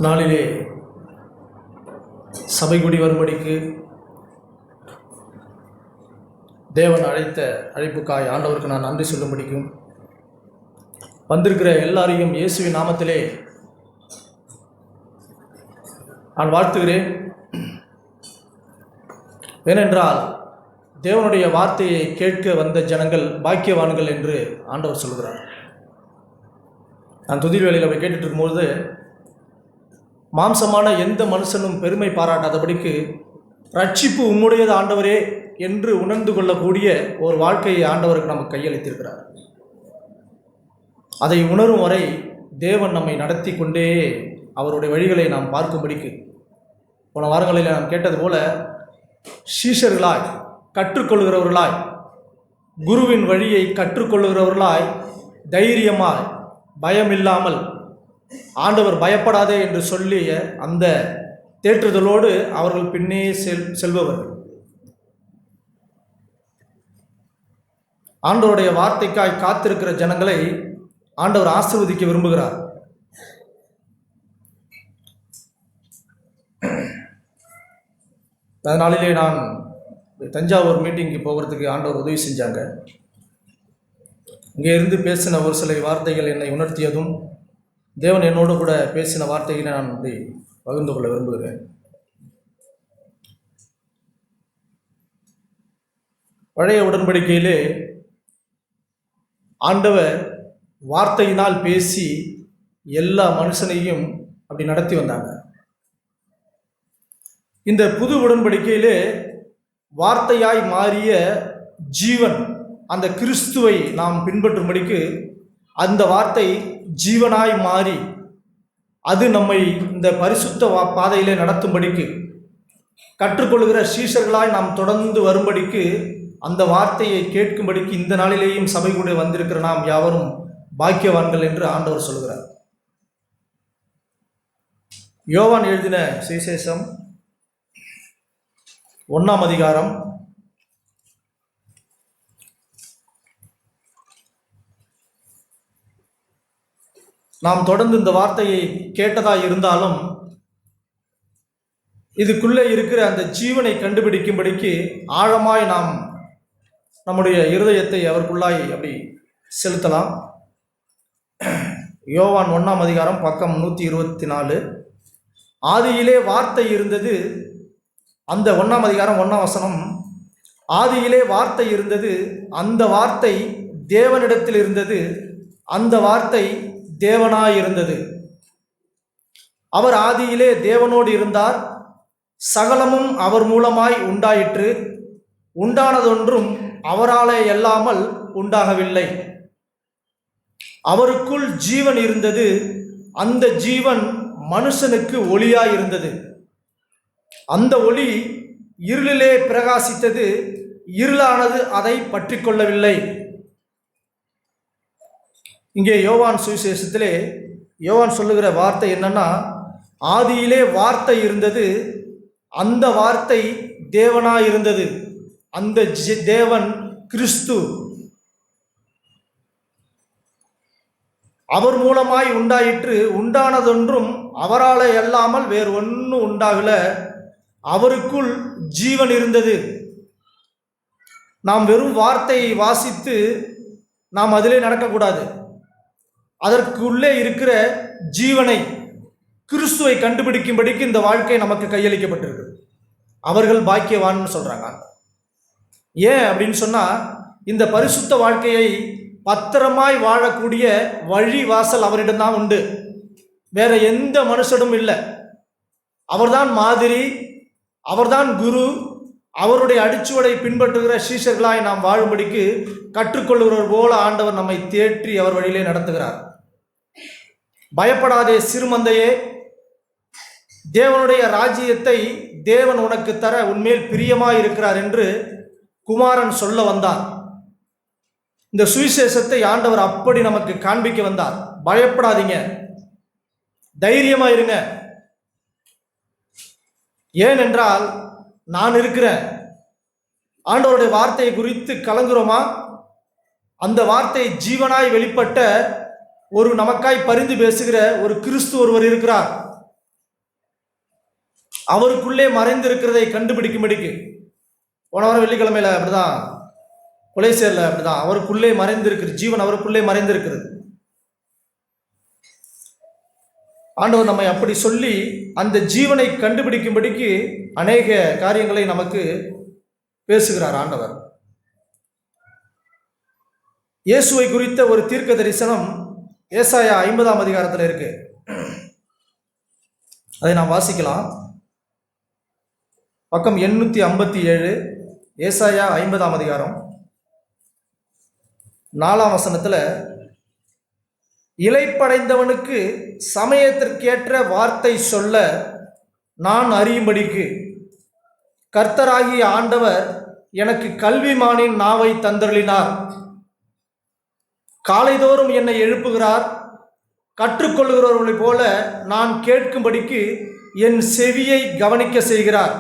நாளிலே சபை கூடி வரும்படிக்கு தேவன் அழைத்த அழைப்புக்காய் ஆண்டவருக்கு நான் நன்றி சொல்லும்படிக்கும் வந்திருக்கிற எல்லாரையும் இயேசுவின் நாமத்திலே நான் வாழ்த்துகிறேன். ஏனென்றால் தேவனுடைய வார்த்தையை கேட்க வந்த ஜனங்கள் பாக்கியவான்கள் என்று ஆண்டவர் சொல்கிறார். நான் துதிர் வேளையில் போய் கேட்டுட்டு இருக்கும்போது மாம்சமான எந்த மனுஷனும் பெருமை பாராட்டாதபடிக்கு ரட்சிப்பு உம்முடையது ஆண்டவரே என்று உணர்ந்து கொள்ளக்கூடிய ஒரு வாழ்க்கையை ஆண்டவருக்கு நமக்கு கையளித்திருக்கிறார். அதை உணரும் வரை தேவன் நம்மை நடத்தி கொண்டே அவருடைய வழிகளை நாம் பார்க்கும்படிக்கு போன வாரங்களில் நாம் கேட்டது போல சீஷர்களாய் கற்றுக்கொள்கிறவர்களாய் குருவின் வழியை கற்றுக்கொள்ளுகிறவர்களாய் தைரியமாய் பயமில்லாமல் ஆண்டவர் பயப்படாதே என்று சொல்லிய அந்த தேற்றுதலோடு அவர்கள் பின்னே செல்பவர்கள். ஆண்டவருடைய வார்த்தைக்காய் காத்திருக்கிற ஜனங்களை ஆண்டவர் ஆசீர்வதிக்க விரும்புகிறார். அதனாலே நான் தஞ்சாவூர் மீட்டிங்கு போகிறதுக்கு ஆண்டவர் உதவி செஞ்சாங்க. இங்கே இருந்து பேசின ஒரு சில வார்த்தைகள் என்னை உணர்த்தியதும் தேவன் என்னோடு கூட பேசின வார்த்தைகளை நான் இப்படி பகிர்ந்து கொள்ள விரும்புகிறேன். பழைய உடன்படிக்கையிலே ஆண்டவர் வார்த்தையினால் பேசி எல்லா மனுஷனையும் அப்படி நடத்தி வந்தாங்க. இந்த புது உடன்படிக்கையிலே வார்த்தையாய் மாறிய ஜீவன் அந்த கிறிஸ்துவை நாம் பின்பற்றும்படிக்கு அந்த வார்த்தை ஜீவனாய் மாறி அது நம்மை இந்த பரிசுத்த பாதையிலே நடத்தும்படிக்கு கற்றுக்கொள்கிற சீஷர்களாய் நாம் தொடர்ந்து வரும்படிக்கு அந்த வார்த்தையை கேட்கும்படிக்கு இந்த நாளிலேயும் சபை கூட வந்திருக்கிற நாம் யாவரும் பாக்கியவான்கள் என்று ஆண்டவர் சொல்கிறார். யோவான் எழுதின சுவிசேஷம் 1ஆம் அதிகாரம் நாம் தொடர்ந்து இந்த வார்த்தையை கேட்டதாக இருந்தாலும் இதுக்குள்ளே இருக்கிற அந்த ஜீவனை கண்டுபிடிக்கும்படிக்கு ஆழமாய் நாம் நம்முடைய இருதயத்தை அவருக்குள்ளாய் அப்படி செலுத்தலாம். யோவான் 1ஆம் அதிகாரம் பக்கம் 124. ஆதியிலே வார்த்தை இருந்தது. அந்த 1ஆம் அதிகாரம் 1ஆம் வசனம், ஆதியிலே வார்த்தை இருந்தது, அந்த வார்த்தை தேவனிடத்தில் இருந்தது, அந்த வார்த்தை தேவனாயிருந்தது. அவர் ஆதியிலே தேவனோடு இருந்தார். சகலமும் அவர் மூலமாய் உண்டாயிற்று. உண்டானதொன்றும் அவராலே அல்லாமல் உண்டாகவில்லை. அவருக்குள் ஜீவன் இருந்தது. அந்த ஜீவன் மனுஷனுக்கு ஒளியாயிருந்தது. அந்த ஒளி இருளிலே பிரகாசித்தது. இருளானது அதை பற்றி கொள்ளவில்லை. இங்கே யோவான் சுவிசேஷத்திலே யோவான் சொல்லுகிற வார்த்தை என்னன்னா, ஆதியிலே வார்த்தை இருந்தது, அந்த வார்த்தை தேவனாயிருந்தது, அந்த தேவன் கிறிஸ்து. அவர் மூலமாய் உண்டாயிற்று. உண்டானதொன்றும் அவராலே அல்லாமல் வேறு ஒன்றும் உண்டாகல. அவருக்குள் ஜீவன் இருந்தது. நாம் வெறும் வார்த்தையை வாசித்து நாம் அதிலே நடக்கக்கூடாது. அதற்குள்ளே இருக்கிற ஜீவனை கிறிஸ்துவை கண்டுபிடிக்கும்படிக்கு இந்த வாழ்க்கை நமக்கு கையளிக்கப்பட்டிருக்கு. அவர்கள் பாக்கியவான்னு சொல்றாங்க. ஏன் அப்படின்னு சொன்னா, இந்த பரிசுத்த வாழ்க்கையை பத்திரமாய் வாழக்கூடிய வழி வாசல் அவரிடம்தான் உண்டு. வேற எந்த மனுஷனும் இல்லை. அவர்தான் மாதிரி, அவர்தான் குரு. அவருடைய அடிச்சுவடை பின்பற்றுகிற சீஷர்களாய் நாம் வாழும்படிக்கு கற்றுக்கொள்கிறவர் போல ஆண்டவர் நம்மை தேற்றி அவர் வழியிலே நடத்துகிறார். பயப்படாதே சிறுமந்தையே, தேவனுடைய ராஜ்யத்தை தேவன் உனக்கு தர உன்மேல் பிரியமாய் இருக்கிறார் என்று குமாரன் சொல்ல வந்தார். இந்த சுவிசேஷத்தை ஆண்டவர் அப்படி நமக்கு காண்பிக்க வந்தார். பயப்படாதீங்க, தைரியமா இருங்க. ஏனென்றால் நான் இருக்கிறேன். ஆண்டவருடைய வார்த்தையை குறித்து கலங்குறோமா? அந்த வார்த்தை ஜீவனாய் வெளிப்பட்ட ஒரு நமக்காய் பரிந்து பேசுகிற ஒரு கிறிஸ்து ஒருவர் இருக்கிறார். அவருக்குள்ளே மறைந்திருக்கிறதை கண்டுபிடிக்கும்படிக்கு. போன வாரம் வெள்ளிக்கிழமையில அப்படிதான், கொலைசேரில் அப்படிதான், அவருக்குள்ளே மறைந்திருக்கிறது ஜீவன், அவருக்குள்ளே மறைந்திருக்கிறது. ஆண்டவர் நம்மை அப்படி சொல்லி அந்த ஜீவனை கண்டுபிடிக்கும்படிக்கு அநேக காரியங்களை நமக்கு பேசுகிறார் ஆண்டவர். இயேசுவை குறித்த ஒரு தீர்க்க தரிசனம் ஏசாயா 50ஆம் அதிகாரத்தில் இருக்கு. அதை நாம் வாசிக்கலாம். பக்கம் 857, ஏசாயா 50ஆம் அதிகாரம் 4ஆம் வசனத்தில், இளைப்படைந்தவனுக்கு சமயத்திற்கேற்ற வார்த்தை சொல்ல நான் அறியும்படிக்கு கர்த்தராகிய ஆண்டவர் எனக்கு கல்விமானின் நாவை தந்தருளினார். காலைதோறும் என்னை எழுப்புகிறார். கற்றுக்கொள்கிறவர்களைப் போல நான் கேட்கும்படிக்கு என் செவியை கவனிக்க செய்கிறார்.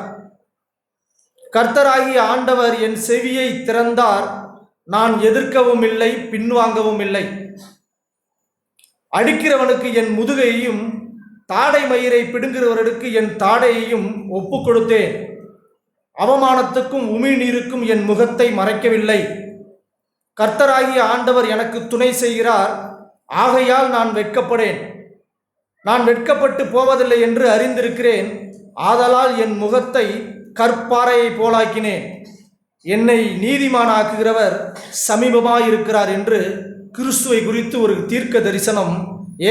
கர்த்தராகிய ஆண்டவர் என் செவியை திறந்தார். நான் எதிர்க்கவும் இல்லை, பின்வாங்கவும் இல்லை. அடிக்கிறவனுக்கு என் முதுகையையும் தாடை மயிரை பிடுங்குகிறவர்களுக்கு என் தாடையையும் ஒப்பு கொடுத்தேன். அவமானத்துக்கும் உமிழ்நீருக்கும் என் முகத்தை மறைக்கவில்லை. கர்த்தராகிய ஆண்டவர் எனக்கு துணை செய்கிறார். ஆகையால் நான் வெட்கப்படேன். நான் வெட்கப்பட்டு போவதில்லை என்று அறிந்திருக்கிறேன். ஆதலால் என் முகத்தை கற்பாறையை போலாக்கினேன். என்னை நீதிமானாக்குகிறவர் சமீபமாயிருக்கிறார் என்று கிறிஸ்துவை குறித்து ஒரு தீர்க்க தரிசனம்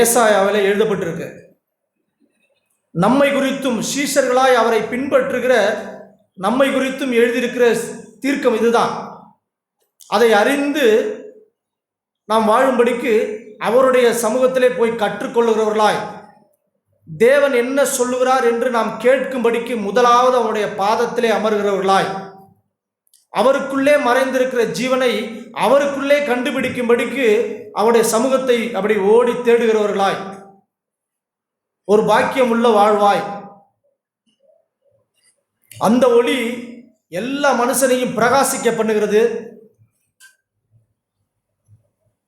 ஏசாயாவில் எழுதப்பட்டிருக்கு. நம்மை குறித்தும் சீஷர்களாய் அவரை பின்பற்றுகிற நம்மை குறித்தும் எழுதியிருக்கிற தீர்க்கம் இதுதான். அதை அறிந்து நாம் வாழும்படிக்கு அவருடைய சமூகத்திலே போய் கற்றுக்கொள்ளுகிறவர்களாய், தேவன் என்ன சொல்லுகிறார் என்று நாம் கேட்கும்படிக்கு முதலாவது அவருடைய பாதத்திலே அமர்கிறவர்களாய், அவருக்குள்ளே மறைந்திருக்கிற ஜீவனை அவருக்குள்ளே கண்டுபிடிக்கும்படிக்கு அவருடைய சமூகத்தை அப்படி ஓடி தேடுகிறவர்களாய், ஒரு பாக்கியம் உள்ள வாழ்வாய். அந்த ஒளி எல்லா மனுஷனையும் பிரகாசிக்க பண்ணுகிறது.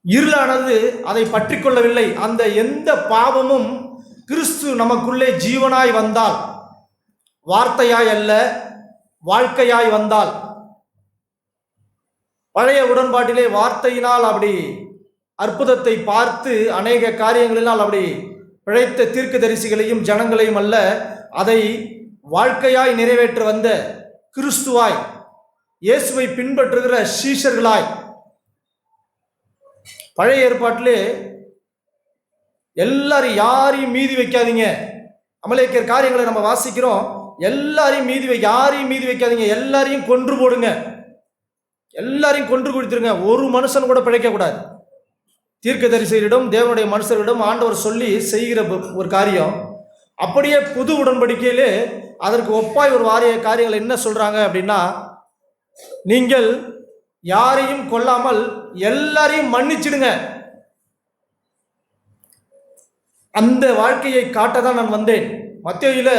இருளானது அதை பற்றி கொள்ளவில்லை. அந்த எந்த பாவமும் கிறிஸ்து நமக்குள்ளே ஜீவனாய் வந்தால், வார்த்தையாய் அல்ல வாழ்க்கையாய் வந்தால், பழைய உடன்பாட்டிலே வார்த்தையினால் அப்படி அற்புதத்தை பார்த்து அநேக காரியங்களினால் அப்படி பிழைத்த தீர்க்கதரிசிகளையும் ஜனங்களையும் அல்ல, அதை வாழ்க்கையாய் நிறைவேற்ற வந்த கிறிஸ்துவாய், இயேசுவை பின்பற்றுகிற சீஷர்களாய். பழைய ஏற்பாட்டிலே எல்லாரும் யாரையும் மீதி வைக்காதீங்க. அமலேக்கியர் காரியங்களை நம்ம வாசிக்கிறோம். எல்லாரையும் யாரையும் மீதி வைக்காதீங்க, எல்லாரையும் கொன்று போடுங்க, எல்லாரையும் கொன்று குடித்துருங்க, ஒரு மனுஷன் கூட பிழைக்கக்கூடாது. தீர்க்கதரிசிகளிடம் தேவனுடைய மனுஷர்களிடம் ஆண்டவர் சொல்லி செய்கிற ஒரு காரியம். அப்படியே புது உடன்படிக்கையிலே அதற்கு ஒப்பாய் ஒரு வாரிய காரியங்கள் என்ன சொல்றாங்க அப்படின்னா, நீங்கள் யாரையும் கொல்லாமல் எல்லாரையும் மன்னிச்சிடுங்க. அந்த வாழ்க்கையை காட்டதான் நான் வந்தேன். மத்தேயுல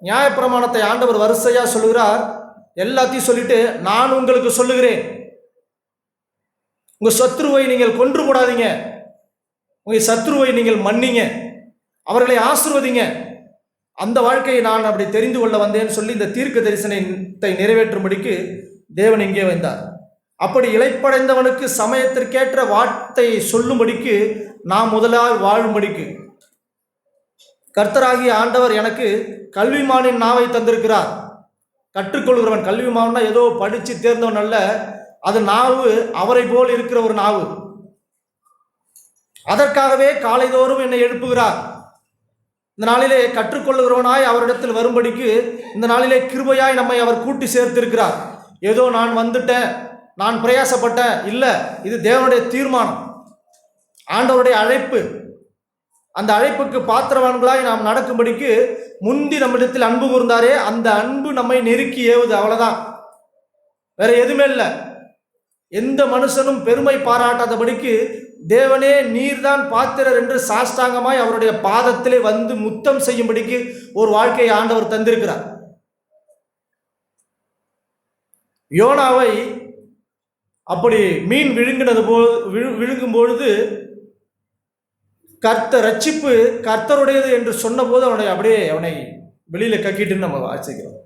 நியாயப்பிரமாணத்தை ஆண்டவர் வரிசையா சொல்லுகிறார். எல்லாத்தையும் சொல்லிட்டு நான் உங்களுக்கு சொல்லுகிறேன், உங்க சத்ருவை நீங்கள் கொன்று போடாதீங்க, உங்க சத்ருவை நீங்கள் மன்னிங்க, அவர்களை ஆசீர்வதிங்க. அந்த வாழ்க்கையை நான் அப்படி தெரிந்து கொள்ள வந்தேன்னு சொல்லி இந்த தீர்க்க தரிசனத்தை நிறைவேற்றும்படிக்கு தேவன் இங்கே வந்தார். அப்படி இளைப்படைந்தவனுக்கு சமயத்திற்கேற்ற வார்த்தையை சொல்லும்படிக்கு நாம் முதலாக வாழும்படிக்கு கர்த்தராகிய ஆண்டவர் எனக்கு கல்விமானின் நாவை தந்திருக்கிறார். கற்றுக்கொள்கிறவன், கல்விமான்னா ஏதோ படித்து தேர்ந்தவன் அல்ல, அது நாவு அவரை போல் இருக்கிற ஒரு நாவு. அதற்காகவே காலைதோறும் என்னை எழுப்புகிறார். இந்த நாளிலே கற்றுக்கொள்ளுகிறவனாய் அவரிடத்தில் வரும்படிக்கு இந்த நாளிலே கிருபையாய் நம்மை அவர் கூட்டி சேர்த்திருக்கிறார். ஏதோ நான் வந்துட்டேன், நான் பிரயாசப்பட்டேன், இல்லை, இது தேவனுடைய தீர்மானம், ஆண்டவருடைய அழைப்பு. அந்த அழைப்புக்கு பாத்திரவான்களாய் நாம் நடக்கும்படிக்கு முந்தி நம்மிடத்தில் அன்பு கூர்ந்தாரே, அந்த அன்பு நம்மை நெருக்கி ஏவுது, அவ்வளவுதான், வேற எதுவுமே இல்லை. எந்த மனுஷனும் பெருமை பாராட்டாதபடிக்கு தேவனே நீர்தான் பாத்திரர் என்று சாஷ்டாங்கமாய் அவருடைய பாதத்திலே வந்து முத்தம் செய்யும்படிக்கு ஒரு வாழ்க்கையை ஆண்டவர் தந்திருக்கிறார். யோனாவை அப்படி மீன் விழுங்கும் பொழுது ரட்சிப்பு கர்த்தருடையது என்று சொன்ன போது அவனை வெளியில கக்கிட்டு நம்ம வாசிக்கிறோம்.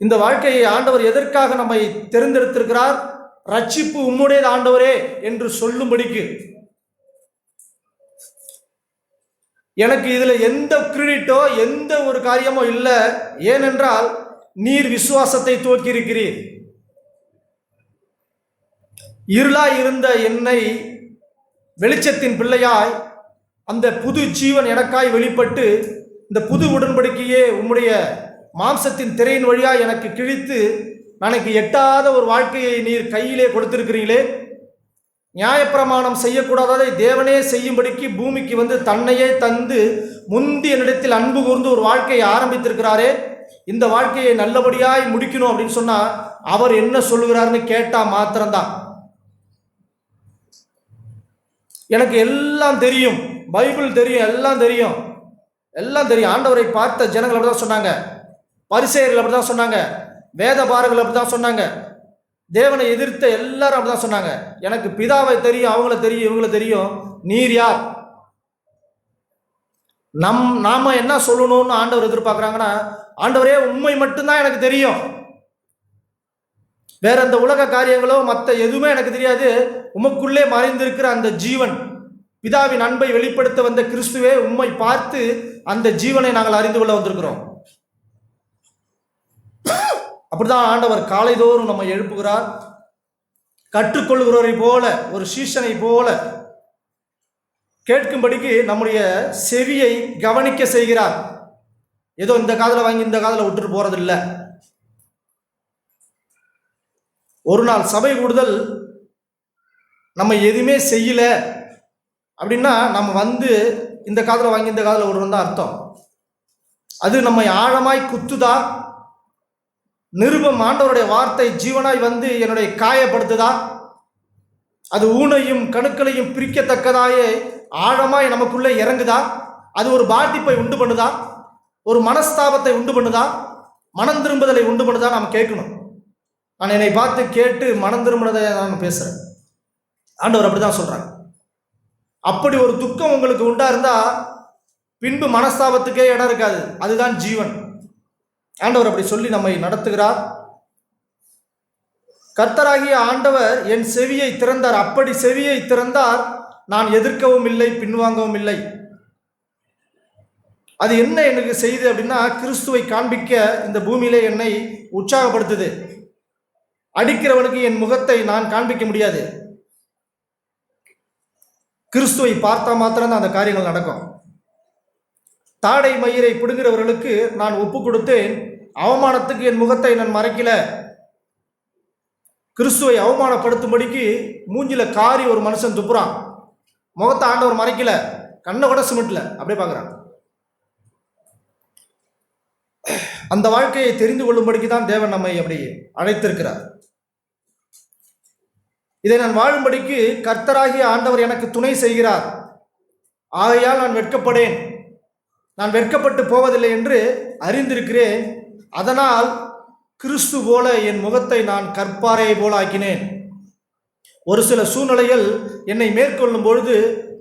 இந்த வாழ்க்கையை ஆண்டவர் எதற்காக நம்மை தெரிந்தெடுத்திருக்கிறார்? ரட்சிப்பு உம்முடையது ஆண்டவரே என்று சொல்லும்படிக்கு. எனக்கு இதுல எந்த கிரெடிட்டோ எந்த ஒரு காரியமோ இல்லை. ஏனென்றால் நீர் விசுவாசத்தை துவக்கி இருக்கிறீர். இருளாய் இருந்த என்னை வெளிச்சத்தின் பிள்ளையாய் அந்த புது ஜீவன் எனக்காய் வெளிப்பட்டு இந்த புது உடன்படிக்கையே உம்முடைய மாம்சத்தின் திரையின் வழியாய் எனக்கு கிழித்து எனக்கு எட்டாத ஒரு வாழ்க்கையை நீர் கையிலே கொடுத்திருக்கிறீங்களே. நியாயப்பிரமாணம் செய்யக்கூடாததை தேவனே செய்யும்படிக்கு பூமிக்கு வந்து தன்னையே தந்து முந்தி என்னிடத்தில் அன்பு கூர்ந்து ஒரு வாழ்க்கையை ஆரம்பித்திருக்கிறாரே. இந்த வாழ்க்கையை நல்லபடியாய் முடிக்கணும் அப்படின்னு சொன்னா அவர் என்ன சொல்லுகிறாருன்னு கேட்டா மாத்திரம்தான். எனக்கு எல்லாம் தெரியும், பைபிள் தெரியும், எல்லாம் தெரியும், எல்லாம் தெரியும். ஆண்டவரை பார்த்த ஜனங்கள் அப்படிதான் சொன்னாங்க, பரிசேயர்கள் அப்படிதான் சொன்னாங்க, வேதபாரர்கள் அப்படிதான் சொன்னாங்க, தேவனை எதிர்த்த எல்லாரும் அப்படிதான் சொன்னாங்க. எனக்கு பிதாவை தெரியும், அவங்கள தெரியும், இவங்கள தெரியும், நீர் யார்? நாம என்ன சொல்லணும்னு ஆண்டவர் எதிர்பார்க்குறாங்கன்னா, ஆண்டவரே உண்மை மட்டும்தான் எனக்கு தெரியும், வேற அந்த உலக காரியங்களோ மற்ற எதுவுமே எனக்கு தெரியாது. உமக்குள்ளே மறைந்திருக்கிற அந்த ஜீவன், பிதாவின் அன்பை வெளிப்படுத்த வந்த கிறிஸ்துவே, உம்மை பார்த்து அந்த ஜீவனை நாங்கள் அறிந்து கொள்ள வந்திருக்கிறோம். அப்படிதான் ஆண்டவர் காலைதோறும் நம்மை எழுப்புகிறார். கற்றுக்கொள்கிறவரை போல, ஒரு சீஷனை போல கேட்கும்படிக்கு நம்முடைய செவியை கவனிக்க செய்கிறார். ஏதோ இந்த காதில் வாங்கி இந்த காதில் விட்டுட்டு போறதில்லை. ஒரு நாள் சபை கூடுதல் நம்ம எதுவுமே செய்யல அப்படின்னா நம்ம வந்து இந்த காதில் வாங்கி இந்த காதில் விடுறோம் தான் அர்த்தம். அது நம்மை ஆழமாய் குத்துதா? நிருபம் ஆண்டவருடைய வார்த்தை ஜீவனாய் வந்து என்னுடைய காயப்படுத்துதா? அது ஊனையும் கணுக்களையும் பிரிக்கத்தக்கதாயே ஆழமாய் நமக்குள்ளே இறங்குதா? அது ஒரு பாதிப்பை உண்டு பண்ணுதா? ஒரு மனஸ்தாபத்தை உண்டு பண்ணுதா? மனம் திரும்புதலை உண்டு பண்ணுதா? நாம் கேட்கணும். நான் என்னை பார்த்து கேட்டு மனம் திரும்பினதை நான் பேசுகிறேன். ஆண்டவர் அப்படி தான் சொல்கிறாங்க. அப்படி ஒரு துக்கம் உங்களுக்கு உண்டா இருந்தால் பின்பு மனஸ்தாபத்துக்கே இடம் இருக்காது. அதுதான் ஜீவன். ஆண்டவர் அப்படி சொல்லி நம்மை நடத்துகிறார். கர்த்தராகிய ஆண்டவர் என் செவியை திறந்தார். அப்படி செவியை திறந்தார், நான் எதிர்க்கவும் இல்லை, பின்வாங்கவும் இல்லை. அது என்ன எனக்கு செய்து அப்படின்னா, கிறிஸ்துவை காண்பிக்க இந்த பூமியிலே என்னை உற்சாகப்படுத்துது. அடிக்கிறவனுக்கு என் முகத்தை நான் காண்பிக்க முடியாது. கிறிஸ்துவை பார்த்தா மாத்திரம்தான் அந்த காரியங்கள் நடக்கும். தாடை மயிரை பிடுங்கிறவர்களுக்கு நான் ஒப்பு கொடுத்தேன், அவமானத்துக்கு என் முகத்தை நான் மறைக்கல. கிறிஸ்துவை அவமானப்படுத்தும்படிக்கு மூஞ்சில காரி ஒரு மனுஷன் துப்புறான், முகத்தை ஆண்டவர் மறைக்கல, கண்ணை கூட சிமிட்டல, அப்படியே பார்க்குறான். அந்த வாழ்க்கையை தெரிந்து கொள்ளும்படிக்கு தான் தேவன் நம்மை அப்படி அழைத்திருக்கிறார். இதை நான் வாழும்படிக்கு கர்த்தராகிய ஆண்டவர் எனக்கு துணை செய்கிறார். ஆகையால் நான் வெட்கப்படேன், நான் வெட்கப்பட்டு போவதில்லை என்று அறிந்திருக்கிறேன். அதனால் கிறிஸ்து போல என் முகத்தை நான் கற்பாறையை போல ஆக்கினேன். ஒரு சில சூழ்நிலைகள் என்னை மேற்கொள்ளும் பொழுது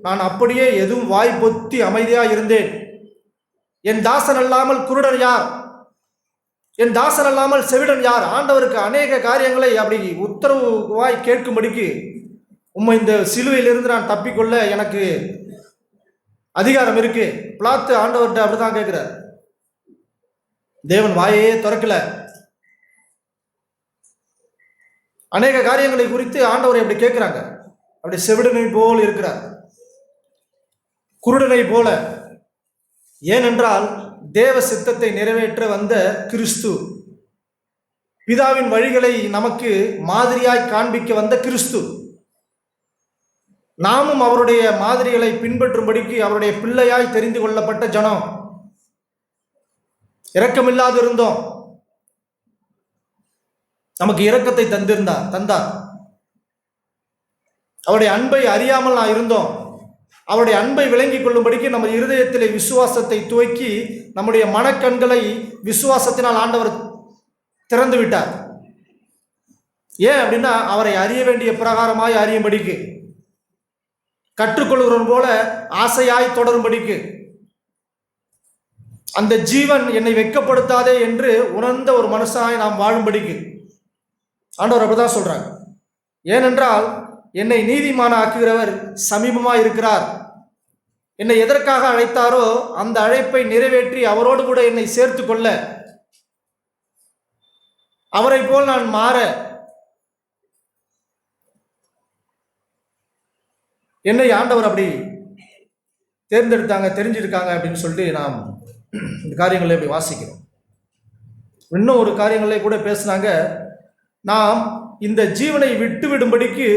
நான் அப்படியே எதுவும் வாய் பொத்தி அமைதியாக இருந்தேன். என் தாசன் அல்லாமல் குருடன் யார்? என் தாசன் அல்லாமல் செவிடன் யார்? ஆண்டவருக்கு அநேக காரியங்களை அப்படி உத்தரவாய் கேட்கும்படிக்கு, உம்மை இந்த சிலுவையிலிருந்து நான் தப்பிக்கொள்ள எனக்கு அதிகாரம் இருக்கு. பிளாத்து ஆண்டவர்கிட்ட அப்படிதான் கேட்கிறார். தேவன் வாயையே திறக்கல. அநேக காரியங்களை குறித்து ஆண்டவரை அப்படி கேட்கிறாங்க. அப்படி செவிடனை போல் இருக்கிறார், குருடனை போல. ஏனென்றால் தேவ சித்தத்தை நிறைவேற்ற வந்த கிறிஸ்து, பிதாவின் வழிகளை நமக்கு மாதிரியாய் காண்பிக்க வந்த கிறிஸ்து, நாமும் அவருடைய மாதிரிகளை பின்பற்றும்படிக்கு அவருடைய பிள்ளையாய் தெரிந்து கொள்ளப்பட்ட ஜனம். இரக்கமில்லாது இருந்தோம், நமக்கு இரக்கத்தை தந்தார். அவருடைய அன்பை அறியாமல் நான் இருந்தோம், அவருடைய அன்பை விளங்கிக் கொள்ளும்படிக்கு நம்ம இருதயத்திலே விசுவாசத்தை துவக்கி நம்முடைய மனக்கண்களை விசுவாசத்தினால் ஆண்டவர் திறந்து விட்டார். ஏன் அப்படின்னா, அவரை அறிய வேண்டிய பிரகாரமாய் அறியும்படிக்கு, கற்றுக்கொள்கிறவன் போல ஆசையாய் தொடரும்படிக்கு. அந்த ஜீவன் என்னை வெட்கப்படுத்தாதே என்று உணர்ந்த ஒரு மனுஷனாய் நாம் வாழும்படிக்கு ஆண்டவர் அப்படிதான் சொல்றாங்க. ஏனென்றால் என்னை நீதிமான ஆக்குகிறவர் சமீபமாக இருக்கிறார். என்னை எதற்காக அழைத்தாரோ அந்த அழைப்பை நிறைவேற்றி அவரோடு கூட என்னை சேர்த்து கொள்ள, அவரை போல் நான் மாற, என்னை ஆண்டவர் அப்படி தேர்ந்தெடுத்தாங்க, தெரிஞ்சிருக்காங்க அப்படின்னு சொல்லிட்டு நாம் இந்த காரியங்களை அப்படி வாசிக்கிறோம். இன்னும் ஒரு காரியங்களே கூட பேசினாங்க, நாம் இந்த ஜீவனை விட்டு விடும்படிக்கு,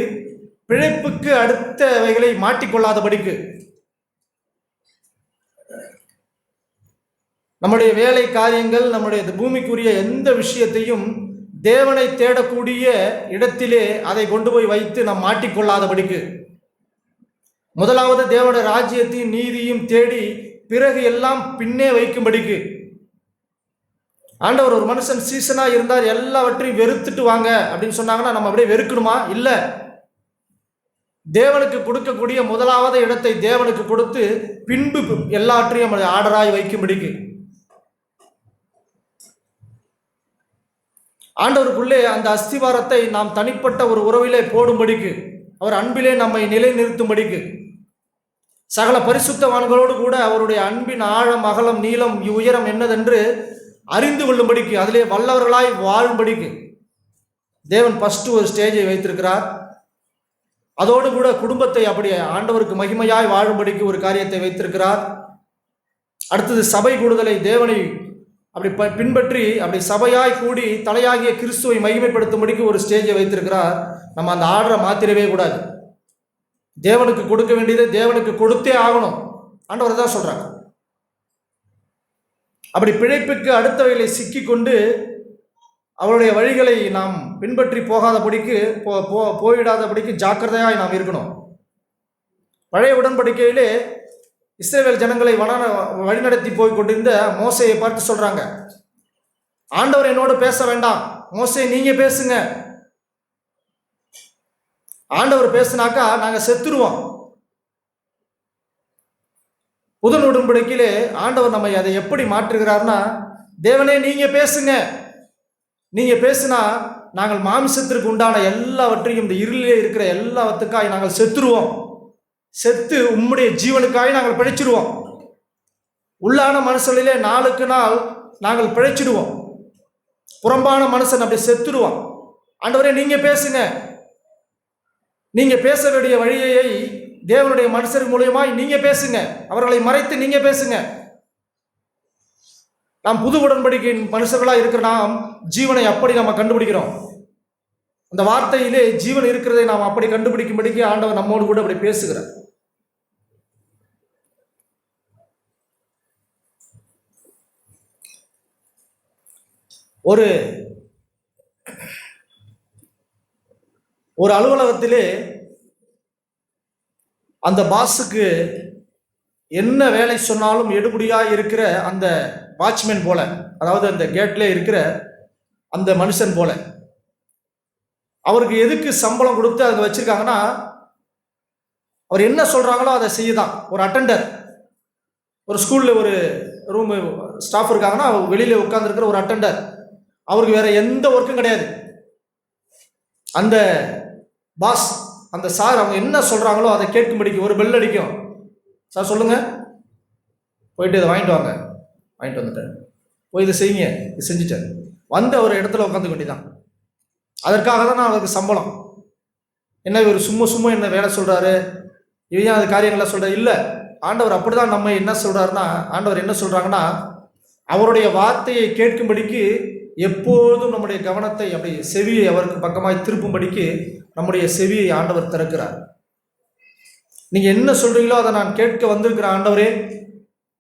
பிழைப்புக்கு அடுத்தவைகளை மாட்டிக்கொள்ளாதபடிக்கு, நம்முடைய வேலை காரியங்கள், நம்முடைய பூமிக்குரிய எந்த விஷயத்தையும் தேவனை தேடக்கூடிய இடத்திலே அதை கொண்டு போய் வைத்து நாம் மாட்டிக்கொள்ளாதபடிக்கு, முதலாவது தேவனுடைய ராஜ்யத்தையும் நீதியும் தேடி பிறகு எல்லாம் பின்னே வைக்கும்படிக்கு. ஆண்டவர் ஒரு மனுஷன் சீசனாக இருந்தார், எல்லாவற்றையும் வெறுத்துட்டு வாங்க அப்படின்னு சொன்னாங்கன்னா நம்ம அப்படியே வெறுக்கணுமா? இல்லை. தேவனுக்கு கொடுக்கக்கூடிய முதலாவது இடத்தை தேவனுக்கு கொடுத்து பின்பு எல்லாவற்றையும் ஆர்டராய் வைக்கும்படிக்கு ஆண்டவருக்குள்ளே அந்த அஸ்திவாரத்தை நாம் தனிப்பட்ட ஒரு உறவிலே போடும்படிக்கு, அவர் அன்பிலே நம்மை நிலைநிறுத்தும்படிக்கு, சகல பரிசுத்தவான்களோடு கூட அவருடைய அன்பின் ஆழம் அகலம் நீளம் உயரம் என்னதென்று அறிந்து கொள்ளும்படிக்கு, அதிலே வல்லவர்களாய் வாழும்படிக்கு தேவன் ஃபர்ஸ்ட் ஒரு ஸ்டேஜை வைத்திருக்கிறார். அதோடு கூட குடும்பத்தை அப்படி ஆண்டவருக்கு மகிமையாய் வாழும்படிக்கு ஒரு காரியத்தை வைத்திருக்கிறார். அடுத்தது சபை கூடுதலை தேவனை அப்படி பின்பற்றி அப்படி சபையாய் கூடி தலையாகிய கிறிஸ்துவை மகிமைப்படுத்தும்படிக்கு ஒரு ஸ்டேஜை வைத்திருக்கிறார். நம்ம அந்த ஆர்டரை மாத்திரவே கூடாது. தேவனுக்கு கொடுக்க வேண்டியதை தேவனுக்கு கொடுத்தே ஆகணும். ஆண்டவர் தான் சொல்றாங்க. அப்படி பிழைப்புக்கு அடுத்தவைகளை சிக்கி கொண்டு அவருடைய வழிகளை நாம் பின்பற்றி போகாதபடிக்கு போயிடாதபடிக்கு ஜாக்கிரதையாய் நாம் இருக்கணும். பழைய உடன்படிக்கையிலே இஸ்ரவேல் ஜனங்களை வழிநடத்தி போய் கொண்டிருந்த மோசையை பார்த்து சொல்றாங்க, ஆண்டவர் என்னோடு பேச வேண்டாம், மோசே நீங்க பேசுங்க. ஆண்டவர் பேசினாக்கா நாங்க செத்துருவோம். புது உடன்படிக்கையிலே ஆண்டவர் நம்மை அதை எப்படி மாற்றுகிறார்னா, தேவனே நீங்க பேசுங்க, நீங்க பேசினா நாங்கள் மாமிசத்திற்கு உண்டான எல்லாவற்றையும், இந்த இருளிலே இருக்கிற எல்லாவற்றுக்காய் நாங்கள் செத்துருவோம், செத்து உம்முடைய ஜீவனுக்காக நாங்கள் பிழைச்சிடுவோம். உள்ளான மனுஷனிலே நாளுக்கு நாள் நாங்கள் பிழைச்சிடுவோம். புறம்பான மனுஷன் அப்படி செத்துடுவான். ஆண்டவரே நீங்க பேசுங்க, நீங்க பேச வேண்டிய வழியை தேவனுடைய மனுஷர் மூலியமாய் நீங்க பேசுங்க, அவர்களை மறைத்து நீங்க பேசுங்க. நாம் புது உடன்படிக்கை மனுஷர்களாக இருக்கிற நாம் ஜீவனை அப்படி நம்ம கண்டுபிடிக்கிறோம். அந்த வார்த்தையிலே ஜீவன் இருக்கிறதை நாம் அப்படி கண்டுபிடிக்கும்படிக்கு ஆண்டவர் நம்மோடு கூட அப்படி பேசுகிறார். ஒரு அலுவலகத்திலே அந்த பாஸுக்கு என்ன வேலை சொன்னாலும் எடுபடியாக இருக்கிற அந்த வாட்ச்மேன் போல, அதாவது அந்த கேட்ல இருக்கிற அந்த மனுஷன் போல, அவருக்கு எதுக்கு சம்பளம் கொடுத்து அதை வச்சிருக்காங்கன்னா, அவர் என்ன சொல்றாங்களோ அதை செய்யதான். ஒரு அட்டெண்டர், ஒரு ஸ்கூல்ல ஒரு ரூம் ஸ்டாஃப் இருக்காங்கன்னா வெளியில உட்கார்ந்துருக்கிற ஒரு அட்டெண்டர், அவருக்கு வேற எந்த ஒர்க்கும் கிடையாது. அந்த பாஸ், அந்த சார் அவங்க என்ன சொல்றாங்களோ அதை கேட்கும்படிக்கு ஒரு பெல் அடிக்கும். சார் சொல்லுங்க, போயிட்டு இதை வாங்கிட்டு வாங்க, வாங்கிட்டு வந்துட்டேன், போய் இதை செய்யுங்க, இது செஞ்சுட்டேன், வந்து ஒரு இடத்துல உட்காந்து வேண்டிதான். அதற்காக தான் நான் அவருக்கு சம்பளம். என்ன இவர் சும்மா என்ன வேலை சொல்றாரு, இவன் அது காரியங்கள்லாம் சொல்றாரு? இல்லை, ஆண்டவர் அப்படிதான் நம்ம என்ன சொல்றாருன்னா, ஆண்டவர் என்ன சொல்றாங்கன்னா, அவருடைய வார்த்தையை கேட்கும்படிக்கு எப்போதும் நம்முடைய கவனத்தை அப்படி செவியை அவருக்கு பக்கமாய் திருப்பும்படிக்கு நம்முடைய செவியை ஆண்டவர் திறக்கிறார். நீங்க என்ன சொல்றீங்களோ அதை நான் கேட்க வந்திருக்கிற ஆண்டவரே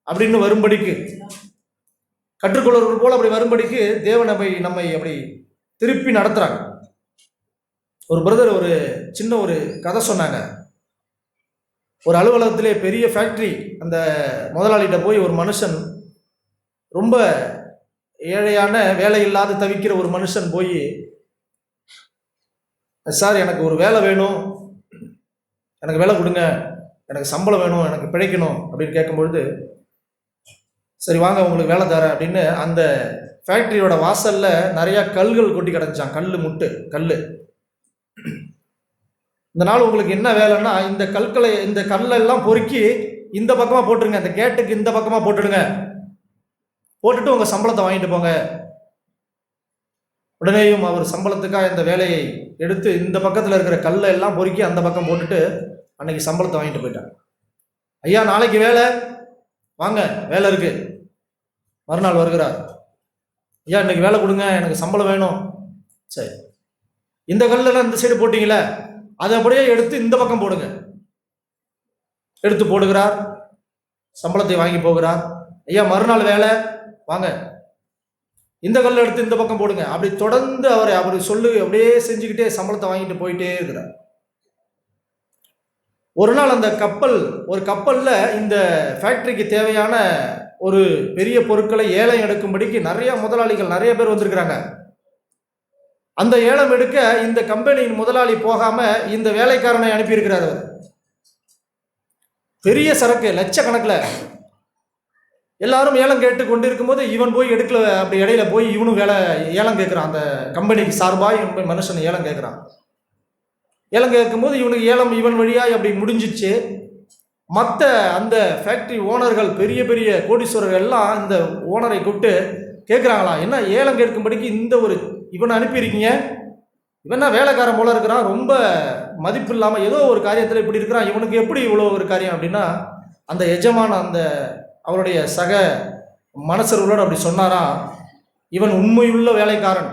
அப்படின்னு வரும்படிக்கு, கற்றுக்கொள்வர்கள் போல அப்படி வரும்படிக்கு தேவன் நம்மை அப்படி திருப்பி நடத்துறாங்க. ஒரு பிரதர் ஒரு சின்ன ஒரு கதை சொன்னாங்க. ஒரு அலுவலகத்திலே பெரிய ஃபேக்டரி, அந்த முதலாளிகிட்ட போய் ஒரு மனுஷன், ரொம்ப ஏழையான வேலை இல்லாத தவிக்கிற ஒரு மனுஷன் போய், சார் எனக்கு ஒரு வேலை வேணும், எனக்கு வேலை கொடுங்க, எனக்கு சம்பளம் வேணும், எனக்கு பிழைக்கணும் அப்படின்னு கேட்கும்பொழுது, சரி வாங்க உங்களுக்கு வேலை தரேன் அப்படின்னு அந்த ஃபேக்டரியோட வாசல்ல நிறைய கல்கள் கொட்டி கிடந்துச்சான். கல் முட்டு கல். இந்த நாள் உங்களுக்கு என்ன வேலைன்னா, இந்த கல்லெல்லாம் பொறுக்கி இந்த பக்கமா போட்டுருங்க, இந்த கேட்டுக்கு இந்த பக்கமா போட்டுடுங்க, போட்டுட்டு உங்க சம்பளத்தை வாங்கிட்டு போங்க. உடனேயும் அவர் சம்பளத்துக்காக இந்த வேலையை எடுத்து இந்த பக்கத்தில் இருக்கிற கல்லை எல்லாம் பொறுக்கி அந்த பக்கம் போட்டுட்டு அன்னைக்கு சம்பளத்தை வாங்கிட்டு போயிட்டாங்க. ஐயா நாளைக்கு வேலை, வாங்க வேலை இருக்கு. மறுநாள் வருகிறார். ஐயா இன்னைக்கு வேலை கொடுங்க, எனக்கு சம்பளம் வேணும். சரி, இந்த கல்லெல்லாம் இந்த சைடு போட்டீங்களே, அதை அப்படியே எடுத்து இந்த பக்கம் போடுங்க. எடுத்து போடுகிறார், சம்பளத்தை வாங்கி போகிறார். ஐயா மறுநாள் வேலை, வாங்க இந்த கல்லை எடுத்து இந்த பக்கம் போடுங்க. அப்படி தொடர்ந்து அவர் சொல்லு அப்படியே செஞ்சுக்கிட்டே சம்பளத்தை வாங்கிட்டு போயிட்டே இருக்கிறார். ஒரு நாள் அந்த ஒரு கப்பல்ல இந்த ஃபேக்டரிக்கு தேவையான ஒரு பெரிய பொருட்களை ஏலம் எடுக்கும்படிக்கு நிறைய முதலாளிகள் நிறைய பேர் வந்திருக்கிறாங்க. அந்த ஏலம் எடுக்க இந்த கம்பெனியின் முதலாளி போகாம இந்த வேலைக்காரனை அனுப்பியிருக்கிறார். அவர் பெரிய சரக்கு லட்சக்கணக்கில் எல்லாரும் ஏலம் கேட்டு கொண்டிருக்கும் போது இவன் போய் எடுக்கல. அப்படி இடையில போய் இவனும் ஏலம் கேட்குறான். அந்த கம்பெனிக்கு சார்பாக இவன் போய் மனுஷன் ஏலம் கேட்குறான். ஏலம் கேட்கும் போது இவனுக்கு ஏலம் இவன் வழியாக அப்படி முடிஞ்சிச்சு. மற்ற அந்த ஃபேக்டரி ஓனர்கள் பெரிய பெரிய கோடீஸ்வரர்கள் எல்லாம் இந்த ஓனரை கூப்பிட்டு கேட்குறாங்களாம், என்ன ஏலம் கேட்கும்படிக்கு இவனை அனுப்பியிருக்கீங்க, இவன் வேலைக்காரன் போல இருக்கிறான், ரொம்ப மதிப்பு இல்லாமல் ஏதோ ஒரு காரியத்தில் இப்படி இருக்கிறான், இவனுக்கு எப்படி இவ்வளோ ஒரு காரியம் அப்படின்னா, அந்த எஜமான அவருடைய சக மனசர்களோடு அப்படி சொன்னாராம், இவன் உண்மையுள்ள வேலைக்காரன்,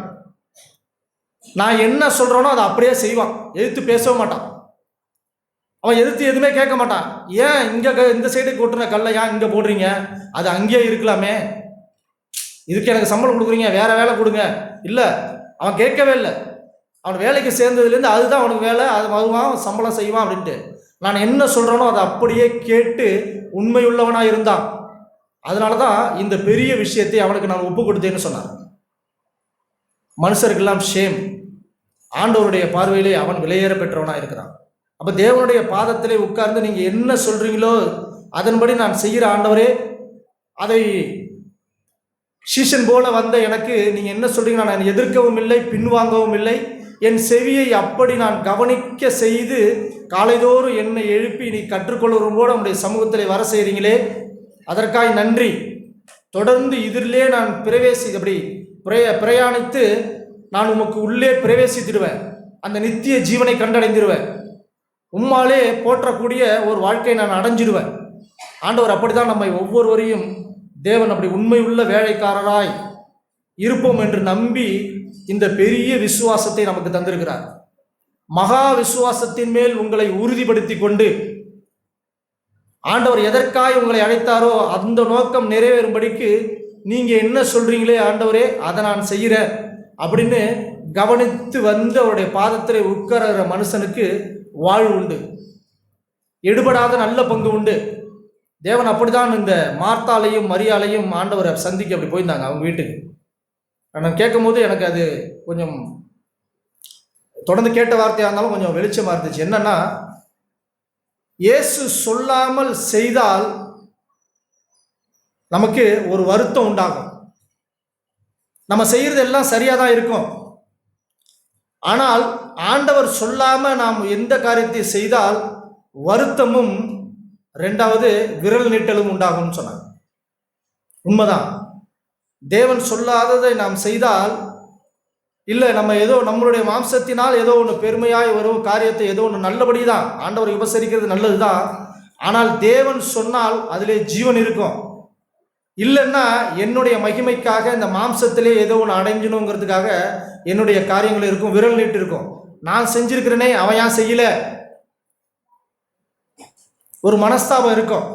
நான் என்ன சொல்கிறேனோ அதை அப்படியே செய்வான், எதிர்த்து பேசவே மாட்டான், அவன் எதிர்த்து எதுவுமே கேட்க மாட்டான். ஏன் இந்த சைடு கொட்டுன கல்லை ஏன் இங்கே போடுறீங்க, அது அங்கேயே இருக்கலாமே, இதுக்கு எனக்கு சம்பளம் கொடுக்குறீங்க, வேற வேலை கொடுங்க. இல்லை, அவன் கேட்கவே இல்லை. அவன் வேலைக்கு சேர்ந்ததுலேருந்து அதுதான் அவனுக்கு வேலை, அது வருவான் சம்பளம் செய்வான் அப்படின்ட்டு. நான் என்ன சொல்கிறேனோ அதை அப்படியே கேட்டு உண்மையுள்ளவனாக இருந்தான். அதனால தான் இந்த பெரிய விஷயத்தை அவனுக்கு நான் ஒப்பு கொடுத்தேன்னு சொன்னான். மனுஷருக்கெல்லாம் ஷேம், ஆண்டவருடைய பார்வையிலே அவன் விலையேற பெற்றவனாக இருக்கிறான். அப்போ தேவனுடைய பாதத்திலே உட்கார்ந்து நீங்கள் என்ன சொல்கிறீங்களோ அதன்படி நான் செய்கிற ஆண்டவரே, அதை சீசன் போல வந்த எனக்கு நீங்கள் என்ன சொல்கிறீங்க நான் எதிர்க்கவும் இல்லை பின்வாங்கவும் இல்லை. என் செவியை அப்படி நான் கவனிக்க செய்து காலைதோறும் என்னை எழுப்பி நீ கற்றுக்கொள்வதும்போது நம்முடைய சமூகத்தில் வர செய்கிறீங்களே, அதற்காய் நன்றி. தொடர்ந்து இதிலே நான் அப்படி பிரயாணித்து நான் உமக்கு உள்ளே பிரவேசித்திடுவேன், அந்த நித்திய ஜீவனை கண்டடைந்திருவேன், உம்மாலே போற்றக்கூடிய ஒரு வாழ்க்கையை நான் அடைஞ்சிடுவேன். ஆண்டவர் அப்படிதான் நம்மை ஒவ்வொருவரையும் தேவன் அப்படி உண்மையுள்ள வேலைக்காரராய் இருப்போம் என்று நம்பி இந்த பெரிய விசுவாசத்தை நமக்கு தந்திருக்கிறார். மகா விசுவாசத்தின் மேல் உங்களை உறுதிப்படுத்தி கொண்டு ஆண்டவர் எதற்காய் உங்களை அழைத்தாரோ அந்த நோக்கம் நிறைவேறும்படிக்கு நீங்கள் என்ன சொல்கிறீங்களே ஆண்டவரே அதை நான் செய்கிறேன் அப்படின்னு கவனித்து வந்து அவருடைய பாதத்தில் உட்கார்கிற மனுஷனுக்கு வாழ்வு உண்டு, எடுபடாத நல்ல பங்கு உண்டு. தேவன் அப்படிதான் இந்த மார்த்தாலையும் மரியாளையும் ஆண்டவரை சந்திக்க அப்படி போயிருந்தாங்க அவங்க வீட்டுக்கு. நான் கேட்கும் போது எனக்கு அது கொஞ்சம் தொடர்ந்து கேட்ட வார்த்தையாக இருந்தாலும் கொஞ்சம் வெளிச்சமாக இருந்துச்சு. என்னன்னா, இயேசு சொல்லாமல் செய்தால் நமக்கு ஒரு வருத்தம் உண்டாகும். நம்ம செய்யறது எல்லாம் சரியாக தான் இருக்கும். ஆனால் ஆண்டவர் சொல்லாமல் நாம் எந்த காரியத்தை செய்தால் வருத்தமும் ரெண்டாவது விரல் நீட்டலும் உண்டாகும்னு சொன்னாங்க. உண்மைதான். தேவன் சொல்லாததை நாம் செய்தால் இல்லை, நம்ம ஏதோ நம்மளுடைய மாம்சத்தினால் ஏதோ ஒன்று பெருமையாய் ஒரு காரியத்தை ஏதோ ஒன்று நல்லபடி தான் ஆண்டவர் உபசரிக்கிறது நல்லது தான். ஆனால் தேவன் சொன்னால் அதிலே ஜீவன் இருக்கும். இல்லைன்னா என்னுடைய மகிமைக்காக இந்த மாம்சத்திலே ஏதோ ஒன்று அடைஞ்சணுங்கிறதுக்காக என்னுடைய காரியங்கள் இருக்கும், விரல் நீட்டு இருக்கும். நான் செஞ்சிருக்கிறேனே அவன் ஏன் செய்யல, ஒரு மனஸ்தாபம் இருக்கும்.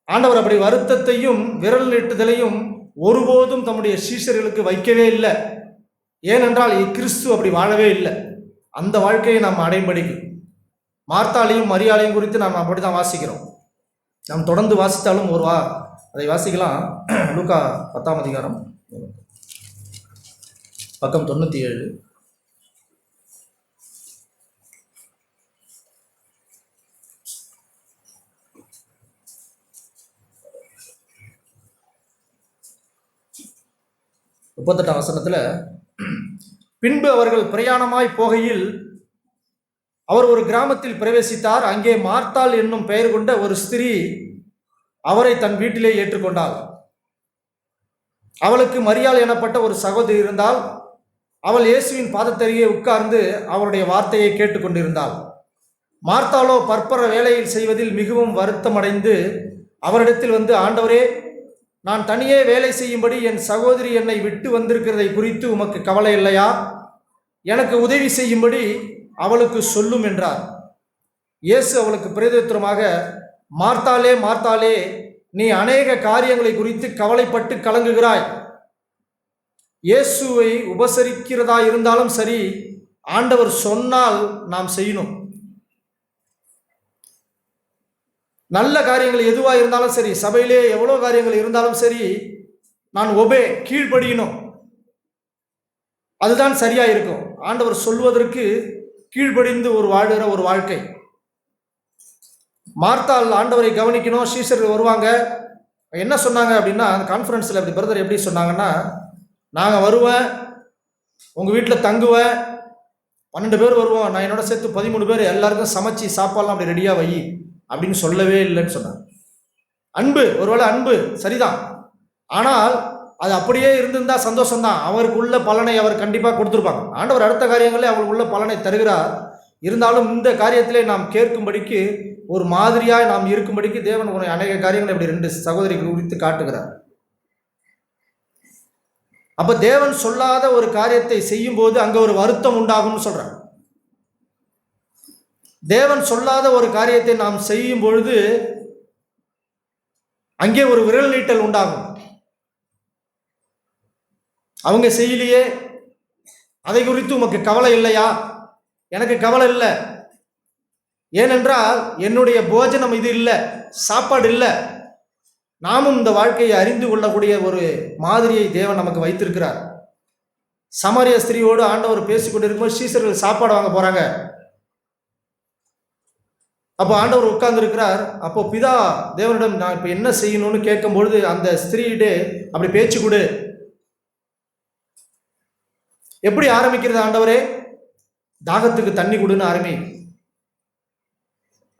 ஆண்டவர் அப்படி வருத்தத்தையும் விரல் நீட்டுதலையும் ஒருபோதும் தம்முடைய சீஷர்களுக்கு வைக்கவே இல்லை. ஏனென்றால் கிறிஸ்து அப்படி வாழவே இல்லை. அந்த வாழ்க்கையை நாம் அடையும்படிக்கு மார்த்தாளையும் மரியாளையும் குறித்து நாம் அப்படி தான் வாசிக்கிறோம். நாம் தொடர்ந்து வாசித்தாலும் அதை வாசிக்கலாம். லூக்கா 10ஆம் அதிகாரம் பக்கம் 97. 38ஆம் வசனத்தில், பின்பு அவர்கள் பிரயாணமாய் போகையில் அவர் ஒரு கிராமத்தில் பிரவேசித்தார். அங்கே மார்த்தாள் என்னும் பெயர் கொண்ட ஒரு ஸ்திரீ அவரை தன் வீட்டிலே ஏற்றுக்கொண்டாள். அவளுக்கு மரியாள் எனப்பட்ட ஒரு சகோதரி இருந்தால். அவள் இயேசுவின் பாதத்தருகே உட்கார்ந்து அவருடைய வார்த்தையை கேட்டுக்கொண்டிருந்தாள். மார்த்தாளோ பற்பர வேலையில் செய்வதில் மிகவும் வருத்தமடைந்து அவரிடத்தில் வந்து, ஆண்டவரே, நான் தனியே வேலை செய்யும்படி என் சகோதரி என்னை விட்டு வந்திருக்கிறதை குறித்து உமக்கு கவலை இல்லையா? எனக்கு உதவி செய்யும்படி அவளுக்கு சொல்லும் என்றார். இயேசு அவளுக்கு பிரதியுத்தரமாக, மார்த்தாளே, மார்த்தாளே, நீ அநேக காரியங்களை குறித்து கவலைப்பட்டு கலங்குகிறாய். இயேசுவை உபசரிக்கிறதா இருந்தாலும் சரி, ஆண்டவர் சொன்னால் நாம் செய்யணும். நல்ல காரியங்கள் எதுவாக இருந்தாலும் சரி, சபையிலே எவ்வளோ காரியங்கள் இருந்தாலும் சரி, நான் கீழ்ப்படியணும். அதுதான் சரியா இருக்கும். ஆண்டவர் சொல்வதற்கு கீழ்ப்படிந்து வாழ்கிற ஒரு வாழ்க்கை. மார்த்தாள் ஆண்டவரை கவனிக்கணும். சீஷர்கள் வருவாங்க. என்ன சொன்னாங்க அப்படின்னா, அந்த கான்ஃபரன்ஸில் அப்படி பிரதர் எப்படி சொன்னாங்கன்னா, நாங்கள் வருவேன், உங்கள் வீட்டில் தங்குவேன், 12 பேர் வருவோம், நான் என்னோட சேர்த்து 13 பேர், எல்லாருக்கும் சமைச்சு சாப்பாடெலாம் அப்படி ரெடியாக வை அப்படின்னு சொல்லவே இல்லைன்னு சொன்னாங்க. அன்பு, ஒருவேளை அன்பு சரிதான், ஆனால் அது அப்படியே இருந்திருந்தால் சந்தோஷம்தான். அவருக்கு உள்ள பலனை அவர் கண்டிப்பாக கொடுத்துருப்பாங்க. ஆண்டவர் அடுத்த காரியங்களே அவருக்கு உள்ள பலனை தருகிறார். இருந்தாலும் இந்த காரியத்திலே நாம் கேட்கும்படிக்கு, ஒரு மாதிரியாக நாம் இருக்கும்படிக்கு தேவன் அநேக காரியங்களை இப்படி 2 சகோதரிகள் குறித்து காட்டுகிறார். அப்போ தேவன் சொல்லாத ஒரு காரியத்தை செய்யும் போது அங்கே ஒரு வருத்தம் உண்டாகும்னு சொல்கிறார். தேவன் சொல்லாத ஒரு காரியத்தை நாம் செய்யும் பொழுது அங்கே ஒரு விரல் நீட்டல் உண்டாகும். அவங்க செய்யலையே, அதை குறித்து உமக்கு கவலை இல்லையா? எனக்கு கவலை இல்லை. ஏனென்றால் என்னுடைய போஜனம் இது இல்லை, சாப்பாடு இல்லை. நாமும் இந்த வாழ்க்கையை அறிந்து கொள்ளக்கூடிய ஒரு மாதிரியை தேவன் நமக்கு வைத்திருக்கிறார். சமாரிய ஸ்திரீயோடு ஆண்டவர் பேசிக்கொண்டிருக்கும்போது சீசர்கள் சாப்பாடு வாங்க போறாங்க. அப்போ ஆண்டவர் உட்கார்ந்து இருக்கிறார். அப்போ பிதா தேவனிடம் நான் இப்போ என்ன செய்யணும்னு கேட்கும் பொழுது அந்த ஸ்திரீயிடே அப்படி பேச்சு கொடு. எப்படி ஆரம்பிக்கிறது? ஆண்டவரே, தாகத்துக்கு தண்ணி கொடுன்னு ஆரம்பி.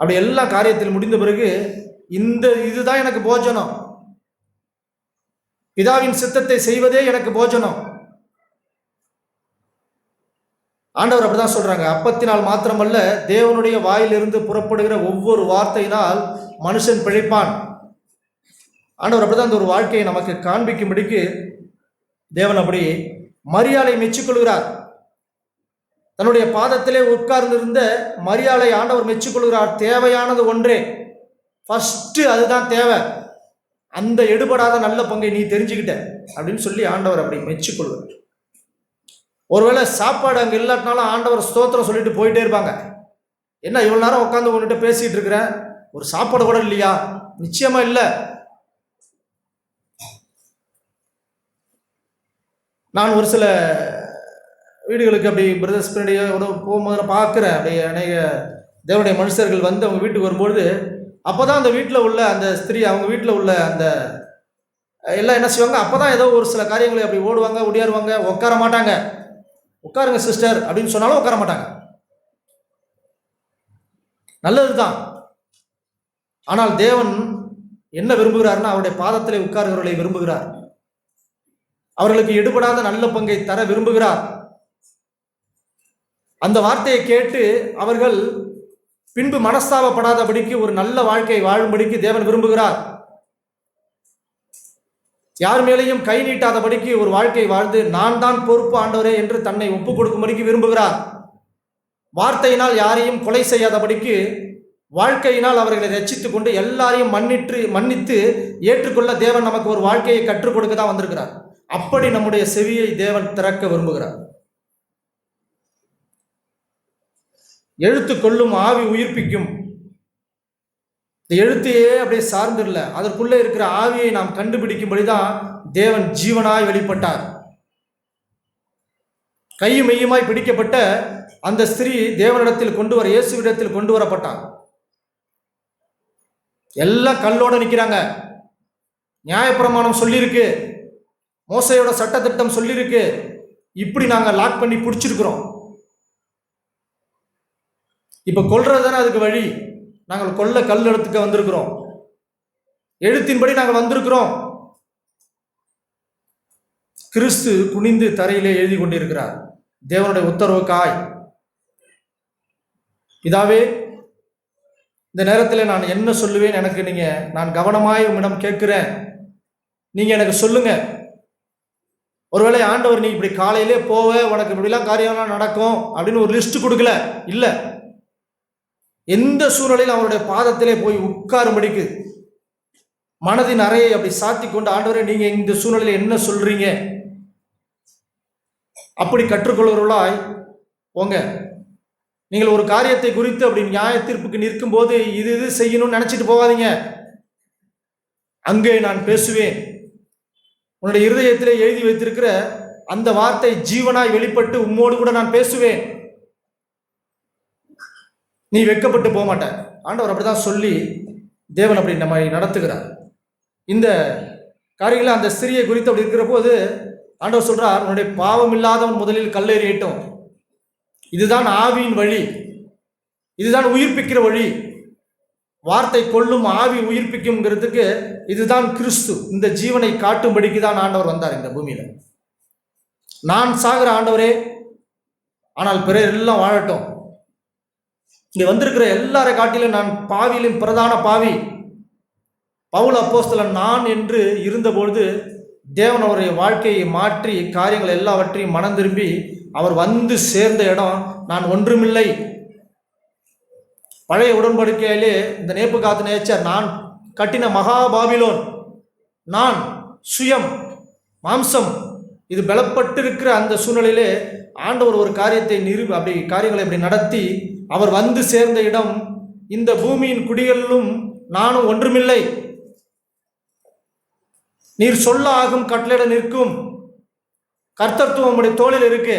அப்படி எல்லா காரியத்தில் முடிந்த பிறகு, இதுதான் எனக்கு போஜனம், பிதாவின் சித்தத்தை செய்வதே எனக்கு போஜனம். ஆண்டவர் அப்படிதான் சொல்றாங்க. அப்பத்தினால் மாத்திரமல்ல, தேவனுடைய வாயிலிருந்து புறப்படுகிற ஒவ்வொரு வார்த்தையினால் மனுஷன் பிழைப்பான். ஆண்டவர் அப்படிதான் அந்த ஒரு வாழ்க்கையை நமக்கு காண்பிக்கும்படிக்கு தேவன் அப்படி மரியாளை மெச்சிக்கொள்கிறார். தன்னுடைய பாதத்திலே உட்கார்ந்திருந்த மரியாளை ஆண்டவர் மெச்சிக்கொள்கிறார். தேவையானது ஒன்றே, ஃபர்ஸ்ட் அதுதான் தேவை. அந்த எடுபடாத நல்ல பங்கை நீ தெரிஞ்சுக்கிட்ட அப்படின்னு சொல்லி ஆண்டவர் அப்படி மெச்சிக்கொள்கிறார். ஒருவேளை சாப்பாடு அங்கே இல்லாட்டினாலும் ஆண்டவர் ஸ்தோத்திரம் சொல்லிட்டு போயிட்டே இருப்பாங்க. என்ன இவ்வளோ நேரம் உட்காந்து உங்ககிட்ட பேசிகிட்டு இருக்கிறேன், ஒரு சாப்பாடு கூட இல்லையா? நிச்சயமா இல்லை. நான் ஒரு சில வீடுகளுக்கு அப்படி பிரதர்ஸ் பின்னாடியோட போகும்போது பார்க்குறேன். அப்படியே அநேக தேவனுடைய மனுஷர்கள் வந்து அவங்க வீட்டுக்கு வரும்பொழுது, அப்போ தான் அந்த வீட்டில் உள்ள அந்த ஸ்திரீ, அவங்க வீட்டில் உள்ள அந்த எல்லாம் என்ன செய்வாங்க, அப்போ தான் ஏதோ ஒரு சில காரியங்களை அப்படி ஓடுவாங்க, ஒடியாருவாங்க, உட்கார மாட்டாங்க. உட்காருங்க சிஸ்டர் அப்படின்னு சொன்னாலும் உட்கார மாட்டாங்க. நல்லது தான். ஆனால் தேவன் என்ன விரும்புகிறார்னா, அவருடைய பாதத்திலே உட்காருகிறவர்களை விரும்புகிறார். அவர்களுக்கு எடுபடாத நல்ல பங்கை தர விரும்புகிறார். அந்த வார்த்தையை கேட்டு அவர்கள் பின்பு மனஸ்தாபப்படாதபடிக்கு ஒரு நல்ல வாழ்க்கை வாழும்படிக்கு தேவன் விரும்புகிறார். யார் மேலேயும் கை நீட்டாதபடிக்கு ஒரு வாழ்க்கை வாழ்ந்து, நான் தான் பொறுப்பு ஆண்டவரே என்று தன்னை ஒப்புக் கொடுக்கும்படிக்கு விரும்புகிறார். வார்த்தையினால் யாரையும் கொலை செய்யாதபடிக்கு, வாழ்க்கையினால் அவர்களை ரட்சித்துக் கொண்டு எல்லாரையும் மன்னித்து ஏற்றுக்கொள்ள தேவன் நமக்கு ஒரு வாழ்க்கையை கற்றுக் கொடுக்க தான் வந்திருக்கிறார். அப்படி நம்முடைய செவியை தேவன் திறக்க விரும்புகிறார். எழுத்து கொள்ளும், ஆவி உயிர்ப்பிக்கும். இந்த எழுத்தையே அப்படியே சார்ந்தில்லை, அதற்குள்ளே இருக்கிற ஆவியை நாம் கண்டுபிடிக்கும்படிதான் தேவன் ஜீவனாய் வெளிப்பட்டார். கையும் மெய்யுமாய் பிடிக்கப்பட்ட அந்த ஸ்திரீ தேவனிடத்தில் இயேசுவிடத்தில் கொண்டு வரப்பட்டார். எல்லாம் கல்லோட நிற்கிறாங்க. நியாயப்பிரமாணம் சொல்லியிருக்கு, மோசையோட சட்டத்திட்டம் சொல்லியிருக்கு, இப்படி நாங்கள் லாக் பண்ணி பிடிச்சிருக்கிறோம். இப்போ கொல்றது தானே அதுக்கு வழி. நாங்கள் கொல்ல கல் எடுத்துக்க வந்திருக்கிறோம், எழுத்தின்படி நாங்கள் வந்திருக்கிறோம். கிறிஸ்து குனிந்து தரையிலே எழுதி கொண்டிருக்கிறார் தேவனுடைய உத்தரவுக்காய். இதாவே இந்த நேரத்தில் நான் என்ன சொல்லுவேன், எனக்கு நான் கவனமாய் உம்மிடம் கேட்கிறேன், நீங்க எனக்கு சொல்லுங்க. ஒருவேளை ஆண்டவர் நீ இப்படி காலையிலே போவ, உனக்கு இப்படிலாம் காரியம்லாம் நடக்கும் அப்படின்னு ஒரு லிஸ்ட் கொடுக்கல. இல்லை, எந்த சூழ்நிலையில் அவருடைய பாதத்திலே போய் உட்காரும்படிக்கு மனதின் அறையை அப்படி சாத்தி கொண்டு, ஆண்டவரே நீங்க இந்த சூழ்நிலையில் என்ன சொல்றீங்க, அப்படி கற்றுக்கொள்கிறவர்களாய் போங்க. நீங்கள் ஒரு காரியத்தை குறித்து அப்படி நியாய தீர்ப்புக்கு நிற்கும் போது இது இது செய்யணும்னு நினைச்சிட்டு போகாதீங்க. அங்கே நான் பேசுவேன், உன்னுடைய இருதயத்திலே எழுதி வைத்திருக்கிற அந்த வார்த்தை ஜீவனாய் வெளிப்பட்டு உம்மோடு கூட நான் பேசுவேன். நீ வெட்கப்பட்டு போக மாட்ட. ஆண்டவர் அப்படிதான் சொல்லி தேவன் அப்படி நம்மை நடத்துகிறார். இந்த காரியங்களை அந்த ஸ்திரியை குறித்து அப்படி இருக்கிற போது ஆண்டவர் சொல்றார், உன்னுடைய பாவம் இல்லாதவன் முதலில் கல்லெறியட்டும். இதுதான் ஆவியின் வழி, இதுதான் உயிர்ப்பிக்கிற வழி. வார்த்தை கொள்ளும், ஆவி உயிர்ப்பிக்கும்ங்கிறதுக்கு இதுதான் கிறிஸ்து. இந்த ஜீவனை காட்டும்படிக்கு தான் ஆண்டவர் வந்தார் இந்த பூமியில. நான் சாகிற ஆண்டவரே, ஆனால் பிறர் எல்லாம் வாழட்டும். இங்க வந்திருக்கிற எல்லாரை காட்டிலும் நான் பாவியிலும் பிரதான பாவி. பவுல் அப்போஸ்தலன் நான் என்று இருந்தபொழுது தேவன் அவருடைய வாழ்க்கையை மாற்றி காரியங்கள் எல்லாவற்றையும் மனம் திரும்பி அவர் வந்து சேர்ந்த இடம் நான் ஒன்றுமில்லை. பழைய உடன்படிக்கையிலே இந்த நேபுகாத்நேச்சர் நான் கட்டின மகா பாபிலோன், நான் சுயம் மாம்சம் இது பலப்பட்டிருக்கிற அந்த சூழ்நிலையிலே ஆண்டவர் ஒரு காரியத்தை அப்படி காரியங்களை அப்படி நடத்தி அவர் வந்து சேர்ந்த இடம் இந்த பூமியின் குடிகளிலும் நானும் ஒன்றுமில்லை. நீர் சொல்ல ஆகும் கட்டளையிட நிற்கும். கர்த்தத்துவம் உம்முடைய தோளில் இருக்கு.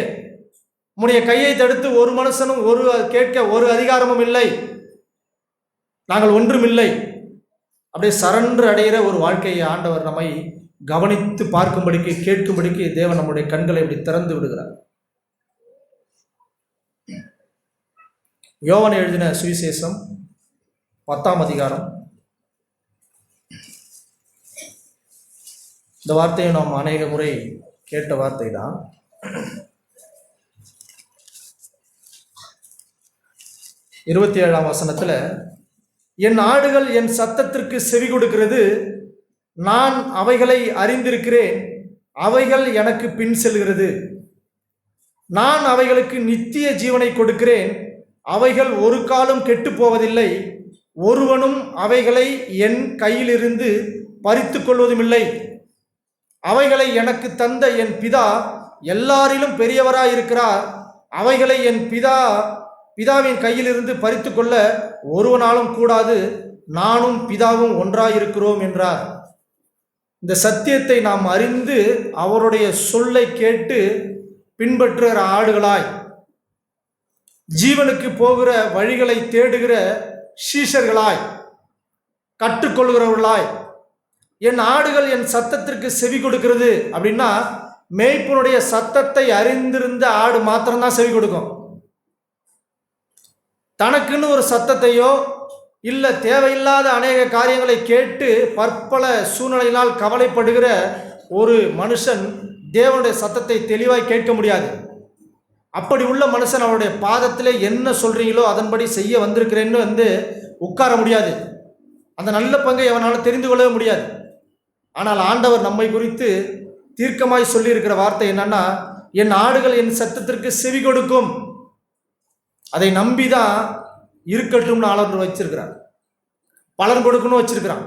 உம்முடைய கையை தடுத்து ஒரு மனுஷனும் கேட்க ஒரு அதிகாரமும் இல்லை. நாங்கள் ஒன்றுமில்லை. அப்படியே சரண்டு அடைகிற ஒரு வாழ்க்கையை ஆண்டவர் நம்மை கவனித்து பார்க்கும்படிக்கு கேட்கும்படிக்கு தேவன் நம்முடைய கண்களை இப்படி திறந்து விடுகிறார். யோவான் எழுதின சுவிசேஷம் 10ஆம் அதிகாரம். இந்த வார்த்தையை நாம் அநேக முறை கேட்ட வார்த்தை தான். 27ஆம் வசனத்துல, என் ஆடுகள் என் சத்தத்திற்கு செவி கொடுக்கிறது, நான் அவைகளை அறிந்திருக்கிறேன், அவைகள் எனக்கு பின் செல்கிறது, நான் அவைகளுக்கு நித்திய ஜீவனை கொடுக்கிறேன், அவைகள் ஒரு காலம் கெட்டு போவதில்லை, ஒருவனும் அவைகளை என் கையிலிருந்து பறித்து கொள்வதுமில்லை. அவைகளை எனக்கு தந்த என் பிதா எல்லாரிலும் பெரியவராயிருக்கிறார். அவைகளை என் பிதாவின் கையிலிருந்து பறித்து கொள்ள ஒருவனாலும் கூடாது. நானும் பிதாவும் ஒன்றாயிருக்கிறோம் என்றார். இந்த சத்தியத்தை நாம் அறிந்து அவருடைய சொல்லை கேட்டு பின்பற்றுகிற ஆடுகளாய், ஜீவனுக்கு போகிற வழிகளை தேடுகிற சீஷர்களாய், கற்றுக்கொள்கிறவர்களாய், என் ஆடுகள் என் சத்தத்திற்கு செவி கொடுக்கிறது அப்படின்னா, மேய்ப்பனுடைய சத்தத்தை அறிந்திருந்த ஆடு மாத்திரம்தான் செவி கொடுக்கும். தனக்குன்னு ஒரு சத்தத்தையோ இல்லை தேவையில்லாத அநேக காரியங்களை கேட்டு பற்பல சூழ்நிலையினால் கவலைப்படுகிற ஒரு மனுஷன் தேவனுடைய சத்தத்தை தெளிவாய் கேட்க முடியாது. அப்படி உள்ள மனுஷன் அவருடைய பாதத்திலே என்ன சொல்றீங்களோ அதன்படி செய்ய வந்திருக்கிறேன்னு உட்கார முடியாது. அந்த நல்ல பங்கை அவனால் தெரிந்து கொள்ளவே முடியாது. ஆனால் ஆண்டவர் நம்மை குறித்து தீர்க்கமாய் சொல்லியிருக்கிற வார்த்தை என்னன்னா, என் ஆடுகள் என் சத்தத்திற்கு செவி கொடுக்கும். அதை நம்பிதான் இருக்கட்டும்னு ஆளர் வச்சிருக்கிறார், பலன் கொடுக்கணும் வச்சிருக்கிறான்.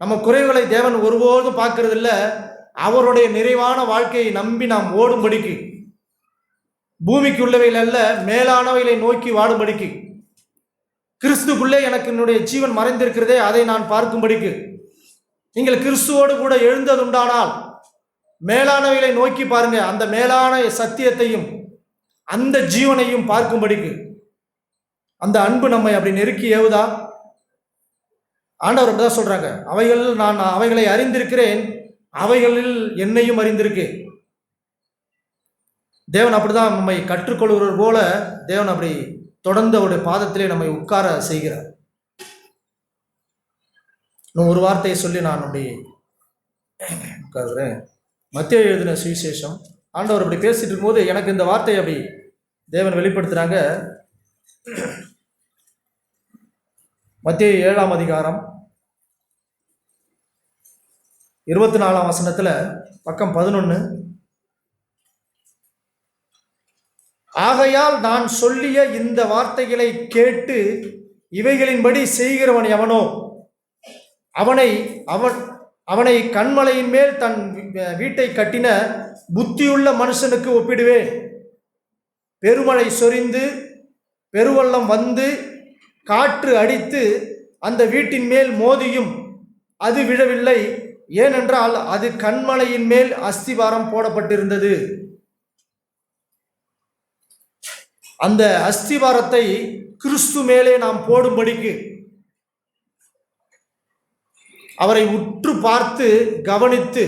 நம்ம குறைவுகளை தேவன் ஒருபோதும் பார்க்கறது இல்லை. அவருடைய நிறைவான வாழ்க்கையை நம்பி நாம் ஓடும்படிக்கு, பூமிக்கு உள்ளவைகள் அல்ல மேலானவைகளை நோக்கி வாடும்படிக்கு, கிறிஸ்துக்குள்ளே எனக்கு என்னுடைய ஜீவன் மறைந்திருக்கிறதே அதை நான் பார்க்கும்படிக்கு, நீங்கள் கிறிஸ்துவோடு கூட எழுந்ததுண்டானால் மேலானவைகளை நோக்கி பாருங்க, அந்த மேலான சத்தியத்தையும் அந்த ஜீவனையும் பார்க்கும்படிக்கு. அந்த அன்பு நம்மை அப்படி நெருக்கி ஏவுதா? ஆண்டவர் அப்படிதான் சொல்றாங்க, நான் அவைகளை அறிந்திருக்கிறேன், அவைகளில் என்னையும் அறிந்திருக்கு. தேவன் அப்படிதான் நம்மை கற்றுக்கொள்கிறவர் போல தேவன் அப்படி தொடர்ந்து அவருடைய பாதத்திலே நம்மை உட்கார செய்கிறார். இன்னும் ஒரு வார்த்தையை சொல்லி நான் அப்படி உட்கார்கிறேன். மத்தேயு எழுதின சுவிசேஷம், ஆண்டவர் அப்படி பேசிட்டு இருக்கும்போது எனக்கு இந்த வார்த்தையை அப்படி தேவன் வெளிப்படுத்துறாங்க. மத்தேயு 7ஆம் அதிகாரம் 24ஆம் வசனத்துல பக்கம் 11, ஆகையால் நான் சொல்லிய இந்த வார்த்தைகளை கேட்டு இவைகளின்படி செய்கிறவன் எவனோ அவனை கண்மலையின் மேல் தன் வீட்டை கட்டின புத்தியுள்ள மனுஷனுக்கு ஒப்பிடுவேன். பெருமழை சொரிந்து பெருவெள்ளம் வந்து காற்று அடித்து அந்த வீட்டின் மேல் மோதியும் அது விழவில்லை, ஏனென்றால் அது கண்மலையின் மேல் அஸ்திவாரம் போடப்பட்டிருந்தது. அந்த அஸ்திவாரத்தை கிறிஸ்து மேலே நாம் போடும்படிக்கு அவரை உற்று பார்த்து கவனித்து,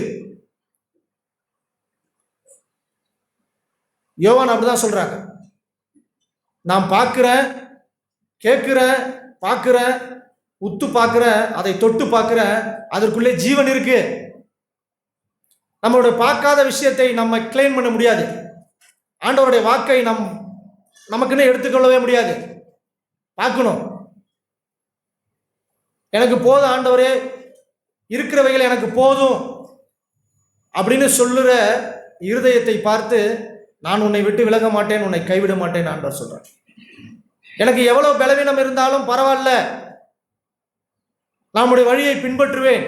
யோவான் அப்படிதான் சொல்றாங்க, நான் பார்க்கிறேன், கேட்கிறேன், பார்க்கிறேன், உத்து பார்க்கிறேன், அதை தொட்டு பார்க்கிறேன், அதற்குள்ளே ஜீவன் இருக்கு. நம்மளுடைய பார்க்காத விஷயத்தை நம்ம கிளைம் பண்ண முடியாது. ஆண்டவருடைய வாக்கை நமக்குன்னு எடுத்துக்கொள்ளவே முடியாது. பார்க்கணும். எனக்கு போதும் ஆண்டவரே, இருக்கிறவைகள் எனக்கு போதும் அப்படின்னு சொல்லுற இருதயத்தை பார்த்து, நான் உன்னை விட்டு விலக மாட்டேன், உன்னை கைவிட மாட்டேன் ஆண்டவர் சொல்றார். எனக்கு எவ்வளவு பலவீனம் இருந்தாலும் பரவாயில்ல, நம்முடைய வழியை பின்பற்றுவேன்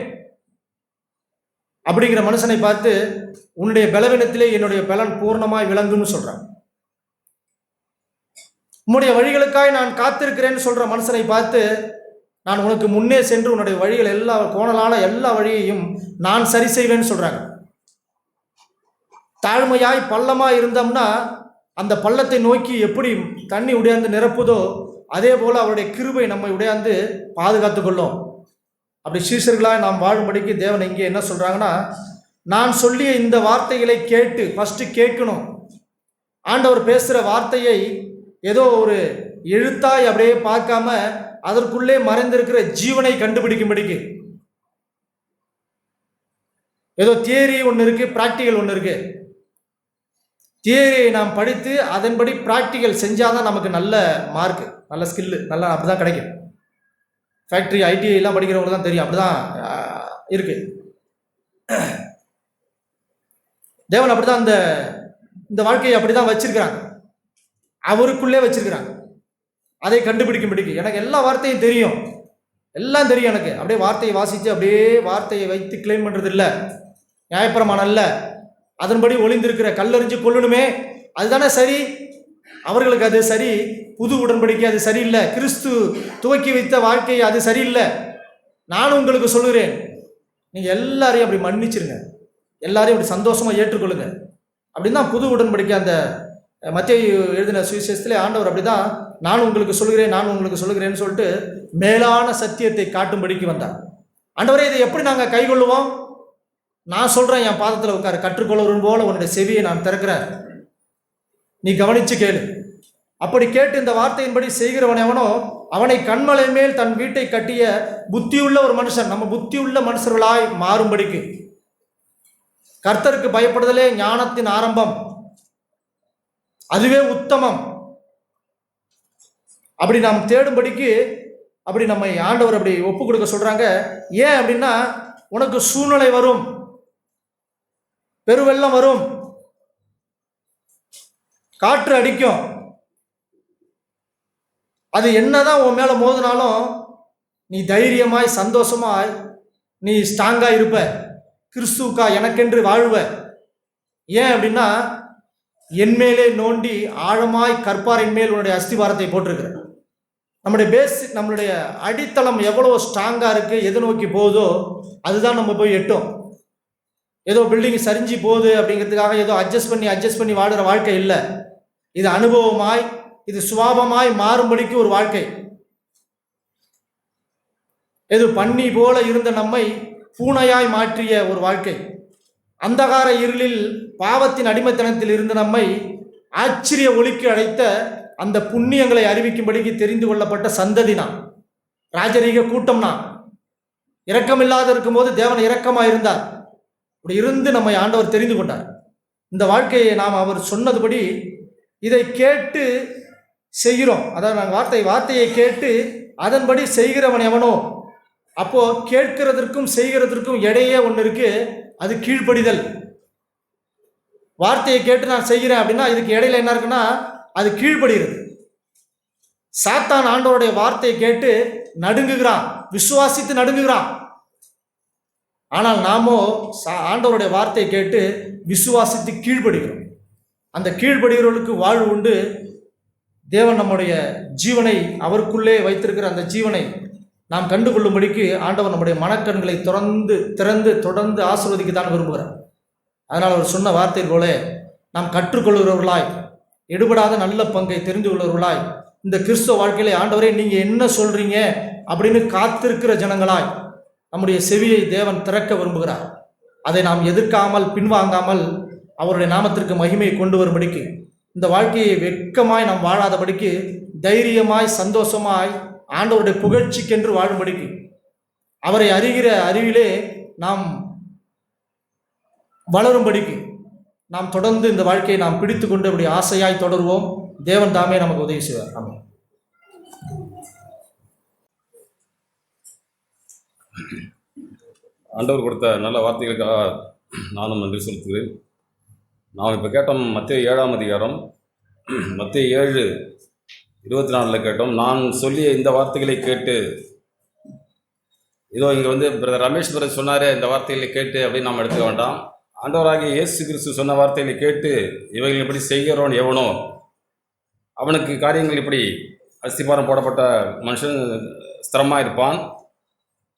அப்படிங்கிற மனுஷனை பார்த்து, உன்னுடைய பலவீனத்திலே என்னுடைய பலன் பூர்ணமாய் விளங்கும்னு சொல்றான். உன்னுடைய வழிகளுக்காய் நான் காத்திருக்கிறேன்னு சொல்ற மனுஷனை பார்த்து, நான் உனக்கு முன்னே சென்று உன்னுடைய வழிகள் எல்லா கோணலான எல்லா வழியையும் நான் சரி செய்வேன்னு சொல்றாங்க. தாழ்மையாய் பள்ளமாய் இருந்தோம்னா அந்த பள்ளத்தை நோக்கி எப்படி தண்ணி உடையாந்து நிரப்புதோ அதே போல அவருடைய கிருபை நம்மை உடையாந்து பாதுகாத்து கொள்ளும். அப்படி சீஷர்களாய் நாம் வாழும்படிக்கு தேவன் இங்கே என்ன சொல்றாங்கன்னா, நான் சொல்லிய இந்த வார்த்தைகளை கேட்டு, ஃபர்ஸ்ட் கேட்கணும். ஆண்டவர் பேசுகிற வார்த்தையை ஏதோ ஒரு எழுத்தாய் அப்படியே பார்க்காம அதற்குள்ளே மறைந்திருக்கிற ஜீவனை கண்டுபிடிக்கும்படிக்கு, ஏதோ தியரி ஒன்று இருக்கு, பிராக்டிக்கல் ஒன்று இருக்கு. தியரியை நாம் படித்து அதன்படி பிராக்டிக்கல் செஞ்சாதான் நமக்கு நல்ல மார்க், நல்ல ஸ்கில்லு, நல்லா அப்படிதான் கிடைக்கும். ஃபேக்ட்ரி ஐடிஐ எல்லாம் படிக்கிறவங்களுக்கு தான் தெரியும், அப்படிதான் இருக்கு. தேவன் அப்படிதான் இந்த வாழ்க்கையை அப்படிதான் வச்சிருக்கிறாங்க, அவருக்குள்ளே வச்சிருக்கிறாங்க. அதை கண்டுபிடிக்கும்படிக்கு எனக்கு எல்லா வார்த்தையும் தெரியும், எல்லாம் தெரியும் எனக்கு. அப்படியே வார்த்தையை வாசித்து அப்படியே வார்த்தையை வைத்து கிளைம் பண்ணுறது இல்லை, நியாயப்பிரமாணம் அல்ல. அதன்படி ஒளிந்திருக்கிற கல்லறிஞ்சு கொள்ளணுமே, அதுதானே சரி. அவர்களுக்கு அது சரி. புது உடன்படிக்கை அது சரியில்லை. கிறிஸ்து துவக்கி வைத்த வாழ்க்கை அது சரியில்லை. நானும் உங்களுக்கு சொல்லுகிறேன், நீங்கள் எல்லாரையும் அப்படி மன்னிச்சிருங்க, எல்லாரையும் அப்படி சந்தோஷமாக ஏற்றுக்கொள்ளுங்க. அப்படின்னு தான் புது உடன்படிக்கை அந்த மத்தேயு எழுதின சுவிசேஷத்திலே ஆண்டவர் அப்படிதான், நான் உங்களுக்கு சொல்கிறேன், நான் உங்களுக்கு சொல்லுகிறேன்னு சொல்லிட்டு மேலான சத்தியத்தை காட்டும்படிக்கு வந்தார். ஆண்டவரே, இதை எப்படி நாங்கள் கைகொள்ளுவோம்? நான் சொல்கிறேன், என் பாதத்தில் உட்கார, கற்றுக்கொள்வரும் போல உன்னுடைய செவியை நான் திறக்கிறேன், நீ கவனிச்சு கேளு. அப்படி கேட்டு இந்த வார்த்தையின்படி செய்கிறவன் எவனோ அவனை கண்மலை மேல் தன் வீட்டை கட்டிய புத்தியுள்ள ஒரு மனுஷன், நம்ம புத்தியுள்ள மனுஷர்களாய் மாறும்படிக்கு. கர்த்தருக்கு பயப்படுதலே ஞானத்தின் ஆரம்பம், அதுவே உத்தமம். அப்படி நாம் தேடும்படிக்கு அப்படி நம்மை ஆண்டவர் அப்படி ஒப்பு கொடுக்க சொல்றாங்க. ஏன் அப்படின்னா, உனக்கு சூழ்நிலை வரும், பெருவெள்ளம் வரும், காற்று அடிக்கும். அது என்னதான் உன் மேல மோதினாலும் நீ தைரியமாய் சந்தோஷமாய் நீ ஸ்ட்ராங்கா இருப்ப, கிறிஸ்துவுக்கா எனக்கென்று வாழ்வ. ஏன் அப்படின்னா, என்மேலே நோண்டி ஆழமாய் கற்பாரின் மேல் உன்னுடைய அஸ்திவாரத்தை போட்டிருக்கிற. நம்முடைய பேசிக், நம்மளுடைய அடித்தளம் எவ்வளோ ஸ்ட்ராங்காக இருக்குது, எது நோக்கி போகுதோ அதுதான் நம்ம போய் எட்டும். ஏதோ பில்டிங் சரிஞ்சு போகுது அப்படிங்கிறதுக்காக ஏதோ அட்ஜஸ்ட் பண்ணி வாடுற வாழ்க்கை இல்லை. இது அனுபவமாய், இது சுவாபமாய் மாறும்படிக்கு ஒரு வாழ்க்கை. இது பன்னி போல இருந்த நம்மை பூனையாய் மாற்றிய ஒரு வாழ்க்கை. அந்தகார இருளில் பாவத்தின் அடிமைத்தனத்தில் இருந்து நம்மை ஆச்சரிய ஒளிக்கு அழைத்த அந்த புண்ணியங்களை அறிவிக்கும்படிக்கு தெரிந்து கொள்ளப்பட்ட சந்ததி நாம், ராஜரீக கூட்டம் நாம். இரக்கமில்லாத இருக்கும்போது தேவன் இரக்கமாக இருந்தார். அப்படி இருந்து நம்மை ஆண்டவர் தெரிந்து கொண்டார். இந்த வாழ்க்கையை நாம் அவர் சொன்னதுபடி இதை கேட்டு செய்கிறோம். அதாவது நாங்கள் வார்த்தையை கேட்டு அதன்படி செய்கிறவன் எவனோ. அப்போ கேட்கிறதற்கும் செய்கிறதற்கும் இடையே ஒன்று இருக்கு, அது கீழ்ப்படிதல். வார்த்தையை கேட்டு நான் செய்கிறேன் அப்படின்னா இதுக்கு இடையில என்ன இருக்குன்னா அது கீழ்ப்படுகிறது. சாத்தான் ஆண்டவருடைய வார்த்தையை கேட்டு நடுங்குகிறான், விசுவாசித்து நடுங்குகிறான். ஆனால் நாமோ ஆண்டவருடைய வார்த்தையை கேட்டு விசுவாசித்து கீழ்ப்படுகிறோம். அந்த கீழ்ப்படுகிறவர்களுக்கு வாழ்வு உண்டு. தேவன் நம்முடைய ஜீவனை, அவருக்குள்ளே வைத்திருக்கிற அந்த ஜீவனை நாம் கண்டுகொள்ளும்படிக்கு ஆண்டவர் நம்முடைய மனக்கண்களை திறந்து தொடர்ந்து ஆசீர்வதிக்கத்தான் விரும்புகிறார். அதனால் அவர் சொன்ன வார்த்தை போல நாம் கற்றுக்கொள்கிறவர்களாய், எடுபடாத நல்ல பங்கை தெரிந்து கொள்கிறவர்களாய், இந்த கிறிஸ்துவ வாழ்க்கையிலே ஆண்டவரே நீங்கள் என்ன சொல்கிறீங்க அப்படின்னு காத்திருக்கிற ஜனங்களாய் நம்முடைய செவியை தேவன் திறக்க விரும்புகிறார். அதை நாம் எதிர்க்காமல் பின்வாங்காமல் அவருடைய நாமத்திற்கு மகிமையை கொண்டு வரும்படிக்கு, இந்த வாழ்க்கையை வெட்கமாய் நாம் வாழாதபடிக்கு தைரியமாய் சந்தோஷமாய் ஆண்டவருடைய புகழ்ச்சிக்கென்று வாழும்படிக்கு, அவரை அறிகிற அறிவிலே நாம் வளரும்படிக்கு நாம் தொடர்ந்து இந்த வாழ்க்கையை நாம் பிடித்து கொண்டு அப்படி ஆசையாய் தொடருவோம். தேவன் தாமே நமக்கு உதவி செய்வார். ஆமென். ஆண்டவர் கொடுத்த நல்ல வார்த்தைகளுக்காக நானும் நன்றி செலுத்துகிறேன். நாம் இப்போ கேட்டோம் மத்தேயு 7ஆம் அதிகாரம், மத்தேயு 7:24 கேட்டோம். நான் சொல்லிய இந்த வார்த்தைகளை கேட்டு, இதோ இங்கே பிரதர் ரமேஷ் பிரதர் சொன்னார், இந்த வார்த்தைகளை கேட்டு அப்படின்னு நாம் எடுத்துக்க வேண்டாம். ஆண்டவராகிய இயேசு கிறிஸ்து சொன்ன வார்த்தைகளை கேட்டு இவைகள் இப்படி செய்கிறவன் எவனோ அவனுக்கு காரியங்கள் இப்படி அஸ்திபாரம் போடப்பட்ட மனுஷன் ஸ்திரமாக இருப்பான்.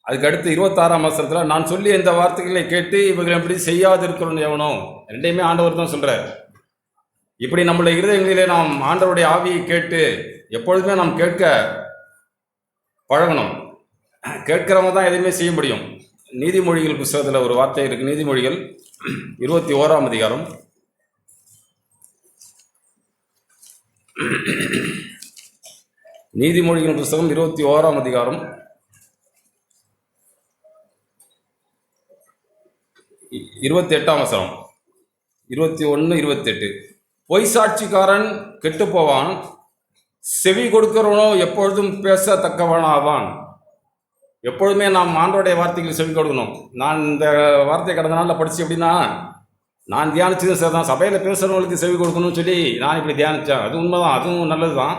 அதுக்கு அடுத்து 26ஆம் வசனத்தில் நான் சொல்லிய இந்த வார்த்தைகளை கேட்டு இவர்கள் எப்படி செய்யாது இருக்கிறவன் எவனோ, ரெண்டையுமே ஆண்டவர் தான் சொல்கிறார். இப்படி நம்மளுடைய இருதயங்களிலே நாம் ஆண்டவருடைய ஆவியை கேட்டு எப்பொழுதுமே நாம் கேட்க பழகணும். கேட்கிறவங்க தான் எதையுமே செய்ய முடியும். நீதிமொழிகள் புத்தகத்தில் ஒரு வார்த்தை இருக்குது. நீதிமொழிகள் 21ஆம் அதிகாரம், நீதிமொழிகள் புத்தகம் 21ஆம் அதிகாரம் 28ஆம் வசனம், 21-28. பொய் சாட்சிக்காரன் கெட்டு போவான், செவி கொடுக்கிறவனோ எப்பொழுதும் பேசத்தக்கவனாவான். எப்பொழுதுமே நாம் ஆண்டோடைய வார்த்தைகளை செவி கொடுக்கணும். நான் இந்த வார்த்தை கடந்த நாளில் படித்து எப்படின்னா, நான் தியானிச்சது சார் தான், சபையில் பேசுகிறவங்களுக்கு செவி கொடுக்கணும்னு சொல்லி நான் இப்படி தியானித்தேன். அது உண்மைதான், அதுவும் நல்லது தான்.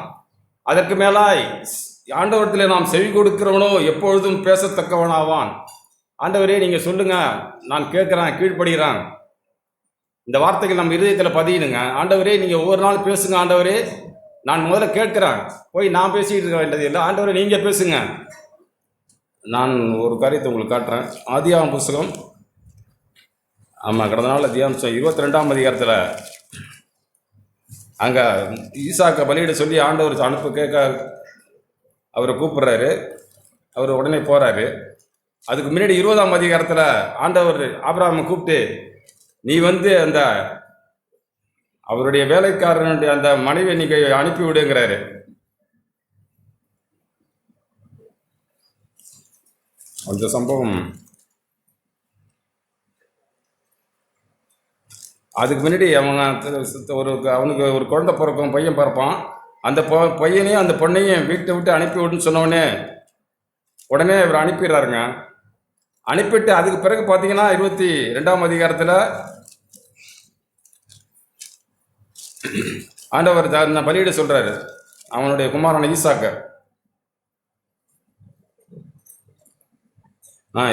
அதற்கு மேலாய் ஆண்டவரத்தில் நாம் செவி கொடுக்கிறவனோ எப்பொழுதும் பேசத்தக்கவனாவான். ஆண்டவரே நீங்கள் சொல்லுங்கள், நான் கேட்குறேன், கீழ்ப்படுகிறேன். இந்த வார்த்தைகள் நம்ம இருதயத்தில் பதியணுங்க. ஆண்டவரே நீங்கள் ஒவ்வொரு நாள் பேசுங்க. ஆண்டவரே நான் முதல்ல கேட்குறேன், போய் நான் பேசிக்கிட்டு இருக்க வேண்டியது இல்லை. ஆண்டவரே நீங்கள் பேசுங்க. நான் ஒரு காரியத்தை உங்களுக்கு காட்டுறேன். ஆதியாகமம் புஸ்தகம், ஆமாம் கடந்த நாளில் தியானிச்சோம், 22ஆம் அதிகாரத்தில் அங்கே ஈசாக்கை பலியிட சொல்லி ஆண்டவர் அனுப்பு கேட்க அவரை கூப்பிட்றாரு. அவர் உடனே போகிறாரு. அதுக்கு முன்னாடி 20ஆம் அதிகாரத்தில் ஆண்டவர் ஆபிரகாமை கூப்பிட்டு, நீ அந்த அவருடைய வேலைக்காரனுடைய அந்த மனைவி நீங்கள் அனுப்பி விடுங்கிறாரு. அந்த சம்பவம் அதுக்கு முன்னாடி அவனுக்கு ஒரு குழந்தை பிறக்கும், பையன் பிறப்பான். அந்த பையனையும் அந்த பொண்ணையும் வீட்டை விட்டு அனுப்பி விடுன்னு சொன்னவொடனே உடனே இவர் அனுப்பிடுறாருங்க. அனுப்பிட்டு அதுக்கு பிறகு பார்த்தீங்கன்னா 22ஆம் அதிகாரத்தில் ஆண்டவர் நான் பலியிட சொல்கிறாரு அவனுடைய குமாரனை ஈசாக்க.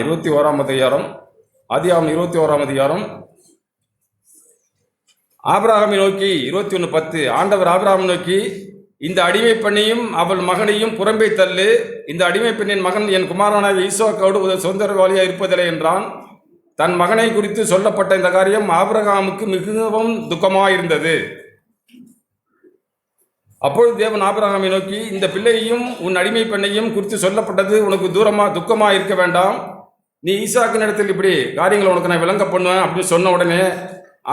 21ஆம் அதிகாரம், ஆதியாகமம் 21ஆம் அதிகாரம், ஆபிரகாமை நோக்கி 21:10 ஆண்டவர் ஆபிரகாமை நோக்கி, இந்த அடிமை பெண்ணையும் அவள் மகனையும் புறம்பே தள்ளு, இந்த அடிமை பெண்ணின் மகன் என் குமாரனாக ஈசாக்கோடு சொந்தரவாளியாக இருப்பதில்லை என்றான். தன் மகனை குறித்து சொல்லப்பட்ட இந்த காரியம் ஆபிரகாமுக்கு மிகவும் துக்கமாயிருந்தது. அப்பொழுது தேவன் ஆபிரகாமை நோக்கி, இந்த பிள்ளையையும் உன் அடிமை பெண்ணையும் குறித்து சொல்லப்பட்டது உனக்கு துக்கமாக இருக்க வேண்டாம். நீ ஈசாக்கின் இடத்தில் இப்படி காரியங்களை உனக்கு நான் விளங்க பண்ணுவேன் அப்படின்னு சொன்ன உடனே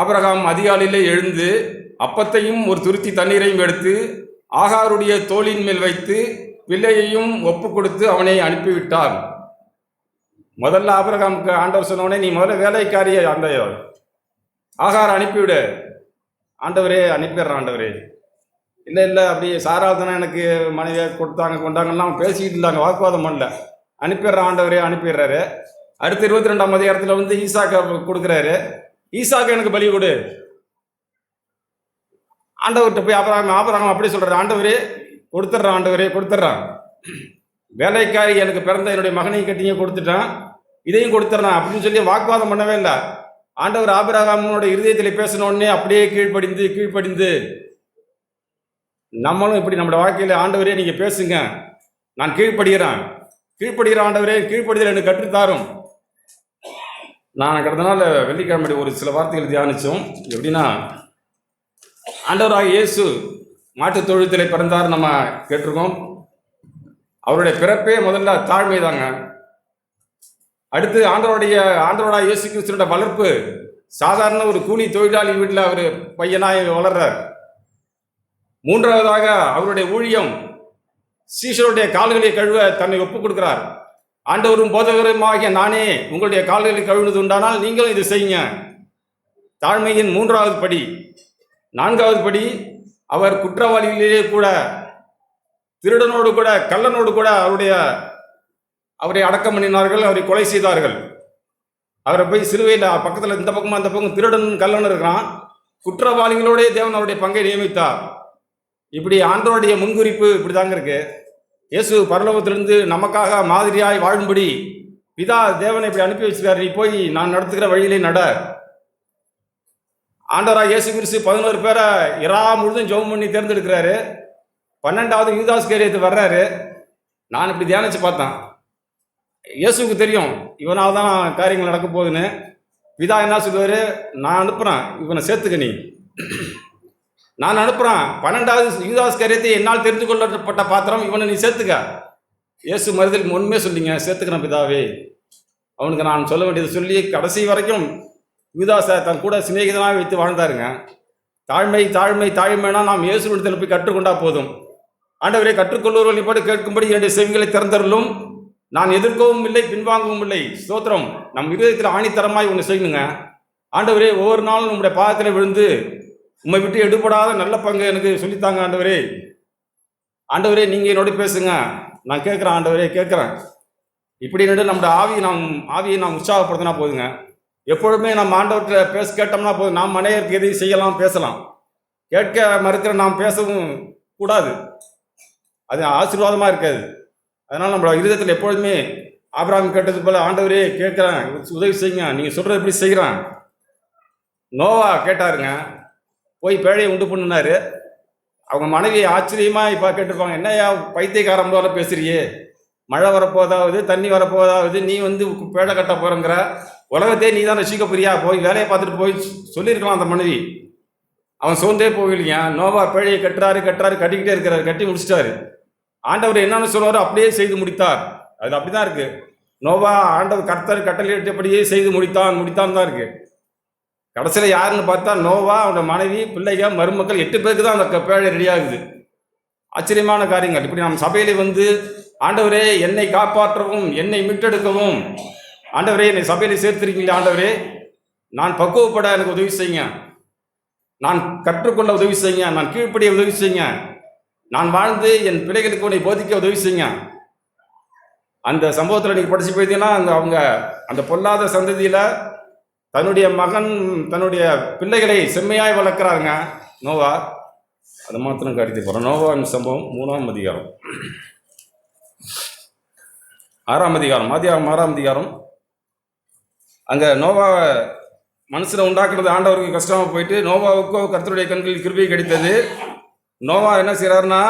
ஆபிரகாம் அதிகாலையிலே எழுந்து அப்பத்தையும் ஒரு துருத்தி தண்ணீரையும் எடுத்து ஆகாருடைய தோளின் மேல் வைத்து பிள்ளையையும் ஒப்பு கொடுத்து அவனை அனுப்பிவிட்டார். முதல்ல ஆபிரகாமுக்கு ஆண்டவர் சொன்ன உடனே, நீ முதல்ல வேலைக்காரியை அந்த ஆகார அனுப்பிவிடு. ஆண்டவரே அனுப்பிடுறான் ஆண்டவரே. இல்லை அப்படி சாரால் தானே எனக்கு மனைவியை கொடுத்தாங்க கொண்டாங்கலாம் பேசிக்கிட்டு இருந்தாங்க, வாக்குவாதம் பண்ணல. அனுப்பிடுறான் ஆண்டவரே, அனுப்பிடுறாரு. அடுத்து 22ஆம் அதிகாரத்தில் வந்து ஈசாக்கை கொடுக்குறாரு. ஈசாக்கு எனக்கு பலி கொடு. ஆண்டவர்கிட்ட போய் ஆபிரகாம் அப்படி சொல்றாரு, ஆண்டவரே கொடுத்துட்றான், ஆண்டவரே கொடுத்துட்றான். வேலைக்காரி எனக்கு பிறந்த என்னுடைய மகனையும் கட்டிங்க கொடுத்துட்டான், இதையும் கொடுத்துட்றான் அப்படின்னு சொல்லி வாக்குவாதம் பண்ணவே இல்லை. ஆண்டவர் ஆபிரகாமோட இருதயத்தில் பேசின உடனே அப்படியே கீழ்ப்படிந்து நம்மளும் இப்படி நம்மளோட வாழ்க்கையில், ஆண்டவரே நீங்கள் பேசுங்க, நான் கீழ்ப்படுகிறேன் ஆண்டவரே, கீழ்ப்படுதல் எனக்கு கற்றுத்தாரும். நான் கடந்த நாள் வெள்ளிக்கிழமை ஒரு சில வார்த்தைகள் தியானித்தோம். எப்படின்னா, ஆண்டவராக இயேசு மாட்டுத் தொழுத்தில் பிறந்தார் நம்ம கேட்டிருக்கோம். அவருடைய பிறப்பே முதல்ல தாழ்மை தாங்க. அடுத்து ஆண்டவராக இயேசு கிறிஸ்துவோட வளர்ப்பு சாதாரண ஒரு கூலி தொழிலாளி வீட்டில் அவர் பையனாய் வளர்றார். மூன்றாவதாக அவருடைய ஊழியம் சீஷருடைய கால்களை கழுவ தன்னை ஒப்புக் கொடுக்கிறார். ஆண்டவரும் போதகருமாகிய நானே உங்களுடைய கால்களை கழுவுவது உண்டானால் நீங்களும் இது செய்யுங்க. தாழ்மையின் 3வது படி. 4வது படி, அவர் குற்றவாளிகளிலே கூட, திருடனோடு கூட, கள்ளனோடு கூட அவரை அடக்கம் பண்ணினார்கள், அவரை கொலை செய்தார்கள். அவரை போய் சிலுவையில் பக்கத்தில் இந்த பக்கமாக அந்த பக்கம் திருடன் கள்ளன் இருக்கிறான், குற்றவாளிகளோடே தேவன் அவருடைய பங்கை நியமித்தார். இப்படி ஆண்டவருடைய முன்குறிப்பு இப்படி தாங்க இருக்கு. இயேசு பரலோகத்திலிருந்து நமக்காக மாதிரியாய் வாழும்படி பிதா தேவனை இப்படி அனுப்பி வச்சிருக்காரு. நீ போய் நான் நடத்துகிற வழியிலே நட. ஆண்டவராக இயேசு கிறிஸ்து 11 பேரை இரா முழுதும் ஜெபம் பண்ணி தேர்ந்தெடுக்கிறாரு. 12வது யூதாஸ் கேரியத்து வர்றாரு. நான் இப்படி தியானிச்சு பார்த்தேன், இயேசுக்கு தெரியும் இவனால் தான் காரியங்கள் நடக்க போகுதுன்னு. பிதா என்ன சொல்லுவார், நான் அனுப்புகிறேன், இவனை சேர்த்துக்க, நீ நான் அனுப்புகிறேன். 12வது யூதாஸ் காரியத்தை என்னால் தெரிந்து கொள்ளப்பட்ட பாத்திரம், இவனை நீ சேர்த்துக்க. இயேசு மறுதல் முன்மே சொல்லிங்க, சேர்த்துக்கிறேன் பிதாவே. அவனுக்கு நான் சொல்ல வேண்டியது சொல்லி கடைசி வரைக்கும் யூதாஸை தன் கூட சிநேகிதனாக வைத்து வாழ்ந்தாருங்க. தாழ்மைனா நாம் இயேசு இடத்தில் போய் கற்றுக்கொண்டா போதும். ஆண்டவரை கற்றுக்கொள்ளுவர்கள் இப்படி கேட்கும்படி என்னுடைய செவிகளை திறந்தருளும். நான் எதிர்க்கவும் இல்லை, பின்வாங்கவும் இல்லை. ஸ்தோத்திரம். நம் இருதயத்தில் ஆணித்தரமாய் ஒன்று செய்யணுங்க. ஆண்டவரே, ஒவ்வொரு நாளும் நம்முடைய பாதத்தில் விழுந்து உண்மை விட்டு எடுபடாத நல்ல பங்கு எனக்கு சொல்லித்தாங்க ஆண்டவரே. ஆண்டவரே நீங்கள் என்னோட பேசுங்க, நான் கேட்குறேன் ஆண்டவரே, கேட்குறேன். இப்படி நம்முடைய ஆவியை நாம் உற்சாகப்படுத்தினா போதுங்க. எப்பொழுதுமே நம்ம ஆண்டவர்கிட்ட கேட்டோம்னா போதும். நாம் மனையருக்கு எதையும் செய்யலாம், பேசலாம். கேட்க மறுக்கிற நாம் பேசவும் கூடாது, அது ஆசீர்வாதமாக இருக்காது. அதனால் நம்மளோட இருதயத்தில் எப்பொழுதுமே ஆபிரகாம் கேட்டது போல, ஆண்டவரே கேட்குறேன், உதவி செய்யுங்க, நீங்கள் சொல்கிறது எப்படி செய்கிறேன். நோவா கேட்டாருங்க, போய் பேழையை உண்டு பண்ணினாரு. அவங்க மனைவி ஆச்சரியமாக இப்போ கேட்டிருப்பாங்க, என்னையா பைத்தியக்காரம் போல பேசுறியே, மழை வரப்போதாவது தண்ணி வரப்போதாவது நீ வந்து பேழை கட்ட போகிறங்கிற, உலகத்தையே நீ தான் ரசிக்க போறியா, போய் வேலையை பார்த்துட்டு போய் சொல்லியிருக்கலாம் அந்த மனைவி. அவன் சோர்ந்தே போகலையா. நோவா பேழையை கட்டுறாரு, கட்டிக்கிட்டே இருக்கிறாரு, கட்டி முடிச்சிட்டாரு. ஆண்டவர் என்னென்னு சொல்லுவாரோ அப்படியே செய்து முடித்தார். அது அப்படி தான் இருக்குது. நோவா ஆண்டவர் கட்டளையிட்டபடியே செய்து முடித்தான் தான் இருக்குது. கடைசியில் யாருன்னு பார்த்தா நோவா, அவனோட மனைவி, பிள்ளைங்க, மருமக்கள் 8 பேருக்கு தான் அந்த பேழை ரெடியாகுது. ஆச்சரியமான காரியங்கள். இப்படி நம்ம சபையிலே வந்து, ஆண்டவரே என்னை காப்பாற்றவும், என்னை மீட்டெடுக்கவும், ஆண்டவரே என்னை சபையிலே சேர்த்திருக்கீங்களே, ஆண்டவரே நான் பக்குவப்பட எனக்கு உதவி செய்யுங்க, நான் கற்றுக்கொள்ள உதவி செய்யுங்க, நான் கீழ்ப்படிய உதவி செய்யுங்க, நான் வாழ்ந்து என் பிள்ளைகளுக்கு உன்னை போதிக்க உதவி செய்யுங்க. அந்த சம்பவத்தில் நீங்கள் படித்து போயிட்டீங்கன்னா, அவங்க அந்த பொல்லாத சந்ததியில் தன்னுடைய மகன் தன்னுடைய பிள்ளைகளை செம்மையாய் வளர்க்குறாருங்க நோவா. அது மாத்திரம் காட்டி போகிறோம். நோவாவின் சம்பவம் 3ஆம் அதிகாரம் 6ஆம் அதிகாரம், ஆதியாகமம் 6ஆம் அதிகாரம். அங்கே நோவா மனுஷனை உண்டாக்குறது ஆண்டவருக்கு கஷ்டமாக போயிட்டு, நோவாவுக்கோ கர்த்தருடைய கண்களில் கிருபை கிடைத்தது. நோவா என்ன செய்கிறாருன்னா,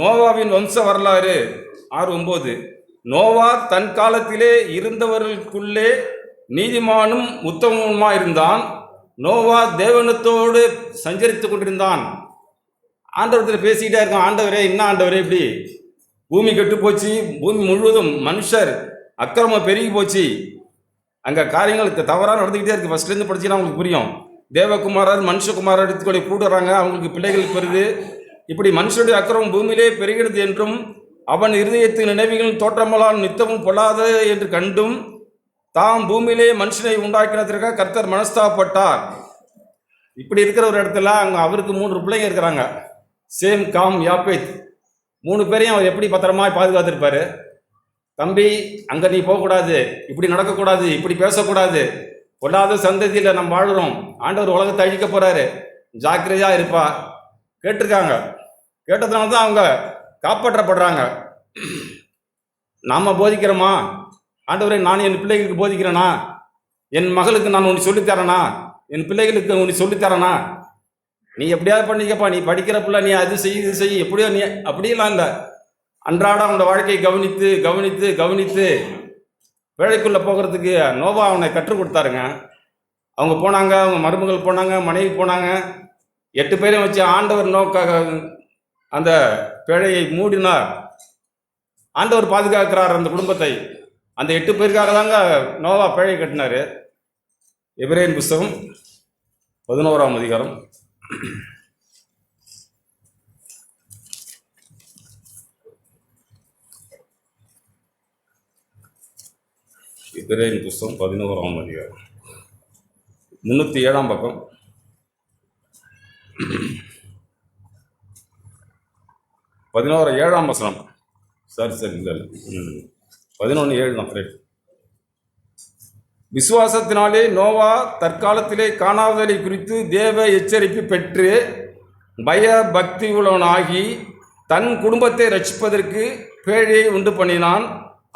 நோவாவின் வம்ச வரலாறு 6:9. நோவா தன் காலத்திலே இருந்தவர்களுக்குள்ளே நீதிமானும் உத்தமனுமா இருந்தான். நோவா தேவனத்தோடு சஞ்சரித்து கொண்டிருந்தான். ஆண்டவரத்தில் பேசிக்கிட்டே இருக்கான், ஆண்டவரே என்ன ஆண்டவரே இப்படி பூமி கெட்டு போச்சு, பூமி முழுவதும் மனுஷர் அக்கிரமம் பெருகி போச்சு, அங்கே காரியங்களுக்கு தவறாக நடந்துக்கிட்டே இருக்குது. ஃபஸ்ட்லேருந்து படிச்சீங்கன்னா உங்களுக்கு புரியும். தேவகுமாரர் மனுஷகுமாரர் எடுத்துக்கொண்டு கூடுறாங்க, அவங்களுக்கு பிள்ளைகள் பெறுது. இப்படி மனுஷனுடைய அக்கிரமம் பூமியிலே பெருகிறது என்றும் அவன் இருதயத்தின் நினைவுகள் தோற்றமலால் நித்தமும் பொல்லாது என்று கண்டும் தாம் பூமியிலே மனுஷனை உண்டாக்கினதற்காக கர்த்தர் மனஸ்தாபப்பட்டார். இப்படி இருக்கிற ஒரு இடத்துல அங்கே அவருக்கு 3 பிள்ளைங்க இருக்கிறாங்க, சேம் காம் யாப்பேத். 3 பேரையும் அவர் எப்படி பத்திரமாய் பாதுகாத்திருப்பாரு. தம்பி, அங்கே நீ போகக்கூடாது, இப்படி நடக்கக்கூடாது, இப்படி பேசக்கூடாது, பொல்லாத சந்ததியில் நம்ம வாழ்கிறோம், ஆண்டவர் உலகத்தை அழிக்க போகிறாரு, ஜாக்கிரதையாக இருப்பா. கேட்டிருக்காங்க. கேட்டதுனால தான் அவங்க காப்பாற்றப்படுறாங்க. நாம் போதிக்கிறோமா? ஆண்டவரே, நான் என் பிள்ளைகளுக்கு போதிக்கிறேனா? என் மகளுக்கு நான் உன்னை சொல்லித்தரேனா? என் பிள்ளைகளுக்கு உன்னை சொல்லித்தரேனா? நீ எப்படியாவது பண்ணிக்கப்பா, நீ படிக்கிற பிள்ளை, நீ அது செய் இது செய், எப்படியோ நீ அப்படியெல்லாம் இல்லை. அன்றாட அவனோட வாழ்க்கையை கவனித்து கவனித்து கவனித்து வேலைக்குள்ளே போகிறதுக்கு நோவா அவனை கற்றுக் கொடுத்தாருங்க. அவங்க போனாங்க, அவங்க மருமகள் போனாங்க, மனைவி போனாங்க. 8 பேரையும் வச்சு ஆண்டவர் நோக்காக அந்த பேழையை மூடினார். ஆண்டவர் பாதுகாக்கிறார் அந்த குடும்பத்தை. அந்த 8 பேருக்காக தாங்க நோவா பேழை கட்டினார். எபிரேயர் புஸ்தகம் 11ஆம் அதிகாரம். எபிரேயர் புஸ்தகம் 11ஆம் அதிகாரம் 307ஆம் பக்கம். 11:7 வசனம். சரி இல்லை 11:7 தான் கரெக்ட். விசுவாசத்தினாலே நோவா தற்காலத்திலே காணாதலை குறித்து தேவ எச்சரிப்பு பெற்று பய பக்தி உள்ளவனாகி தன் குடும்பத்தை ரட்சிப்பதற்கு பேழையை உண்டு பண்ணினான்.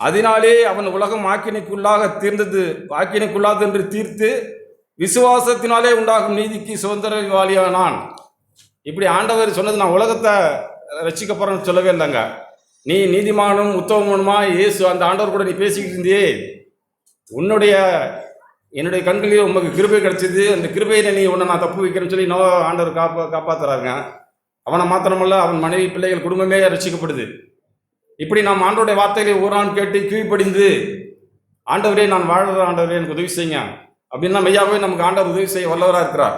அதனாலே அவன் உலகம் ஆக்கினைக்குள்ளாது என்று தீர்த்து விசுவாசத்தினாலே உண்டாகும் நீதிக்கு சுதந்திரவாளியானான். இப்படி ஆண்டவர் சொன்னது, நான் உலகத்தை ரட்சிக்க போறேன்னு சொல்லவே இல்லைங்க. நீ நீதிமானும் உத்தமனுமா இயேசு அந்த ஆண்டவர் கூட நீ பேசிக்கிட்டு இருந்தியே, என்னுடைய கண்களில் உமக்கு கிருபை கிடைச்சது, அந்த கிருபையில நீ உன்னை நான் தப்பு வைக்கிறேன்னு சொல்லி ஆண்டவர் காப்பாத்துறாருங்க. அவனை மாத்திரமல்ல, அவன் மனைவி பிள்ளைகள் குடும்பமே ரட்சிக்கப்படுது. இப்படி நாம் ஆண்டவருடைய வார்த்தைகளை ஊரான் கேட்டு கீழ்ப்படிந்து, ஆண்டவரே நான் வாழ்கிற ஆண்டவரே எனக்கு உதவி செய்யுங்க அப்படின்னா மெய்யாவே நமக்கு ஆண்டவர் உதவி செய்ய வல்லவராக இருக்கிறார்.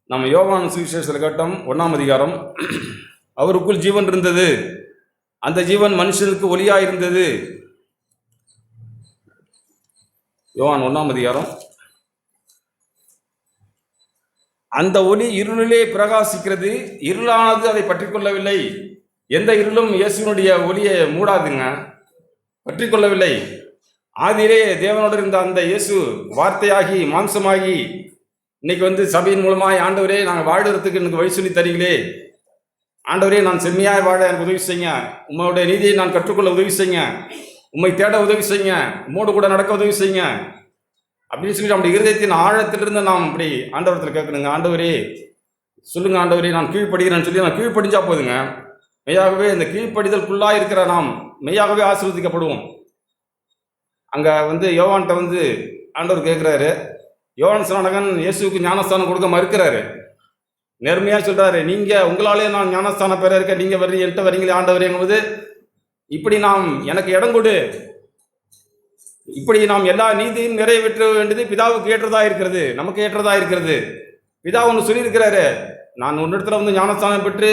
நம்ம யோவான் சுவிசேஷத்தில் கேட்டோம் 1ஆம் அதிகாரம். அவருக்குள் ஜீவன் இருந்தது, அந்த ஜீவன் மனுஷனுக்கு ஒளியா இருந்தது. யோவான் 1ஆம் அதிகாரம். அந்த ஒளி இருளிலே பிரகாசிக்கிறது, இருளானது அதை பற்றி கொள்ளவில்லை. எந்த இருளும் இயேசுனுடைய ஒளியை மூடாதுங்க, பற்றி கொள்ளவில்லை. ஆதியிலே தேவனோடு இருந்த அந்த இயேசு வார்த்தையாகி மாம்சமாகி இன்னைக்கு சபையின் மூலமாய் ஆண்டவரே நாங்கள் வாழ்கிறதுக்கு எனக்கு வழி சொல்லி தரீங்களே, ஆண்டவரே நான் செம்மையாய் வாழ எனக்கு உதவி செய்யுங்க, உங்களுடைய நீதியை நான் கற்றுக்கொள்ள உதவி செய்யுங்க, உம்மை தேட உதவி செய்யுங்க, உம்மோடு கூட நடக்க உதவி செய்யுங்க அப்படின்னு சொல்லி நம்முடைய இருதயத்தின் ஆழத்திலிருந்து நாம் இப்படி ஆண்டவரத்தில் கேட்கணுங்க. ஆண்டவரே சொல்லுங்க, ஆண்டவரே நான் கீழ்ப்படுகிறேன்னு சொல்லி நான் கீழ்ப்படிஞ்சா போதுங்க. மெய்யாகவே இந்த கீழ்ப்படிதலுக்குள்ளாக இருக்கிற நாம் மெய்யாகவே ஆசீர்வதிக்கப்படுவோம். அங்கே யோவான்கிட்ட ஆண்டவர் கேட்குறாரு. யோவான் ஸ்நானகன் இயேசுக்கு ஞானஸ்தானம் கொடுக்க மறுக்கிறாரு. நேர்மையாக சொல்கிறாரு, நீங்கள் உங்களாலே நான் ஞானஸ்தானம் பெற இருக்க, நீங்கள் என்கிட்ட வரீங்களே ஆண்டவரேங்கும்போது, இப்படி நாம் எனக்கு இடம் கொடு, இப்படி நாம் எல்லா நீதியும் நிறைவேற்ற வேண்டியது பிதாவுக்கு ஏற்றதாக இருக்கிறது, நமக்கு ஏற்றதாக இருக்கிறது. பிதா ஒன்று சொல்லியிருக்கிறாரு, நான் ஒன்றிடத்துல ஞானஸ்தானம் பெற்று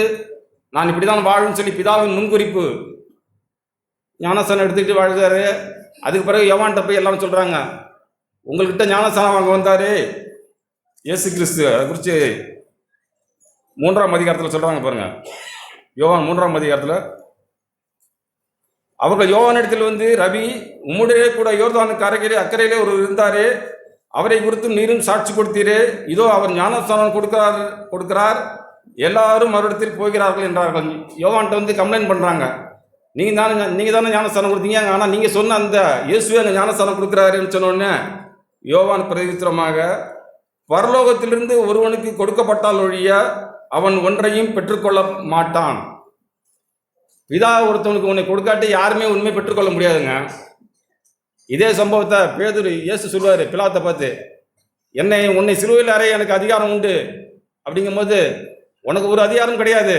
நான் இப்படி தான் வாழுன்னு சொல்லி பிதாவின் முன்குறிப்பு ஞானஸ்தானம் எடுத்துக்கிட்டு வாழ்கிறாரு. அதுக்கு பிறகு யோவான்கிட்ட போய் எல்லாம் சொல்கிறாங்க, உங்கள்கிட்ட ஞானஸ்தானம் வாங்க வந்தார் இயேசு கிறிஸ்து. அதை குறித்து 3ஆம் அதிகாரத்தில் சொல்கிறாங்க பாருங்க. யோவான் 3ஆம் அதிகாரத்தில் அவர்கள் யோவானிடத்தில் ரவி, உம்முடைய கூட யோர்தானுக்கு அக்கறையிலே ஒரு இருந்தாரே, அவரை குறித்தும் நீரும் சாட்சி கொடுத்தீரே, இதோ அவர் ஞானஸ்தானம் கொடுக்கிறார், எல்லாரும் அவரிடத்தில் போகிறார்கள் என்றார்கள். யோவான்கிட்ட கம்ப்ளைண்ட் பண்ணுறாங்க, நீங்கள் தானே ஞானஸ்தானம் கொடுத்தீங்க, ஆனால் நீங்கள் சொன்ன அந்த இயேசுவே அங்கே ஞானஸ்தானம் கொடுக்குறாருன்னு சொன்னோடனே யோவான் பிரதித்திரமாக, பரலோகத்திலிருந்து ஒருவனுக்கு கொடுக்கப்பட்டால் ஒழிய அவன் ஒன்றையும் பெற்றுக்கொள்ள மாட்டான். பிதா ஒருத்தவனுக்கு உன்னை கொடுக்காட்டி யாருமே உண்மை பெற்றுக்கொள்ள முடியாதுங்க. இதே சம்பவத்தை பேதுரு இயேசு சொல்லுவார் பிலாத்தை பார்த்து, உன்னை சிலுவையில் அறைய எனக்கு அதிகாரம் உண்டு அப்படிங்கும்போது, உனக்கு ஒரு அதிகாரம் கிடையாது,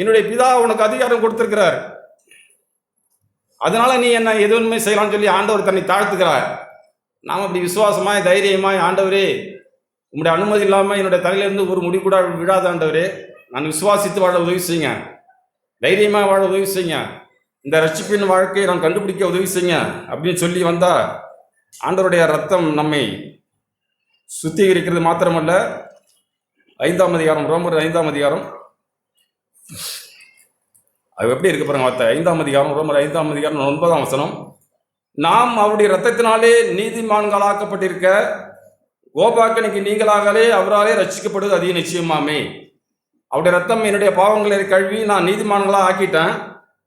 என்னுடைய பிதா உனக்கு அதிகாரம் கொடுத்திருக்கிறார், அதனால நீ என்ன எது உண்மை செய்யலாம்னு சொல்லி ஆண்டவர் தன்னை தாழ்த்துக்கிறார். நாம் அப்படி விசுவாசமாய் தைரியமாய், ஆண்டவரே உங்களுடைய அனுமதி இல்லாமல் என்னுடைய தலையிலிருந்து ஒரு முடி கூட விழாத ஆண்டவரே, நான் விசுவாசித்து வாழ உதவி செய்யுங்க, தைரியமாக வாழ உதவி செய்யுங்க, இந்த ரட்சிப்பின் வாழ்க்கையை நான் கண்டுபிடிக்க உதவி செய்யுங்க அப்படின்னு சொல்லி வந்தா ஆண்டவருடைய ரத்தம் நம்மை சுத்திகரிக்கிறது மாத்திரமல்ல, 5ஆம் அதிகாரம், ரோமர் 5ஆம் அதிகாரம், அது எப்படி இருக்கு பாருங்க வார்த்தை. 5ஆம் அதிகாரம், ரோமர் 5ஆம் அதிகாரம் 9ஆம் வசனம், நாம் அவருடைய இரத்தத்தினாலே நீதிமான்களாக்கப்பட்டிருக்க கோபாக்கனுக்கு நீங்களாகவே அவராலே ரட்சிக்கப்படுவது அதிக நிச்சயமாமே. அவருடைய ரத்தம் என்னுடைய பாவங்களை கழுவி நான் நீதிமான்களாக ஆக்கிட்டேன்,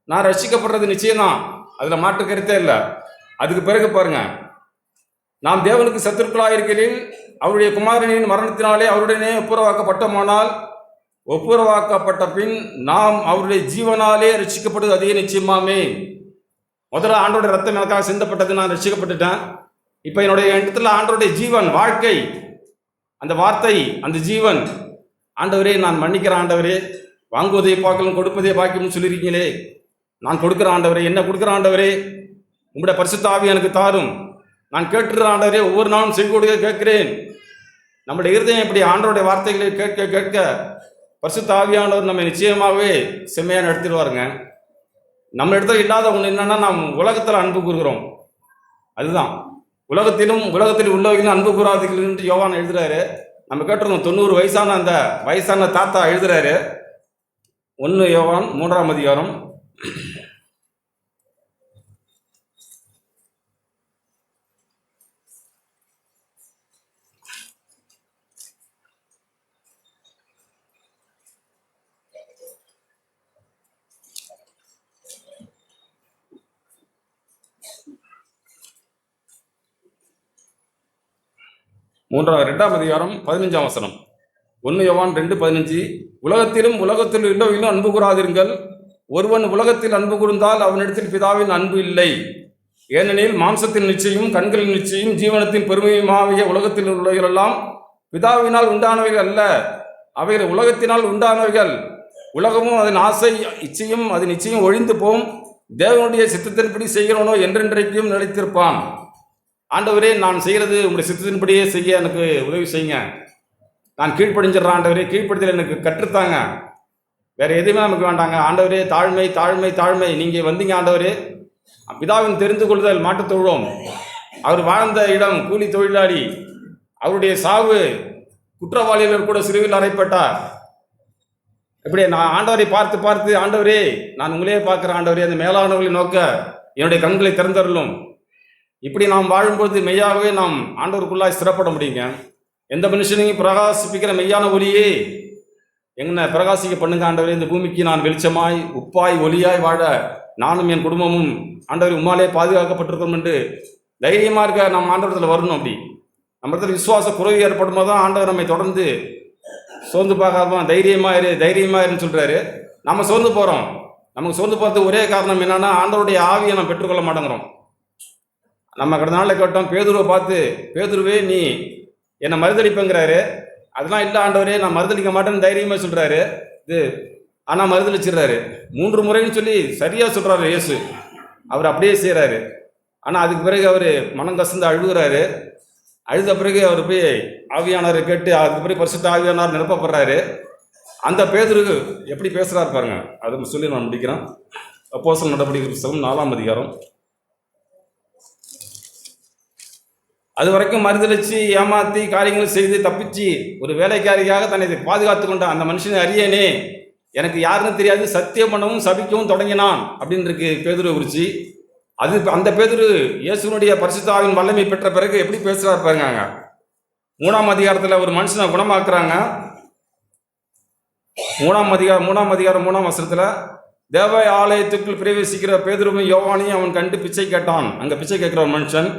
நான் ரட்சிக்கப்படுறது நிச்சயம்தான், அதில் மாற்று கருத்தே இல்லை. அதுக்கு பிறகு பாருங்க, நாம் தேவனுக்கு சத்துருக்களாக இருக்கையில் அவருடைய குமாரனின் மரணத்தினாலே அவருடனே ஒப்புரவாக்கப்பட்டோமானால், ஒப்புரவாக்கப்பட்ட பின் நாம் அவருடைய ஜீவனாலே ரட்சிக்கப்படுவது அதிக நிச்சயமாமே. முதல்ல ஆண்டோடைய ரத்தம் எனக்காக சிந்தப்பட்டது, நான் ரட்சிக்கப்பட்டுட்டேன். இப்போ என்னுடைய இடத்துல ஆண்டவருடைய ஜீவன், வாழ்க்கை, அந்த வார்த்தை, அந்த ஜீவன், ஆண்டவரே நான் மன்னிக்கிறேன் ஆண்டவரே, வாங்குவதை பார்க்கலாம் கொடுப்பதை பார்க்கணும்னு சொல்லியிருக்கீங்களே, நான் கொடுக்குற ஆண்டவரே, என்ன கொடுக்குற ஆண்டவரே, உங்களுடைய பரிசுத்த ஆவி எனக்கு தாரும், நான் கேட்டுற ஆண்டவரே, ஒவ்வொரு நாளும் செவி கொடுக்க கேட்கிறேன். நம்முடைய இருதயம் இப்படி ஆண்டவருடைய வார்த்தைகளை கேட்க கேட்க பரிசுத்த ஆவியானவர் நம்ம நிச்சயமாகவே செம்மையாக நடத்திடுவாருங்க. நம்ம இடத்துல இல்லாத ஒன்று என்னன்னா, நாம் உலகத்தில் அன்பு கூறுகிறோம். அதுதான் உலகத்தில் உள்ளவர்களும் அன்பு கூறாதீர்கள் என்று யோவான் எழுதுறாரு. நம்ம கேட்டிருக்கோம், 90 வயசான அந்த வயசான தாத்தா எழுதுறாரு. 1 யோவான் 3ஆம் அதிகாரம், ரெண்டாம் அதிகாரம் 15ஆம் வசனம். 1 யோவான் 2:15, உலகத்தில் உள்ளவர்களும் அன்பு கூறாதிருங்கள், ஒருவன் உலகத்தில் அன்பு கூர்ந்தால் அவனிடத்தில் பிதாவின் அன்பு இல்லை. ஏனெனில் மாம்சத்தின் நிச்சயம், கண்களின் நிச்சயம், ஜீவனத்தின் பெருமையுமாகிய உலகத்தில் உள்ளவைகள் எல்லாம் பிதாவினால் உண்டானவைகள் அல்ல, அவைகள் உலகத்தினால் உண்டானவைகள். உலகமும் அதன் ஆசை இச்சையும் அதன் நிச்சயம் ஒழிந்து போம், தேவனுடைய சித்தத்தின்படி செய்கிறவனோ என்றென்றைக்கும் நிலைத்திருப்பான். ஆண்டவரே, நான் செய்கிறது உங்களுடைய சித்தத்தின்படியே செய்ய எனக்கு உதவி செய்யுங்க, நான் கீழ்ப்படிஞ்சிடறேன் ஆண்டவரே, கீழ்ப்படுத்தல் எனக்கு கற்றுத்தாங்க, வேற எதுவுமே நமக்கு வேண்டாங்க ஆண்டவரே. தாழ்மை தாழ்மை தாழ்மை, நீங்கள் வந்தீங்க ஆண்டவரே. பிதாவின் தெரிந்து கொள்ளுதல் மாட்டுத் தொழுவோம், அவர் வாழ்ந்த இடம் கூலி தொழிலாளி, அவருடைய சாவு குற்றவாளிகள் கூட சிறுவில் அறைப்பட்டார். இப்படி நான் ஆண்டவரை பார்த்து பார்த்து, ஆண்டவரே நான் உங்களே பார்க்குறேன் ஆண்டவரே, அந்த மேலானவர்களை நோக்க என்னுடைய கண்களை திறந்தருளும். இப்படி நாம் வாழும்போது மெய்யாகவே நாம் ஆண்டவருக்குள்ளாய் ஸ்திரப்பட முடியுங்க. எந்த மனுஷனையும் பிரகாசிப்பிக்கிற மெய்யான ஒளியே எங்கன பிரகாசிக்க பண்ணுங்க ஆண்டவரே. இந்த பூமிக்கு நான் வெளிச்சமாய் உப்பாய் ஒளியாய் வாழ நானும் என் குடும்பமும் ஆண்டவர் உம்மாலே பாதுகாக்கப்பட்டிருக்கோம் என்று தைரியமாக இருக்க நம்ம ஆண்டவரத்தில் வரணும். அப்படி நம்ம இடத்துல விசுவாச குறைவு ஏற்படும் போது தான் ஆண்டவர் நம்மை தொடர்ந்து சோர்ந்து பார்க்காம தைரியமாயிருன்னு சொல்கிறாரு. நம்ம சோர்ந்து போகிறோம். நமக்கு சோர்ந்து போகிறதுக்கு ஒரே காரணம் என்னன்னா, ஆண்டவருடைய ஆவியை நம்ம பெற்றுக்கொள்ள மாட்டேங்கிறோம். நம்ம கடந்த நாளில் கேட்டோம், பேதுருவை பார்த்து, பேதுருவே நீ என்னை மறுதளிப்புங்கிறாரு. அதெல்லாம் இல்லை ஆண்டவரே, நான் மறுதளிக்க மாட்டேன்னு தைரியமாக சொல்கிறாரு. ஆனால் மறுதளிச்சிடுறாரு. 3 முறைன்னு சொல்லி சரியாக சொல்கிறாரு இயேசு. அவர் அப்படியே செய்கிறாரு. ஆனால் அதுக்கு பிறகு அவர் மனம் கசந்து அழுகுறாரு. அழுத பிறகு அவர் போய் ஆவியானவரை கேட்டு அதுக்கு பிறகு பரிசுத்த ஆவியானவர் நிரப்பப்படுறாரு. அந்த பேதுரு எப்படி பேசுகிறாரு பாருங்க, அதை சொல்லி நான் முடிக்கிறேன். அப்போஸ்தலர் நடபடிகள் புத்தகம் 4ஆம் அதிகாரம். அது வரைக்கும் மறுதளிச்சு ஏமாற்றி காரியங்கள் செய்து தப்பிச்சு ஒரு வேலைக்காரியாக தன்னை பாதுகாத்து கொண்ட அந்த மனுஷனை அறியனே, எனக்கு யாருன்னு தெரியாது, சத்தியம் பண்ணவும் சபிக்கவும் தொடங்கினான் அப்படின்னு இருக்கு பேதுரு குறிச்சி. அது அந்த பேதுரு இயேசுனுடைய பரிசுத்த ஆவியின் வல்லமை பெற்ற பிறகு எப்படி பேசுறாரு பாருங்க. 3ஆம் அதிகாரத்தில் ஒரு மனுஷனை குணமாக்குறாங்க. 3ஆம் அதிகாரம் 3ஆம் வசனத்தில், தேவ ஆலயத்துக்குள் பிரவேசிக்கிற பேதுருவும் யோவானையும் அவன் கண்டு பிச்சை கேட்டான். அங்கே பிச்சை கேட்கிற ஒரு மனுஷன்,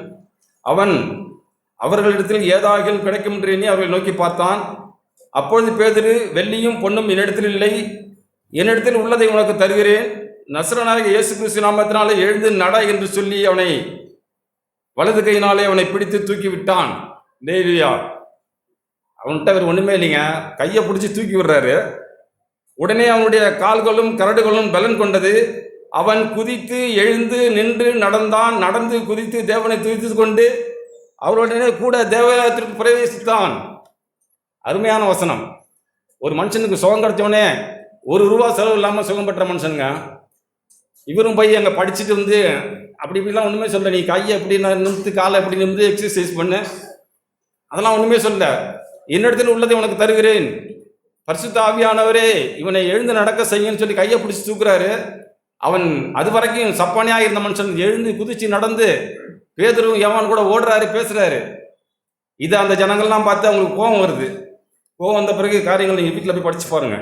அவன் அவர்களிடத்தில் ஏதாகிலும் கிடைக்கும் என்று எண்ணி அவர்களை நோக்கி பார்த்தான். அப்பொழுது பேதுரு, வெள்ளியும் பொன்னும் என்னிடத்தில் இல்லை, என்னிடத்தில் உள்ளதை உனக்கு தருகிறேன், நசரனாகிய இயேசு கிறிஸ்து நாமத்தினாலே எழுந்து நட என்று சொல்லி அவனை வலது கையினாலே அவனை பிடித்து தூக்கி விட்டான். லேவியா, அவன்கிட்ட அவர் ஒன்றுமே இல்லைங்க, கையை பிடிச்சி தூக்கி விடுறாரு. உடனே அவனுடைய கால்களும் கரடுகளும் பலன் கொண்டது. அவன் குதித்து எழுந்து நின்று நடந்தான். நடந்து குதித்து தேவனை துதித்து கொண்டு அவருடனே கூட தேவாலயத்திற்கு பிரவேசித்தான். அருமையான வசனம். ஒரு மனுஷனுக்கு சுகம் கிடைச்சோடனே ₹1 செலவு இல்லாமல் சுகம் பெற்ற மனுஷனுங்க. இவரும் போய் அங்கே படிச்சுட்டு வந்து அப்படி இப்படிலாம் ஒன்றுமே சொல்ல, நீ கையை எப்படி நிமித்து காலை எப்படி நிமிந்து எக்ஸசைஸ் பண்ணு, அதெல்லாம் ஒன்றுமே சொல்ல. என்னிடத்தில் உள்ளதை உனக்கு தருகிறேன், பரிசுத்த ஆவியானவரே இவனை எழுந்து நடக்க செய்யுன்னு சொல்லி கையை பிடிச்சி தூக்குறாரு. அவன் அது வரைக்கும் சப்பானியாக இருந்த மனுஷன் எழுந்து குதிச்சு நடந்து பேதுருவும் யோவான் கூட ஓடுறாரு, பேசுறாரு. இதை அந்த ஜனங்கள்லாம் பார்த்து அவங்களுக்கு கோபம் வருது. கோபம் வந்த பிறகு காரியங்கள் நீங்கள் வீட்டில் போய் படிச்சு பாருங்க.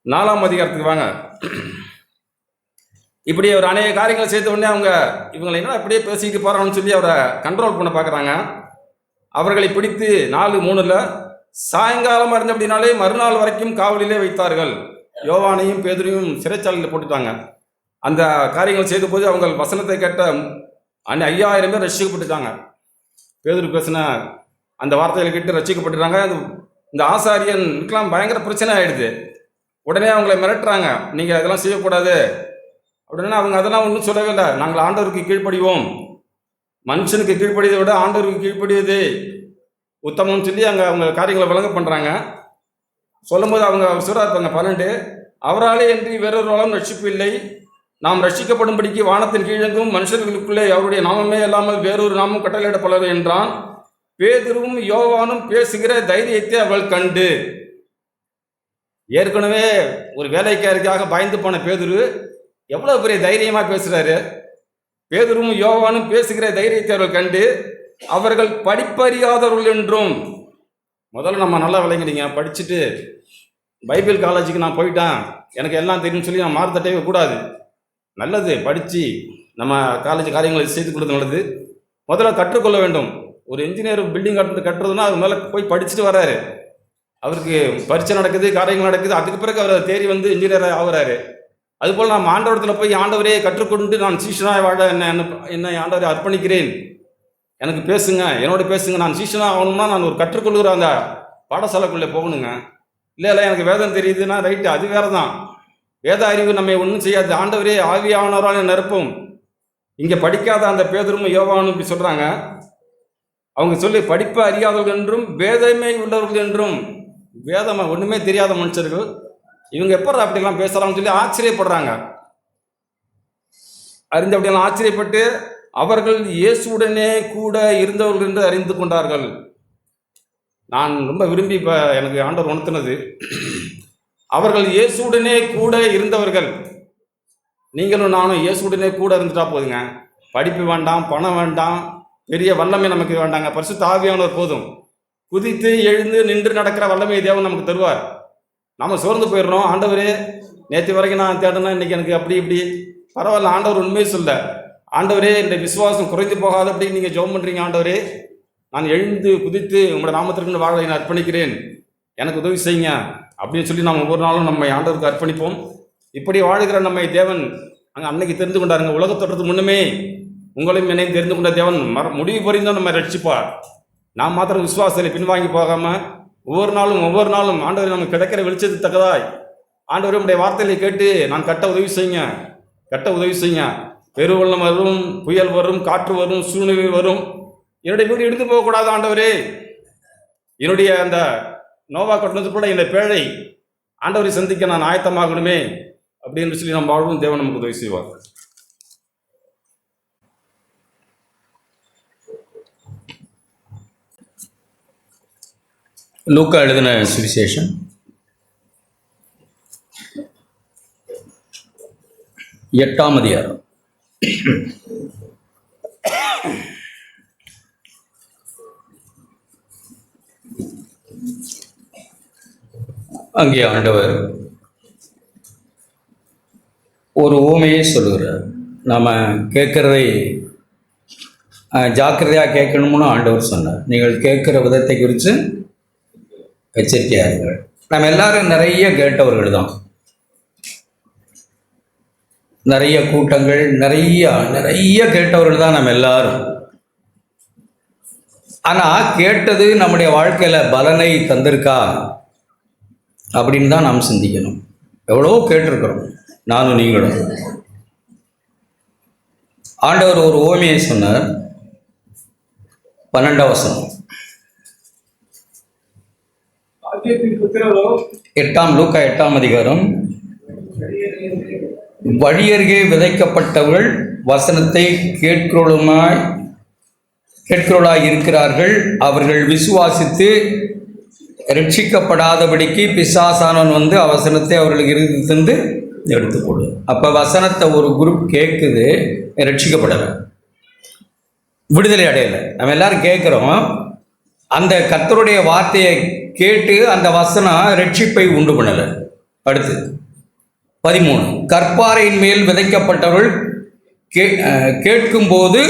4ஆம் அதிகாரத்துக்கு வாங்க. இப்படி ஒரு அநேக காரியங்களை செய்த உடனே இவங்களை என்ன அப்படியே பேசிக்கிட்டு போறாங்கன்னு சொல்லி அவரை கண்ட்ரோல் பண்ண பார்க்குறாங்க. அவர்களை பிடித்து 4:3 சாயங்காலம் அறிஞ்ச அப்படின்னாலே மறுநாள் வரைக்கும் காவலிலே வைத்தார்கள். யோவானையும் பேதுருவையும் சிறைச்சாலையில் போட்டுட்டாங்க. அந்த காரியங்கள் செய்த போது அவங்க வசனத்தை கேட்ட 5000 பேர் ரட்சிக்கப்பட்டுட்டாங்க. பேதுரு பேசின அந்த வார்த்தைகளை கேட்டு ரட்சிக்கப்பட்டுட்டாங்க. இந்த ஆசாரியனுக்கெல்லாம் பயங்கர பிரச்சனை ஆயிடுது. உடனே அவங்களை மிரட்டுறாங்க, நீங்கள் அதெல்லாம் செய்யக்கூடாது. உடனே அவங்க அதெல்லாம் ஒன்றும் சொல்லவே இல்லை. நாங்கள் ஆண்டவருக்கு கீழ்ப்படிவோம், மனுஷனுக்கு கீழ்ப்படியதை விட ஆண்டவருக்கு கீழ்ப்படியது உத்தமம்னு சொல்லி அவங்க காரியங்களை விளங்க பண்ணுறாங்க. சொல்லும்போது அவர் சொல்கிறாங்க 12, அவராலே என்று வேறொருவராலும் ரட்சிப்பு இல்லை, நாம் ரட்சிக்கப்படும்படிக்கு வானத்தின் கீழெங்கும் மனுஷர்களுக்குள்ளே அவருடைய நாமமே இல்லாமல் வேறொரு நாமம் கட்டளையிடப்படாது என்றான். பேதுருவும் யோவானும் பேசுகிற தைரியத்தை அவள் கண்டு. ஏற்கனவே ஒரு வேலைக்காரிக்காக பயந்து போன பேதுரு எவ்வளவு பெரிய தைரியமா பேசுறாரு. பேதுருவும் யோவானும் பேசுகிற தைரியத்தை அவர்கள் கண்டு அவர்கள் படிப்பறியாதவர்கள் என்றும். முதல்ல நம்ம நல்லா விளங்கிடுங்க. படிச்சுட்டு பைபிள் காலேஜுக்கு நான் போயிட்டேன், எனக்கு எல்லாம் தெரியும்னு சொல்லி நான் மாறுதட்டவே கூடாது. நல்லது, படித்து நம்ம காலேஜ் காரியங்களை செய்து கொடுத்து நல்லது. முதல்ல கற்றுக்கொள்ள வேண்டும். ஒரு இன்ஜினியர் பில்டிங் கட்டுறதுன்னா அது மேலே போய் படிச்சுட்டு வர்றாரு, அவருக்கு பரீட்சை நடக்குது, காரியங்கள் நடக்குது, அதுக்கு பிறகு அவர் தேறி வந்து இன்ஜினியர் ஆகுறாரு. அதுபோல் நான் ஆண்டவரத்தில் போய் ஆண்டவரே கற்றுக்கொண்டு நான் சீஷனாக வாழ என்னை ஆண்டவரை அர்ப்பணிக்கிறேன், எனக்கு பேசுங்க, என்னோட பேசுங்க, நான் சீஷனாக ஆகணும்னா நான் ஒரு கற்றுக்கொள்கிற அந்த பாடசாலைக்குள்ளே போகணுங்க. இல்லை எனக்கு வேதம் தெரியுதுன்னா ரைட்டு, அது வேறு தான். வேத அறிவு நம்ம ஒன்றும் செய்யாது. ஆண்டவரே ஆவியானவரால் நிரப்பும். இங்கே படிக்காத அந்த பேதுரும் யோவானும் இப்படி சொல்கிறாங்க. அவங்க சொல்லி படிப்பு அறியாதவர்கள் என்றும் வேதமை உள்ளவர்கள் என்றும். வேதம் ஒன்றுமே தெரியாத மனுஷர்கள் இவங்க எப்போ அப்படிலாம் பேசுகிறாங்கன்னு சொல்லி ஆச்சரியப்படுறாங்க. அறிந்து அப்படியெல்லாம் ஆச்சரியப்பட்டு அவர்கள் இயேசுடனே கூட இருந்தவர்கள் என்று அறிந்து கொண்டார்கள். நான் ரொம்ப விரும்பி இப்போ எனக்கு ஆண்டவர் உணர்த்தினது, அவர்கள் இயேசுடனே கூட இருந்தவர்கள். நீங்களும் நானும் இயேசுடனே கூட இருந்துட்டா போதுங்க. படிப்பு வேண்டாம், பணம் வேண்டாம், பெரிய வல்லமை நமக்கு வேண்டாங்க. பரிசுத்த ஆவியானவர் போதும். குதித்து எழுந்து நின்று நடக்கிற வல்லமை தேவன் நமக்கு தருவார். நம்ம சோர்ந்து போயிடுறோம். ஆண்டவரே நேற்று வரைக்கும் நான் தேடினா இன்னைக்கு எனக்கு அப்படி இப்படி பரவாயில்ல. ஆண்டவர் உண்மையை சொல்ல, ஆண்டவரே இந்த விசுவாசம் குறைந்து போகாத அப்படின்னு நீங்கள் ஜெபம் பண்ணுறீங்க. ஆண்டவரே நான் எழுந்து குதித்து உங்களோட நாமத்திற்கு வாழ நான் அர்ப்பணிக்கிறேன், எனக்கு உதவி செய்யுங்க அப்படின்னு சொல்லி நாம் ஒவ்வொரு நாளும் நம்மை ஆண்டவருக்கு அர்ப்பணிப்போம். இப்படி வாழுகிற நம்மை தேவன் அன்னைக்கு தெரிந்து கொண்டாருங்க. உலகத்தோட்டத்துக்கு முன்னுமே உங்களையும் என்னையும் தெரிந்து கொண்ட தேவன் முடிவு புரிந்தும் நம்ம ரட்சிப்பார். நாம் மாத்திரம் விசுவாசத்தில் பின்வாங்கி போகாமல் ஒவ்வொரு நாளும் ஆண்டவர் நமக்கு கிடைக்கிற வெளிச்சத்துக்கு தக்கதாய் ஆண்டவர் நம்முடைய வார்த்தைகளை கேட்டு நான் கட்ட உதவி செய்யுங்க. பெருவெள்ளம் வரும், புயல் வரும், காற்று வரும், சூழ்நிலை வரும், என்னுடைய வீடு எடுத்து போகக்கூடாது. ஆண்டவரே என்னுடைய அந்த நோவா கட்டினது கூட இந்த பேழை ஆண்டவரை சந்திக்க நான் ஆயத்தமாகணுமே அப்படின்னு சொல்லி நம்ம வாழ்வும் தேவன் நமக்கு உதவி செய்வார். லூக்கா எழுதின சுவிசேஷம் 8ஆம் அதிகாரம். அங்கே ஆண்டவர் ஒரு உவமையை சொல்லுகிறார். நாம் கேட்குறதை ஜாக்கிரதையாக கேட்கணும்னு ஆண்டவர் சொன்னார். நீங்கள் கேட்குற விதத்தை குறித்து எச்சரிக்கையார்கள். நம்ம எல்லாரும் நிறைய கேட்டவர்கள் தான். நிறைய கூட்டங்கள், நிறைய கேட்டவர்கள் தான் நம்ம எல்லாரும். ஆனால் கேட்டது நம்முடைய வாழ்க்கையில் பலனை தந்திருக்கா அப்படின்னு தான் நாம் சிந்திக்கணும். எவ்வளோ கேட்டிருக்கிறோம், நானும் நீங்களும். ஆண்டவர் ஒரு உவமையை சொன்னார். 12ஆம் வசனம். 8 லூக்கா 8ஆம் அதிகாரம். வழியருகே விதைக்கப்பட்டவர்கள் வசனத்தை கேட்கிறவர்களாய் இருக்கிறார்கள். அவர்கள் விசுவாசித்து ரட்சிக்கப்படாதபடிக்கு பிசாசானவன் வந்து வசனத்தை அவர்களுக்கு இருந்திருந்து எடுத்துக்கொள்ளும். அப்போ வசனத்தை ஒரு குரூப் கேட்குது, ரட்சிக்கப்படலை, விடுதலை அடையலை. நம்ம எல்லாரும் கேட்குறோம். அந்த கர்த்தருடைய வார்த்தையை கேட்டு அந்த வசனம் ரட்சிப்பை உண்டு பண்ணலை. அடுத்து 13, கற்பாறையின் மேல் விதைக்கப்பட்டவர்கள் கேட்கும்போது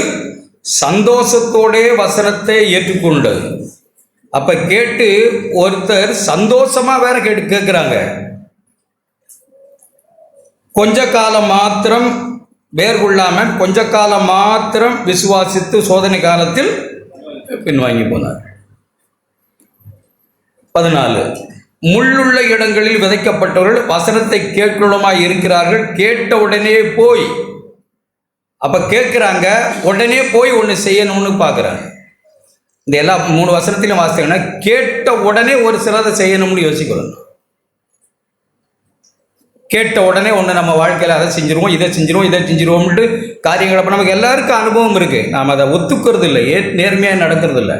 சந்தோஷத்தோடே வசனத்தை ஏற்றுக்கொண்டது. அப்போ கேட்டு ஒருத்தர் சந்தோஷமாக வேற கேட்குறாங்க. கொஞ்ச காலம் மாத்திரம் வேர் கொள்ளாமல் கொஞ்ச காலம் மாத்திரம் விசுவாசித்து சோதனை காலத்தில் பின்வாங்கி போனார். 14, முள்ளுள்ள இடங்களில் விதைக்கப்பட்டவர்கள் வசனத்தை கேட்கிறவருமாய் இருக்கிறார்கள். கேட்ட உடனே போய், அப்ப கேட்குறாங்க, உடனே போய் ஒன்று செய்யணும்னு பார்க்குறாங்க. இந்த எல்லா 3 வசனத்திலும் வாசித்தீங்கன்னா கேட்ட உடனே ஒரு சிலதை செய்யணும்னு யோசிக்கிறோம். கேட்ட உடனே ஒன்று நம்ம வாழ்க்கையில் அதை செஞ்சிருவோம், இதை செஞ்சிருவோம்ட்டு காரியங்கள். அப்போ நமக்கு எல்லாருக்கும் அனுபவம் இருக்குது, நாம் அதை ஒத்துக்கிறது இல்லை, நேர்மையாக நடக்கிறது இல்லை.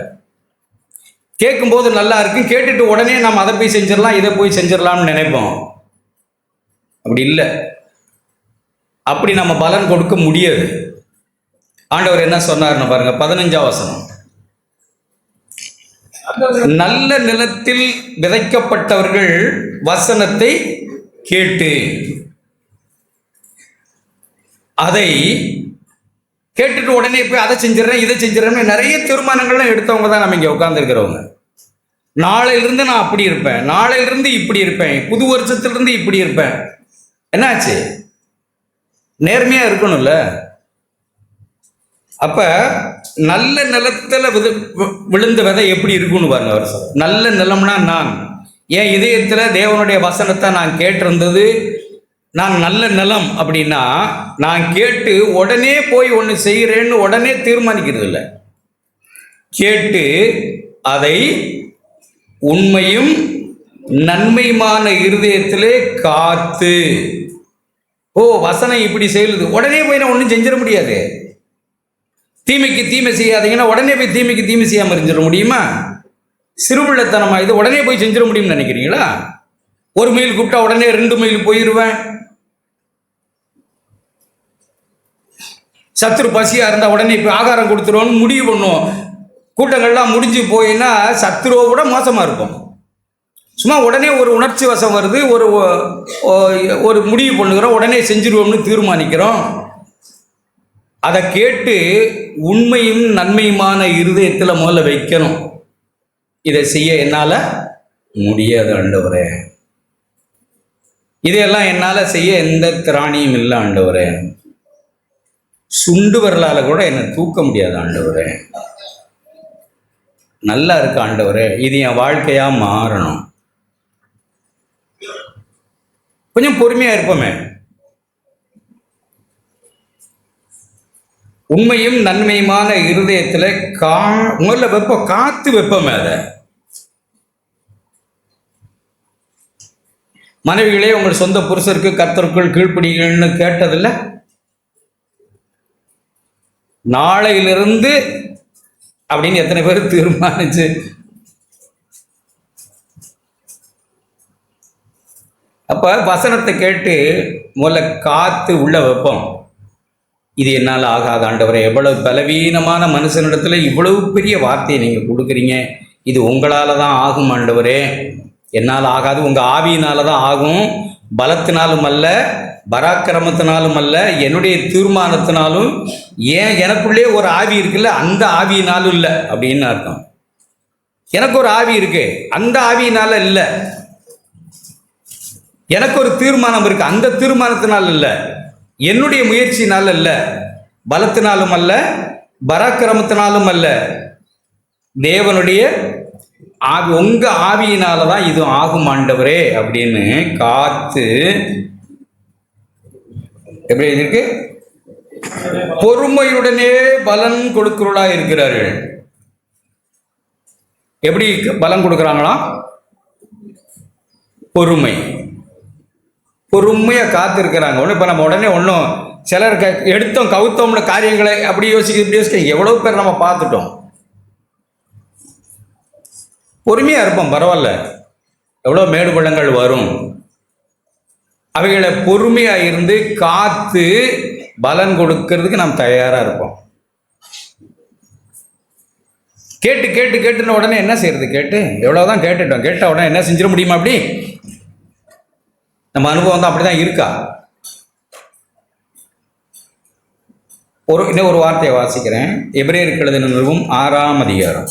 கேட்கும்போது நல்லா இருக்கும், கேட்டுட்டு உடனே நம்ம அதை போய் செஞ்சிடலாம், இதை போய் செஞ்சிடலாம்னு நினைப்போம். அப்படி இல்லை, அப்படி நம்ம பலன் கொடுக்க முடியாது. ஆண்டவர் என்ன சொன்னார்னு பாருங்க, 15ஆம் வசனம். நல்ல நிலத்தில் விதைக்கப்பட்டவர்கள் வசனத்தை கேட்டு அதை கேட்டுட்டு உடனே போய் அதை செஞ்சிடறேன், இதை செஞ்சிடறேன், நிறைய தீர்மானங்கள்லாம் எடுத்தவங்க தான் நம்ம இங்கே உட்காந்துருக்கிறவங்க. நாளையிலிருந்து நான் அப்படி இருப்பேன், நாளையிலிருந்து இப்படி இருப்பேன், புது வருஷத்துலேருந்து இப்படி இருப்பேன். என்னாச்சு? நேர்மையாக இருக்கணும்ல. அப்போ நல்ல நிலத்தில் விழுந்த விதை எப்படி இருக்குன்னு பாருங்க. அவர் சொல்ற நல்ல நிலம்னா நான் என் இதயத்தில் தேவனுடைய வசனத்தை நான் கேட்டிருந்தது. நான் நல்ல நிலம் அப்படின்னா நான் கேட்டு உடனே போய் ஒன்று செய்கிறேன்னு உடனே தீர்மானிக்கிறது இல்லை. கேட்டு அதை உண்மையும் நன்மையுமான இருதயத்திலே காத்து, ஓ வசனம் இப்படி செய்யுது, உடனே போய் நான் ஒன்றும் செஞ்சிட முடியாது. தீமைக்கு தீமை செய்யாதீங்கன்னா உடனே போய் தீமைக்கு தீமை செய்யாமல் இருந்துட முடியுமா? சிறுபிள்ளைத்தனமா இது உடனே போய் செஞ்சிட முடியும்னு நினைக்கிறீங்களா? ஒரு மைல் கூப்பிட்டா உடனே 2 மைல் போயிடுவேன். சத்துரு பசியா இருந்தா உடனே இப்போ ஆகாரம் கொடுத்துருவோன்னு முடிவு பண்ணுவோம். கூட்டங்கள்லாம் முடிஞ்சு போயின்னா சத்துருவை விட மோசமா இருக்கும். சும்மா உடனே ஒரு உணர்ச்சி வசம் வருது, ஒரு முடிவு பண்ணுகிறோம், உடனே செஞ்சிருவோம்னு தீர்மானிக்கிறோம். அதை கேட்டு உண்மையும் நன்மையுமான இருதயத்தில் முதல்ல வைக்கணும். இதை செய்ய என்னால் முடியாது ஆண்டவரே, இதையெல்லாம் என்னால் செய்ய எந்த திராணியும் இல்லை ஆண்டவரே, சுண்டு வரலால் கூட என்னை தூக்க முடியாது ஆண்டவரே, நல்லா இருக்கு ஆண்டவரே, இது என் வாழ்க்கையாக மாறணும். கொஞ்சம் பொறுமையாக இருப்போமே. உண்மையும் நன்மையுமான இருதயத்தில் முதல்ல வைப்போம், காத்து வைப்போமே. அதை மனைவிகளே உங்கள் சொந்த புருஷருக்கு கர்த்தருக்குள் கீழ்ப்படிகள்னு கேட்டதில்ல? நாளையிலிருந்து அப்படின்னு எத்தனை பேர் தீர்மானிச்சு? அப்ப வசனத்தை கேட்டு முதல்ல காத்து உள்ள வைப்போம். இது என்னால் ஆகாத ஆண்டவரே, எவ்வளவு பலவீனமான மனுஷனிடத்துல இவ்வளவு பெரிய வார்த்தையை நீங்கள் கொடுக்குறீங்க, இது உங்களால் தான் ஆகும் ஆண்டவரே, என்னால் ஆகாது, உங்கள் ஆவியினால தான் ஆகும், பலத்தினாலும் அல்ல, பராக்கிரமத்தினாலும் அல்ல, என்னுடைய தீர்மானத்தினாலும், ஏன் எனக்குள்ளே ஒரு ஆவி இருக்குல்ல, அந்த ஆவியினாலும் இல்லை அப்படின்னு அர்த்தம். எனக்கு ஒரு ஆவி இருக்கு, அந்த ஆவியினால இல்லை. எனக்கு ஒரு தீர்மானம் இருக்கு, அந்த தீர்மானத்தினால் இல்லை, என்னுடைய முயற்சினால் அல்ல, பலத்தினாலும் அல்ல, பராக்கிரமத்தினாலும் அல்ல, தேவனுடைய ஆவி, உங்க ஆவியினால தான் இது ஆகும் ஆண்டவரே அப்படின்னு காத்து. எப்படி இருக்கு? பொறுமையுடனே பலன் கொடுக்கிறவர்களா இருக்கிறார்கள். எப்படி பலம் கொடுக்குறாங்களாம்? பொறுமை. பொறுமையாக காத்திருக்கிறாங்க. ஒன்றும் இப்போ நம்ம உடனே ஒன்றும் சிலர் எடுத்தோம் கவுத்தோம்னு காரியங்களை அப்படி இப்படி யோசிக்க எவ்வளோ பேர் நம்ம பார்த்துட்டோம். பொறுமையாக இருப்போம், பரவாயில்ல. எவ்வளோ மேடு பள்ளங்கள் வரும், அவைகளை பொறுமையாக இருந்து காத்து பலன் கொடுக்கறதுக்கு நாம் தயாராக இருப்போம். கேட்டு கேட்டு கேட்டுன உடனே என்ன செய்யறது? கேட்டு எவ்வளோதான் கேட்டுட்டோம், கேட்ட உடனே என்ன செஞ்சிட முடியுமா? அப்படி நம்ம அனுபவம் தான் அப்படிதான் இருக்கா? இன்னும் ஒரு வார்த்தையை வாசிக்கிறேன். எபிரேயருக்கு எழுதின நிருபம் 6ஆம் அதிகாரம்.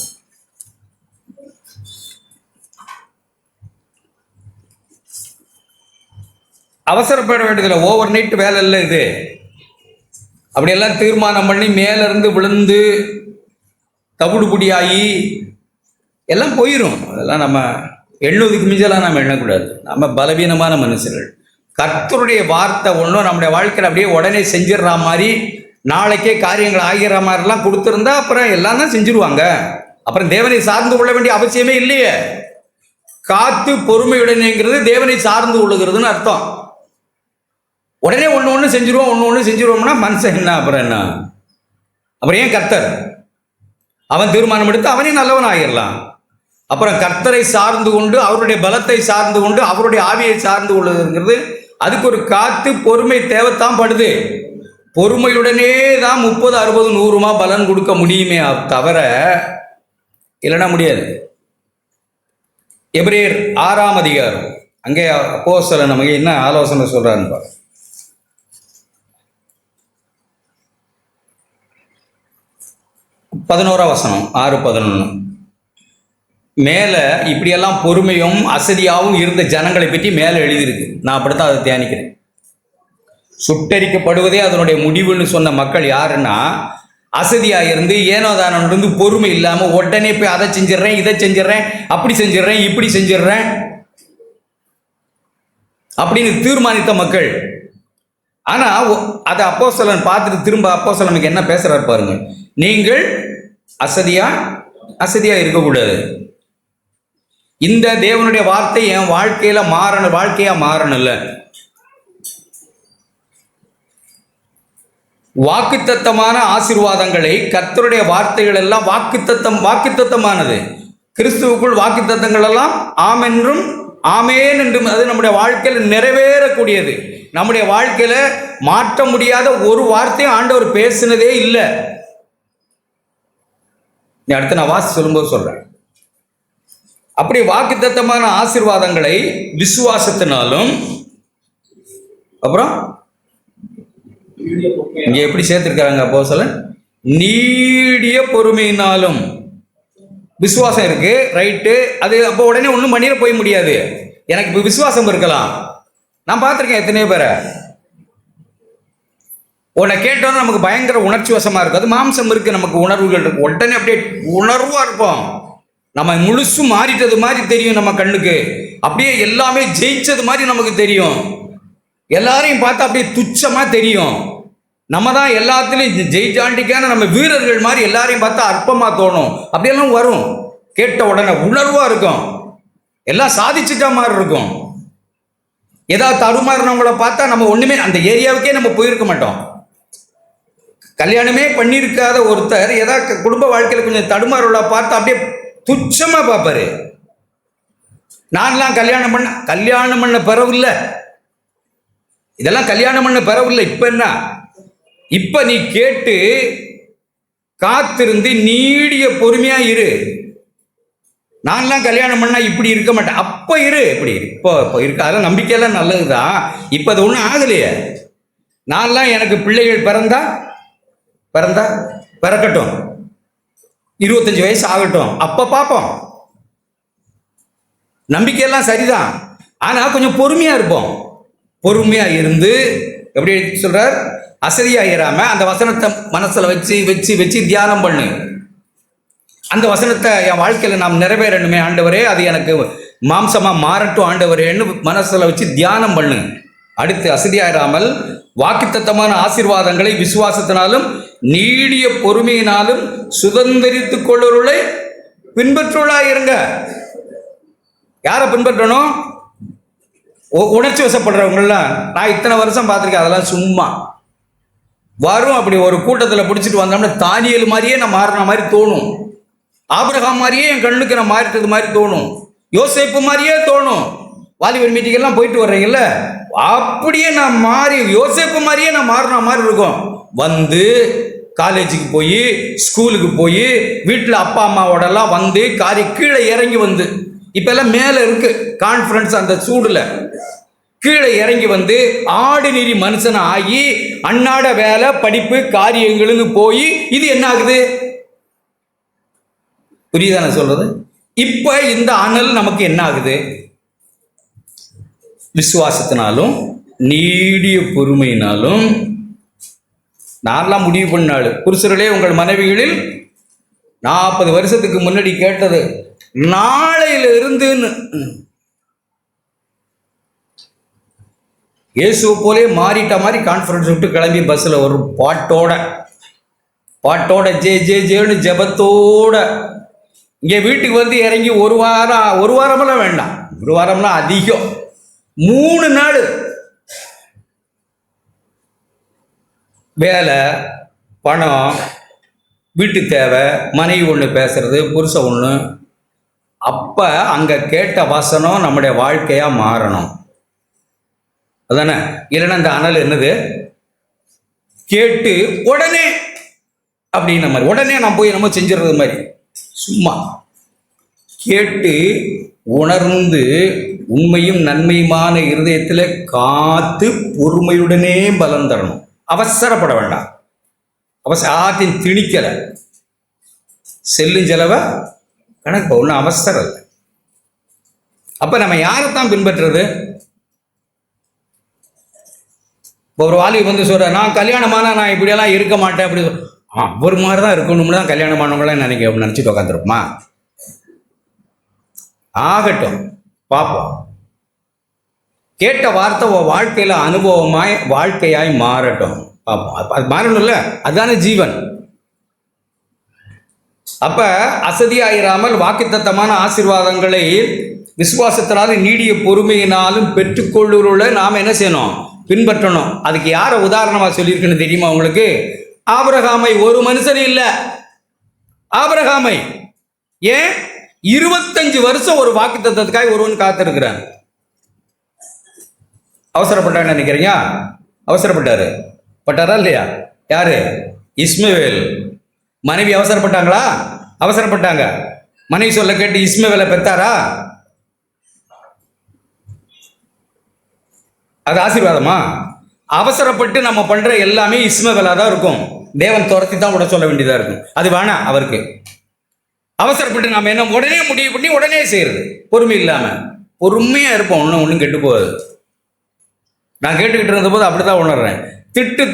அவசரப்பட வேண்டியதில்லை, ஓவர் நைட் வேலை இல்லை இது. அப்படியெல்லாம் தீர்மானம் பண்ணி மேலிருந்து விழுந்து தவிடுபுடியாகி எல்லாம் போயிடும். அதெல்லாம் நம்ம எண்ணுவதுக்கு மிஞ்சலாம் நம்ம எண்ணக்கூடாது. நம்ம பலவீனமான மனுஷர்கள். கர்த்தருடைய வார்த்தை ஒன்றும் நம்முடைய வாழ்க்கையில் அப்படியே உடனே செஞ்சிடற மாதிரி, நாளைக்கே காரியங்கள் ஆகிற மாதிரிலாம் கொடுத்துருந்தா அப்புறம் எல்லாம் தான் செஞ்சுருவாங்க. அப்புறம் தேவனை சார்ந்து கொள்ள வேண்டிய அவசியமே இல்லையே. காத்து பொறுமையுடனேங்கிறது தேவனை சார்ந்து கொள்ளுகிறதுன்னு அர்த்தம். உடனே ஒன்று செஞ்சுருவோம்னா மனுஷன் என்ன? அப்புறம் என்ன? அப்புறம் ஏன் கர்த்தர்? அவன் தீர்மானம் எடுத்து அவனே நல்லவன் ஆகிடலாம். அப்புறம் கர்த்தரை சார்ந்து கொண்டு, அவருடைய பலத்தை சார்ந்து கொண்டு, அவருடைய ஆவியை சார்ந்து கொள்ளுங்கிறது அதுக்கு ஒரு காத்து பொறுமை தேவைத்தான் படுது. பொறுமையுடனே தான் 30, 60, 100 பலன் கொடுக்க முடியுமே தவிர இல்லைன்னா முடியாது. எபிரேயர் 6ஆம் அதிகாரம், அங்கே அப்போஸ்தலன் நமக்கு என்ன ஆலோசனை சொல்றாருன்னு பாருங்க. 11ஆம் வசனம், 6:11. மேலே இப்படியெல்லாம் பொறுமையும் அசதியாகவும் இருந்த ஜனங்களை பற்றி மேலே எழுதியிருக்கு. நான் அப்படித்தான் அதை தியானிக்கிறேன். சுட்டரிக்கப்படுவதே அதனுடைய முடிவுன்னு சொன்ன மக்கள் யாருன்னா, அசதியாக இருந்து ஏனோதானம் இருந்து பொறுமை இல்லாமல் உடனே போய் அதை செஞ்சிடறேன், இதை செஞ்சிடறேன், அப்படி செஞ்சிடறேன், இப்படி செஞ்சிடறேன் அப்படின்னு தீர்மானித்த மக்கள். ஆனால் அதை அப்போஸ்தலன் பார்த்துட்டு திரும்ப அப்போஸ்தலனுக்கு என்ன பேசுறாரு பாருங்க. நீங்கள் அசதியா இருக்கக்கூடாது. இந்த தேவனுடைய வார்த்தை என் வாழ்க்கையா மாறணும்ல. வாக்குத்தத்தமான ஆசீர்வாதங்களை, கர்த்தருடைய வார்த்தைகள் எல்லாம் வாக்குத்தத்தமானது. கிறிஸ்துவுக்குள் வாக்குத்தத்தங்கள் எல்லாம் ஆம் என்றும் ஆமேன் என்றும் அது நம்முடைய வாழ்க்கையில் நிறைவேறக்கூடியது. நம்முடைய வாழ்க்கையில மாற்ற முடியாத ஒரு வார்த்தையும் ஆண்டவர் பேசினதே இல்லை. அடுத்து நான் வாசி சொல்லும்போது சொல்றேன். அப்படி வாக்குத்தத்தமான ஆசீர்வாதங்களை விசுவாசத்தினாலும், அப்புறம் இங்க எப்படி சேர்த்திருக்காங்க அப்போஸ்தலன், நீடிய பொறுமையினாலும். விசுவாசம் இருக்கு, ரைட்டு. அது அப்போ உடனே ஒன்றும் பண்ணிட போய் முடியாது. எனக்கு இப்போ விசுவாசம் இருக்கலாம். நான் பார்த்துருக்கேன் எத்தனையோ பேரை. உன்னை கேட்டோன்னா நமக்கு பயங்கர உணர்ச்சி வசமாக இருக்கும். அது மாம்சம் இருக்குது, நமக்கு உணர்வுகள் இருக்கும். உடனே அப்படியே உணர்வாக இருப்போம். நம்ம முழுசும் மாறிட்டது மாதிரி தெரியும் நம்ம கண்ணுக்கு. அப்படியே எல்லாமே ஜெயிச்சது மாதிரி நமக்கு தெரியும். எல்லாரையும் பார்த்தா அப்படியே துச்சமாக தெரியும். நம்ம தான் எல்லாத்துலேயும் ஜெயிச்சாண்டிக்கான நம்ம வீரர்கள் மாதிரி எல்லாரையும் பார்த்தா அற்பமாக தோணும். அப்படியெல்லாம் வரும். கேட்ட உடனே உணர்வாக இருக்கும். எல்லாம் சாதிச்சுட்டா மாதிரி இருக்கும். ஏதாவது தடுமாறினவங்களை பார்த்தா நம்ம ஒன்றுமே அந்த ஏரியாவுக்கே நம்ம போயிருக்க மாட்டோம். கல்யாணமே பண்ணியிருக்காத ஒருத்தர் ஏதாவது குடும்ப வாழ்க்கையில் கொஞ்சம் தடுமாறுகளை பார்த்தா அப்படியே துச்சமாக பார்ப்பாரு. நான்லாம் கல்யாணம் பண்ண பிறவு இல்லை. இதெல்லாம் கல்யாணம் பண்ண பிறவு இல்லை. இப்போ என்ன? இப்போ நீ கேட்டு காத்திருந்து நீடிய பொறுமையா இரு. நான்லாம் கல்யாணம் பண்ணா இப்படி இருக்க மாட்டேன். அப்போ இரு, இப்படி இப்போ இருக்கு. அதெல்லாம் நம்பிக்கையெல்லாம் நல்லதுதான். இப்போ அது ஒன்றும் ஆகலையே. நான்லாம் எனக்கு பிள்ளைகள் பிறக்கட்டும், 25 வயசு ஆகட்டும், அப்போ பார்ப்போம். நம்பிக்கையெல்லாம் சரிதான். ஆனால் கொஞ்சம் பொறுமையாக இருப்போம். பொறுமையாக இருந்து எப்படி சொல்கிறார், அசதியாகிறாம அந்த வசனத்தை மனசில் வச்சு தியானம் பண்ணு. அந்த வசனத்தை என் வாழ்க்கையில் நாம் நிறைவேறணுமே ஆண்டவரே, அது எனக்கு மாம்சமாக மாறட்டும் ஆண்டவரேன்னு மனசில் வச்சு தியானம் பண்ணு. அடுத்து அசதியாயிராமல் வாக்குத்தத்தமான ஆசீர்வாதங்களை விசுவாசத்தினாலும் நீடிய பொறுமையினாலும் சுதந்திரித்துக் கொள்ளுவதை பின்பற்றுவர்களாக இருங்க. யாரை பின்பற்றணும்? உணர்ச்சி வசப்படுறவங்களாம் நான் இத்தனை வருஷம் பார்த்துருக்கேன். அதெல்லாம் சும்மா வரும். அப்படி ஒரு கூட்டத்தில் பிடிச்சிட்டு வந்தோம்னா தானியேல் மாதிரியே நான் மாறின மாதிரி தோணும். ஆபிரகாம் மாதிரியே என் கண்ணுக்கு நான் மாறிட்டது மாதிரி தோணும். யோசேப்பு மாதிரியே தோணும். வாலிபர் மீட்டிங்கெல்லாம் போயிட்டு வர்றீங்கல்ல, அப்படியே நான் மாறி யோசேப்பு மாதிரியே நான் மாறின மாதிரி இருக்கும். வந்து காலேஜுக்கு போய் ஸ்கூலுக்கு போய் வீட்டில் அப்பா அம்மாவோடலாம் வந்து கீழே இறங்கி வந்து, இப்பெல்லாம் மேலே இருக்கு கான்ஃபரன்ஸ், அந்த சூடில் கீழே இறங்கி வந்து ஆர்டினரி மனுஷனை ஆகி அன்னாட வேலை படிப்பு காரியங்களுக்கு போய் இது என்ன ஆகுது? புரியுதா நான் சொல்றது? இப்ப இந்த அனல் நமக்கு என்ன ஆகுது? விசுவாசத்தினாலும் நீடிய பொறுமையினாலும். நான்லாம் முடிவு பண்ணாலும் புருஷர்களே உங்கள் மனைவிகளில் 40 வருஷத்துக்கு முன்னாடி கேட்டது நாளையில இருந்துன்னு இயேசுவை போலே மாறிட்ட மாதிரி கான்ஃபரன்ஸ் விட்டு கிளம்பி பஸ்ஸில் ஒரு பாட்டோட ஜே ஜே ஜேன்னு ஜபத்தோட இங்கே வீட்டுக்கு வந்து இறங்கி ஒரு வாரமெல்லாம் வேண்டாம், ஒரு வாரம்லாம் அதிகம், 3 நாள் வேலை, பணம், வீட்டு தேவை, மனைவி ஒன்று பேசுறது, புருஷன் ஒன்று. அப்போ அங்கே கேட்ட வசனம் நம்முடைய வாழ்க்கையாக மாறணும். அதானே? இல்லைன்னா அந்த அனல் என்னது? கேட்டு உடனே அப்படின்ன மாதிரி, உடனே நான் போய் நம்ம செஞ்சிடறது மாதிரி. சும்மா கேட்டு உணர்ந்து உண்மையும் நன்மையுமான இருதயத்தில் காத்து பொறுமையுடனே பலம் தரணும். அவசரப்பட வேண்டாம். ஆற்றின் திணிக்கலை, செல்லும் செலவை கணக்கு ஒன்றும் அவசரம் இல்லை. அப்போ நம்ம யாரைத்தான் பின்பற்றுறது? ஒரு வாலிபர் வந்து சொல்ற, நான் கல்யாணமான நான் இப்படியெல்லாம் இருக்க மாட்டேன் அப்படி. ஒரு மாதிரி தான் இருக்கணும்னு தான் கல்யாணமானவங்களாம் நினச்சிட்டு உட்காந்துருப்போமா? ஆகட்டும், பார்ப்போம். கேட்ட வார்த்தை வாழ்க்கையில் அனுபவமாய் வாழ்க்கையாய் மாறட்டும், பார்ப்போம். அது மாறணும்ல, அதுதானே ஜீவன். அப்ப அசதியாயிராமல் வாக்குத்தத்தமான ஆசீர்வாதங்களை விசுவாசத்தினாலும் நீடிய பொறுமையினாலும் பெற்றுக்கொள்ளுள்ள நாம் என்ன செய்யணும்? பின்பற்றணும். அதுக்கு யாரை உதாரணமாக சொல்லியிருக்குன்னு தெரியுமா உங்களுக்கு? ஆபிரகாமை. ஒரு மனுஷன் இல்லை, ஆபிரகாமை. ஏன் 25 வருஷம் ஒரு வாக்குத்தத்தத்துக்காக ஒருவன் காத்திருக்கிறான். அவசரப்பட்டான்னு நினைக்கிறீங்க? அவசரப்பட்டாரு. பட்டாரா இல்லையா? யாரு? இஸ்மவேல். மனைவி அவசரப்பட்டாங்களா? அவசரப்பட்டாங்க. மனைவி சொல்ல கேட்டு இஸ்மவேலை பெத்தாரா? அது ஆசீர்வாதமா? அவசரப்பட்டு நம்ம பண்ற எல்லாமே இஸ்மவேலா தான் இருக்கும். தேவன் துரத்தி தான் விட சொல்ல வேண்டியதா இருக்கும். அது வேணாம் அவருக்கு. அவசரப்பட்டு நம்ம என்ன உடனே முடிவு பண்ணி உடனே செய்யறது, பொறுமை இல்லாம. பொறுமையா இருப்போம், ஒன்றும் கெட்டு போகாது. நான் கேட்டுக்கிட்டு இருந்த போது அப்படிதான் உணர்றேன்.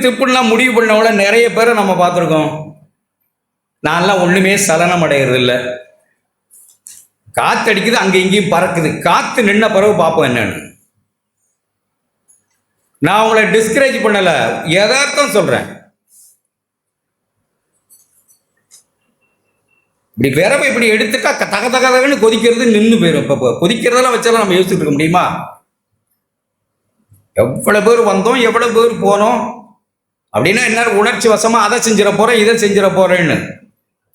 திப்புலாம் முடிவு பண்ணவங்கள நிறைய பேரை நம்ம பார்த்துருக்கோம். நான்லாம் ஒண்ணுமே சலனம் அடைகிறது இல்லை. காத்து அடிக்குது, அங்கே இங்கேயும் பறக்குது. காத்து நின்ன பிறகு பார்ப்போம் என்னன்னு. நான் உங்களை டிஸ்கரேஜ் பண்ணல, யதார்த்தம் சொல்றேன். இப்படி விரவை இப்படி எடுத்துட்டா தகன்னு கொதிக்கிறது நின்று போயிடும். இப்போ கொதிக்கிறதெல்லாம் வச்சாலும் நம்ம யோசிச்சுட்டு இருக்க முடியுமா? எவ்வளவு பேர் வந்தோம், எவ்வளவு பேர் போனோம் அப்படின்னா என்ன? உணர்ச்சி வசமா அதை செஞ்சிட போறேன், இதை செஞ்சிட போறேன்னு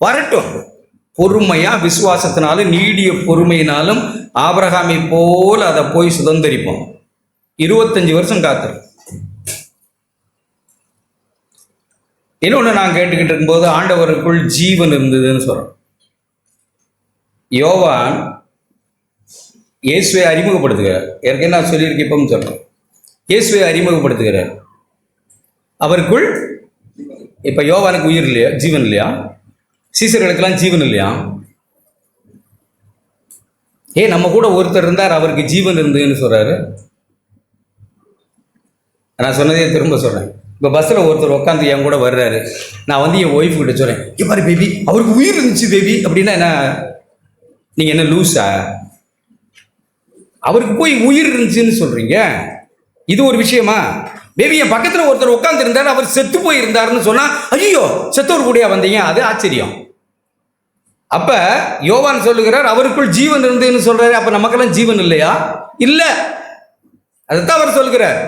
வரட்டும். பொறுமையா விசுவாசத்தினாலும் நீடிய பொறுமையினாலும் ஆபிரகாமை போல அதை போய் சுதந்திரிப்போம். 25 வருஷம் காத்திரு. இன்னொன்று நான் கேட்டுக்கிட்டு இருக்கும்போது ஆண்டவருக்குள் ஜீவன் இருந்ததுன்னு சொல்றோம். யோவான் இயேசுவை அறிமுகப்படுத்துகிறார். ஏற்கனவே நான் சொல்லியிருக்கேன், இப்பவும் சொல்றேன். இயேசுவை அறிமுகப்படுத்துகிறார். அவருக்குள் இப்ப யோவானுக்கு உயிர் இல்லையா? ஜீவன் இல்லையா? சீசர்களுக்கெல்லாம் ஜீவன் இல்லையா? நம்ம கூட ஒருத்தர் இருந்தார், அவருக்கு ஜீவன் இருந்ததுன்னு சொல்றாரு. நான் சொன்னதே திரும்ப சொல்றேன். இப்போ பஸ்ஸில் ஒருத்தர் உட்காந்து என் கூட வர்றாரு. நான் வந்து என் ஒய்ஃப் கிட்ட சொல்றேன், பாரு பேபி, அவருக்கு உயிர் இருந்துச்சு பேபி அப்படின்னா என்ன? நீங்க என்ன லூஸா? அவருக்கு போய் உயிர் இருந்துச்சுன்னு சொல்றீங்க. இது ஒரு விஷயமா? பேபி என் பக்கத்தில் ஒருத்தர் உட்காந்து இருந்தார், அவர் செத்து போயிருந்தாருன்னு சொன்னா ஐயோ செத்தவர் கூடயா வந்தீங்க? அது ஆச்சரியம். அப்ப யோவான் சொல்லுகிறார் அவருக்குள் ஜீவன் இருந்ததுன்னு சொல்றாரு. அப்ப நமக்கெல்லாம் ஜீவன் இல்லையா? இல்ல, அதுதான் அவர் சொல்கிறார்.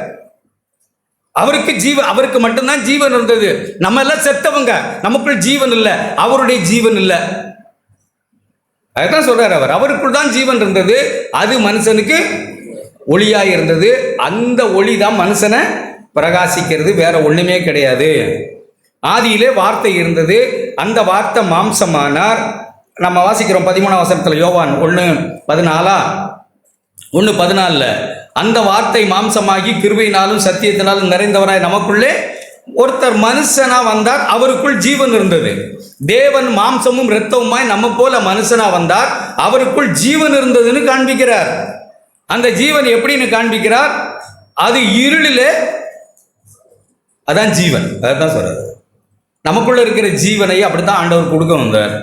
அவருக்கு மட்டும்தான் ஜீவன் இருந்தது. நம்ம எல்லாம் செத்தவங்க, நமக்குள் ஜீவன் இல்ல, அவருடைய ஜீவன் இல்ல. அதுதான் சொல்றாரு அவர். அவருக்குள் தான் ஜீவன் இருந்தது, அது மனுஷனுக்கு ஒளியாய் இருந்தது. அந்த ஒளி தான் மனுஷனை பிரகாசிக்கிறது, வேற ஒண்ணுமே கிடையாது. ஆதியிலே வார்த்தை இருந்தது, அந்த வார்த்தை மாம்சமானார். நம்ம வாசிக்கிறோம் 13ஆம் வசனத்துல, யோவான் 1:14 அந்த வார்த்தை மாம்சமாகி கிருபையினாலும் சத்தியத்தினாலும் நிறைந்தவராய் நமக்குள்ளே ஒருத்தர் மனுஷனா வந்தார், அவருக்குள் ஜீவன் இருந்தது. தேவன் மாம்சமும் இரத்தமுமாய் நம்ம போல மனுஷனா வந்தார், அவருக்குள் ஜீவன் இருந்ததுன்னு காண்பிக்கிறார். அந்த ஜீவன் எப்படின்னு காண்பிக்கிறார்? அது இருளிலே, அதான் ஜீவன். அதான் சொல்றாரு, நமக்குள்ள இருக்கிற ஜீவனை அப்படித்தான் ஆண்டவர் கொடுக்க வந்தார்.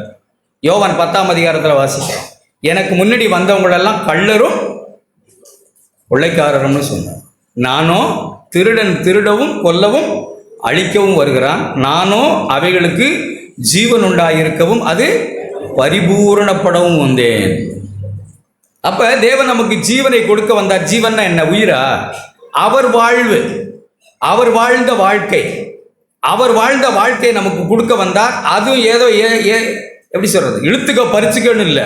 யோவான் 10ஆம் அதிகாரத்தில் வாசிக்கிறோம், எனக்கு முன்னாடி வந்தவங்களெல்லாம் கள்ளரும் கொள்ளைக்காரரும்னு சொன்னார். நானோ திருடவும் கொல்லவும் அழிக்கவும் வருகிறான், நானோ அவைகளுக்கு ஜீவன் உண்டாயிருக்கவும் அது பரிபூரணப்படவும் வந்தேன். அப்ப தேவன் நமக்கு ஜீவனை கொடுக்க வந்தார். ஜீவன்னா என்ன? உயிரா? அவர் வாழ்வு, அவர் வாழ்ந்த வாழ்க்கை, அவர் வாழ்ந்த வாழ்க்கையை நமக்கு கொடுக்க வந்தார். அதுவும் ஏதோ எப்படி சொல்றது, இழுத்துக்க பறிச்சுக்கன்னு இல்லை.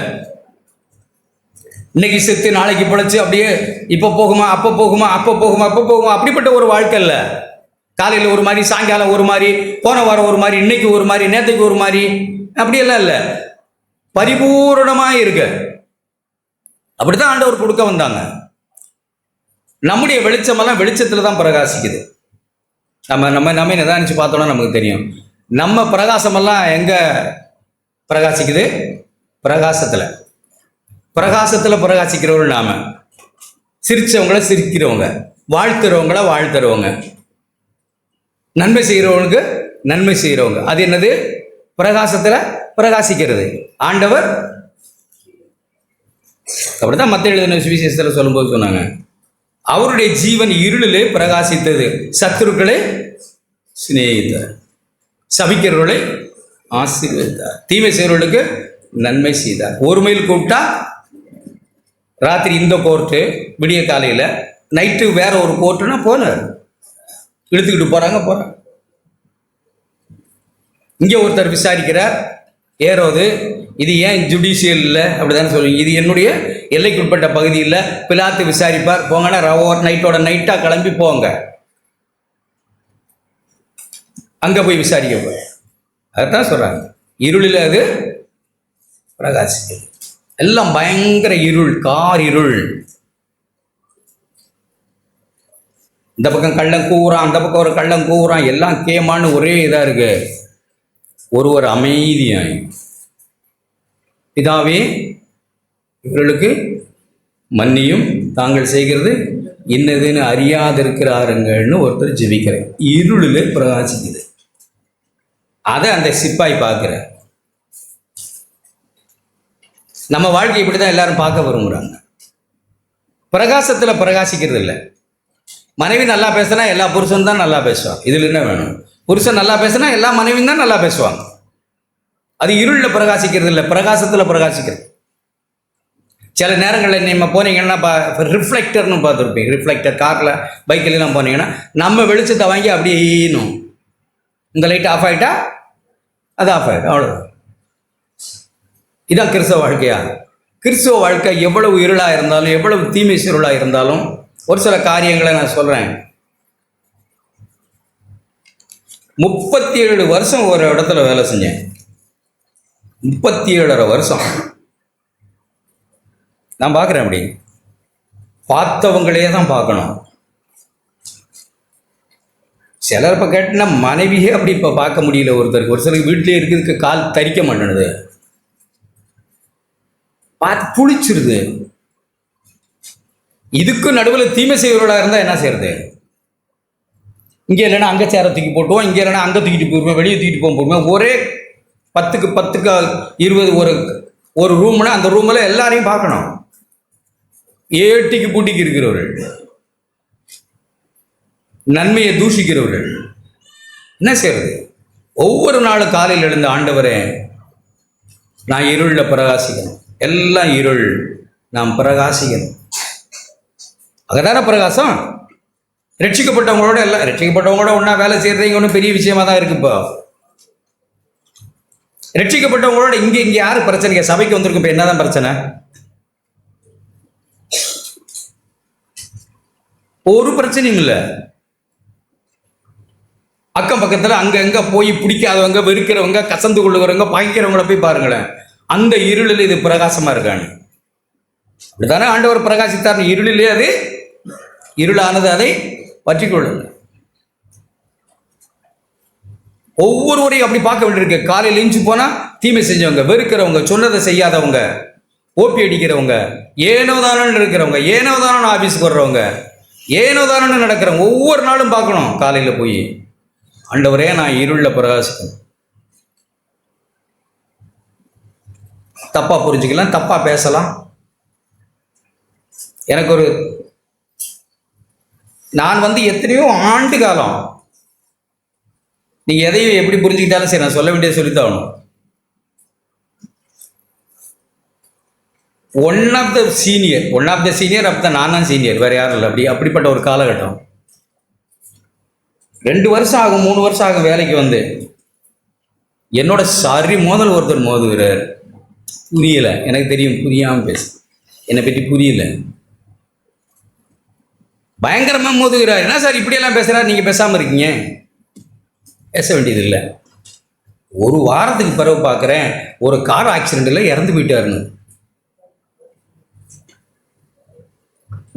இன்னைக்கு செத்து நாளைக்கு பிழைச்சு அப்படியே இப்போ போகுமா அப்போ போகுமா அப்போ போகுமா அப்போ போகுமா, அப்படிப்பட்ட ஒரு வாழ்க்கை இல்லை. காலையில் ஒரு மாதிரி, சாயங்காலம் ஒரு மாதிரி, போன வாரம் ஒரு மாதிரி, இன்னைக்கு ஒரு மாதிரி, நேற்றுக்கு ஒரு மாதிரி, அப்படியெல்லாம் இல்லை. பரிபூரணமாக இருக்கு. அப்படித்தான் ஆண்டவர் கொடுக்க வந்தாங்க. நம்முடைய வெளிச்சமெல்லாம் வெளிச்சத்தில் தான் பிரகாசிக்குது. நம்ம நிதானிச்சு பார்த்தோம்னா நமக்கு தெரியும். நம்ம பிரகாசமெல்லாம் எங்க பிரகாசிக்குது? பிரகாசத்தில் பிரகாசிக்கிறவர்கள் நாம. சிரிச்சவங்கள சிரிக்கிறவங்க, வாழ்த்துறவங்கள வாழ்த்துறவங்க, நன்மை செய்கிறவங்களுக்கு நன்மை செய்கிறவங்க. அது என்னது? பிரகாசத்தில் பிரகாசிக்கிறது. ஆண்டவர் அப்படித்தான் மத்திய எழுதின சுவிசேஷத்தில் சொல்லும்போது சொன்னாங்க, அவருடைய ஜீவன் இருளிலே பிரகாசித்தது, சத்துருக்களை சிநேகித்தார், சபிக்கிறவர்களை ஆசீர்வதித்தார், தீமை செய்கிறவர்களுக்கு நன்மை செய்தார். ஒரு மைல் கூப்பிட்டா ராத்திரி இந்த கோர்ட்டு, விடிய காலையில், நைட்டு வேற ஒரு கோர்ட்டுன்னா போனார், இழுத்துக்கிட்டு போறாங்க. இங்கே ஒருத்தர் விசாரிக்கிறார், ஏரோது, இது ஏன் ஜுடிஷியல் இல்லை அப்படிதான் சொல்லுவீங்க, இது என்னுடைய எல்லைக்குட்பட்ட பகுதி இல்லை. பிலாத்து விசாரிப்பார், போங்கன்னா நைட்டாக கிளம்பி போங்க, அங்கே போய் விசாரிக்க போய். அதுதான் சொல்கிறாங்க, இருளில் அது பிரகாசிக்குது. எல்லாம் பயங்கர இருள், கார் இருள். இந்த பக்கம் கள்ளம் கூவுறான், அந்த பக்கம் ஒரு கள்ளம் கூவுறான், எல்லாம் கேமான்னு ஒரே இதாக இருக்கு. ஒருவர் அமைதியாய், பிதாவே இவர்களுக்கு மன்னியும், தாங்கள் செய்கிறது இன்னதுன்னு அறியாதிருக்கிறாருங்கன்னு ஒருத்தர் ஜெபிக்கிறேன். இருளில் பிரகாசிக்குது. அதை அந்த சிப்பாய் பார்க்குறேன். நம்ம வாழ்க்கை இப்படி தான் எல்லாரும் பார்க்க விரும்புகிறாங்க. பிரகாசத்தில் பிரகாசிக்கிறது இல்லை. மனைவி நல்லா பேசினா எல்லா புருஷன் தான் நல்லா பேசுவாங்க, இதில் என்ன வேணும்? புருஷன் நல்லா பேசினா எல்லா மனைவியும் தான் நல்லா பேசுவாங்க. அது இருளில் பிரகாசிக்கிறது இல்லை, பிரகாசத்தில் பிரகாசிக்கிறது. சில நேரங்களில் நம்ம போனீங்கன்னா ரிஃப்ளெக்டர்னு பார்த்துருப்பீங்க. ரிஃப்ளெக்டர் காரில் பைக்கிலாம் போனீங்கன்னா நம்ம வெளிச்சத்தை வாங்கி அப்படியே ஈனும். இந்த லைட் ஆஃப் ஆகிட்டா அது ஆஃப் ஆகிடும், அவ்வளோ. இதான் கிறிஸ்தவ வாழ்க்கையா? கிறிஸ்தவ வாழ்க்கை எவ்வளவு இருளாக இருந்தாலும், எவ்வளவு தீமை இருளாக இருந்தாலும், ஒரு சில காரியங்களை நான் சொல்கிறேன். 37 வருஷம் ஒரு இடத்துல வேலை செஞ்சேன். 37.5 வருஷம் நான் பார்க்குறேன். அப்படி பார்த்தவங்களே தான் பார்க்கணும். சிலர் இப்போ கேட்டினா மனைவியே அப்படி இப்போ பார்க்க முடியல ஒருத்தருக்கு. ஒரு சிலருக்கு வீட்டிலே இருக்கிறதுக்கு கால் தரிக்க மாட்டேனுது, பார்த்து புளிச்சிருது. இதுக்கு நடுவில் தீமை செய்வர்களாக இருந்தால் என்ன செய்யறது? இங்கே இல்லைன்னா அங்கே சேர தூக்கி போட்டுவோம், இங்கே இல்லைன்னா அங்கே தூக்கிட்டு போயிடுவோம், வெளியே தூக்கிட்டு போவோம். ஒரே 10க்கு 20 ஒரு ரூம்னா அந்த ரூமில் எல்லாரையும் பார்க்கணும். ஏட்டிக்கு பூட்டிக்கு இருக்கிறவர்கள், நன்மையை தூஷிக்கிறவர்கள் என்ன செய்யறது? ஒவ்வொரு நாளும் காலையில் எழுந்த ஆண்டவரே நான் இருளில் பிரகாசிக்கணும். எல்லாம் இருள், நாம் பிரகாசிக்கணும். அதுதானே பிரகாசம். ரட்சிக்கப்பட்டவங்களோட எல்லாம் ரட்சிக்கப்பட்டவங்களோட ஒன்றா வேலை செய்கிறீங்க ஒன்றும் பெரிய விஷயமா தான் இருக்கு. இப்போ ரட்சிக்கப்பட்டவங்களோட இங்கே யாரு பிரச்சனை? சபைக்கு வந்திருக்கும். இப்போ என்னதான் பிரச்சனை? ஒரு பிரச்சனையும் இல்லை. அக்கம் பக்கத்தில் அங்கே எங்கே போய் பிடிக்காதவங்க, வெறுக்கிறவங்க, கசந்து கொள்ளுகிறவங்க, பகைக்கிறவங்கள போய் பாருங்களேன். அந்த இருளில் இது பிரகாசமாக இருக்காங்க. அப்படித்தானே ஆண்டவர் பிரகாசித்தார். இருளிலே அது இருளானது அதை பற்றி கொள்ளுங்க. ஒவ்வொருவரையும் அப்படி பார்க்க வேண்டியிருக்கு. காலையில் எழுந்து போனால் தீமை செஞ்சவங்க, வெறுக்கிறவங்க, சொன்னதை செய்யாதவங்க, ஓப்பி அடிக்கிறவங்க, ஏனோதானு இருக்கிறவங்க, ஏனோதானு ஆஃபீஸுக்கு வர்றவங்க, ஏனோதானு நடக்கிறவங்க ஒவ்வொரு நாளும் பார்க்கணும். காலையில் போய் ஆண்டவரே நான் இருளில் பிரகாசிக்கணும். தப்பாக புரிஞ்சுக்கலாம், தப்பாக பேசலாம். எனக்கு நான் எத்தனையோ ஆண்டு காலம் நீங்கள் எதையும் எப்படி புரிஞ்சுக்கிட்டாலும் சரி, நான் சொல்ல வேண்டியது சொல்லித்தான். ஒன் ஆஃப் த சீனியர் அப்போ தான் நான் தான் சீனியர், வேறு யாரும் இல்லை. அப்படிப்பட்ட ஒரு காலகட்டம். 2 வருஷம் ஆகும், 3 வருஷம் ஆகும் வேலைக்கு வந்து. என்னோட சரி மோதல் ஒருத்தர் மோதுகிறார். புரியலை, எனக்கு தெரியும், புரியாமல் பேச, என்னை பற்றி புரியல. பயங்கரமாக மோதுகிறார். என்ன சார் இப்படியெல்லாம் பேசுகிறார், நீங்கள் பேசாமல் இருக்கீங்க? பேச வேண்டியதில்லை. ஒரு வாரத்துக்கு பிறகு பார்க்குறேன் ஒரு கார் ஆக்சிடெண்ட்டில் இறந்து போயிட்டாருன்னு.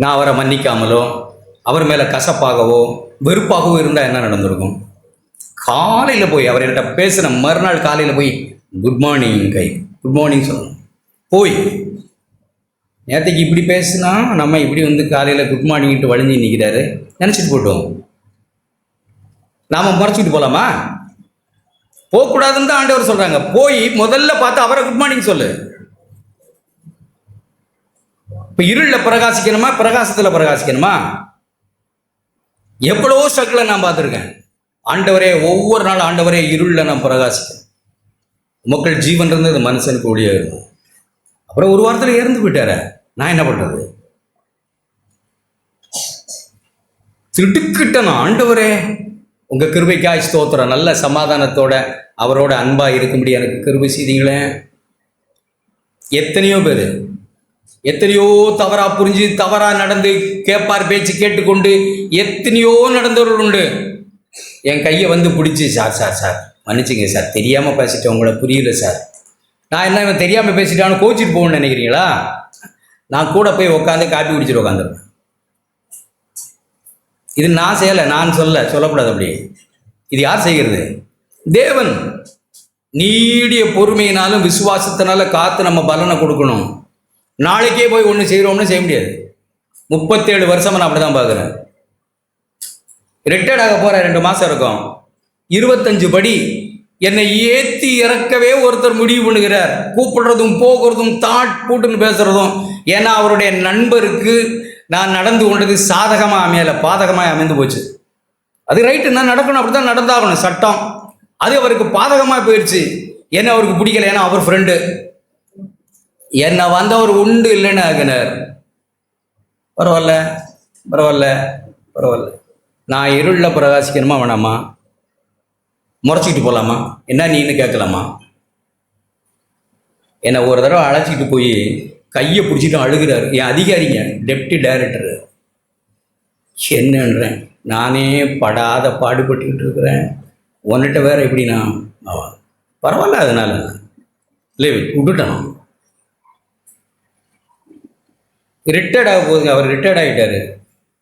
நான் அவரை மன்னிக்காமலோ அவர் மேலே கசப்பாகவோ வெறுப்பாகவோ இருந்தால் என்ன நடந்திருக்கும்? காலையில் போய் அவர் என்கிட்ட பேசுகிற மறுநாள் காலையில் போய் குட் மார்னிங் சொல்லணும். போய் நேற்றுக்கு இப்படி பேசுனா நம்ம இப்படி காலையில் குட் மார்னிங்கிட்டு வழிஞ்சு நிற்கிறாரு நினச்சிட்டு போட்டோம். நாம் மறைச்சிட்டு போகலாமா? போகக்கூடாதுன்னு தான் ஆண்டவர் சொல்கிறாங்க. போய் முதல்ல பார்த்து அவரை குட் மார்னிங் சொல்லு. இப்போ இருளில் பிரகாசிக்கணுமா, பிரகாசத்தில் பிரகாசிக்கணுமா? எவ்வளோ ஸ்ட்ரகிளை நான் பார்த்துருக்கேன். ஆண்டவரே, ஒவ்வொரு நாள் ஆண்டவரே இருளில் நான் பிரகாசிக்கிறேன். மக்கள் ஜீவன் இருந்தது மனுஷனுக்கு ஒளியாக இருக்கும். அப்புறம் ஒரு வாரத்தில் இறந்து போயிட்டார, நான் என்ன பண்ணுறது? திடுக்கிட்டேன். ஆண்டவரே உங்கள் கிருபைக்காய் ஸ்தோத்திரம். நல்ல சமாதானத்தோட அவரோட அன்பாக இருக்கும்படி எனக்கு கிருபை செய்தீங்களே. எத்தனையோ தவறாக புரிஞ்சு தவறாக நடந்து கேட்பார் பேச்சு கேட்டுக்கொண்டு எத்தனையோ நடந்தவர்கள் உண்டு. என் கையை பிடிச்சி சார் மன்னிச்சுங்க சார், தெரியாமல் பேசிட்டேன், உங்களை புரியல சார். நான் என்ன இவன் தெரியாமல் பேசிட்டான்னு கோச்சிட்டு போகணும்னு நினைக்கிறீங்களா? நான் கூட போய் உட்காந்து காப்பி குடிச்சிட்டு உட்காந்துருக்கேன். இது நான் செய்யலை, நான் சொல்லக்கூடாது. அப்படி இது யார் செய்கிறது? தேவன். நீடிய பொறுமையினாலும் விசுவாசத்தினால காத்து நம்ம பலனை கொடுக்கணும். நாளைக்கே போய் ஒன்று செய்கிறோம்னு செய்ய முடியாது. 37 வருஷமாக நான் அப்படி தான் பார்க்குறேன். ரிட்டையர்ட் ஆக போகிற 2 மாதம் இருக்கும். 25 படி என்னை ஏற்றி இறக்கவே ஒருத்தர் முடிவு பண்ணுகிறார். கூப்பிடுறதும் போகிறதும் தாட் கூட்டுன்னு பேசுகிறதும். ஏன்னா அவருடைய நண்பருக்கு நான் நடந்து கொண்டது சாதகமாக அமையலை, பாதகமாக அமைந்து போச்சு. அது ரைட்டு, நான் நடக்கணும், அப்படி தான் நடந்தாகணும், சட்டம். அது அவருக்கு பாதகமாக போயிடுச்சு. என்ன அவருக்கு பிடிக்கல, ஏன்னா அவர் ஃப்ரெண்டு. என்னை வந்தவர் உண்டு இல்லைன்னு ஆகினார். பரவாயில்ல. நான் இருளில் பிரகாசிக்கணுமா வேணாமா? முறைச்சிக்கிட்டு போகலாமா? என்ன நீன்னு கேட்கலாமா? என்னை ஒரு தடவை அழைச்சிக்கிட்டு போய் கையை பிடிச்சிட்டு அழுகிறார் என் அதிகாரிங்க, டெப்டி டைரக்டரு. என்னன்றேன், நானே படாத பாடுபட்டுக்கிட்டு இருக்கிறேன், உன்னிட்ட வேற எப்படின்னா? பரவாயில்ல, அதனால விட்டுட்டேன். ரிட்டையர்ட் ஆக போகுதுங்க. அவர் ரிட்டையர்ட் ஆகிட்டார்.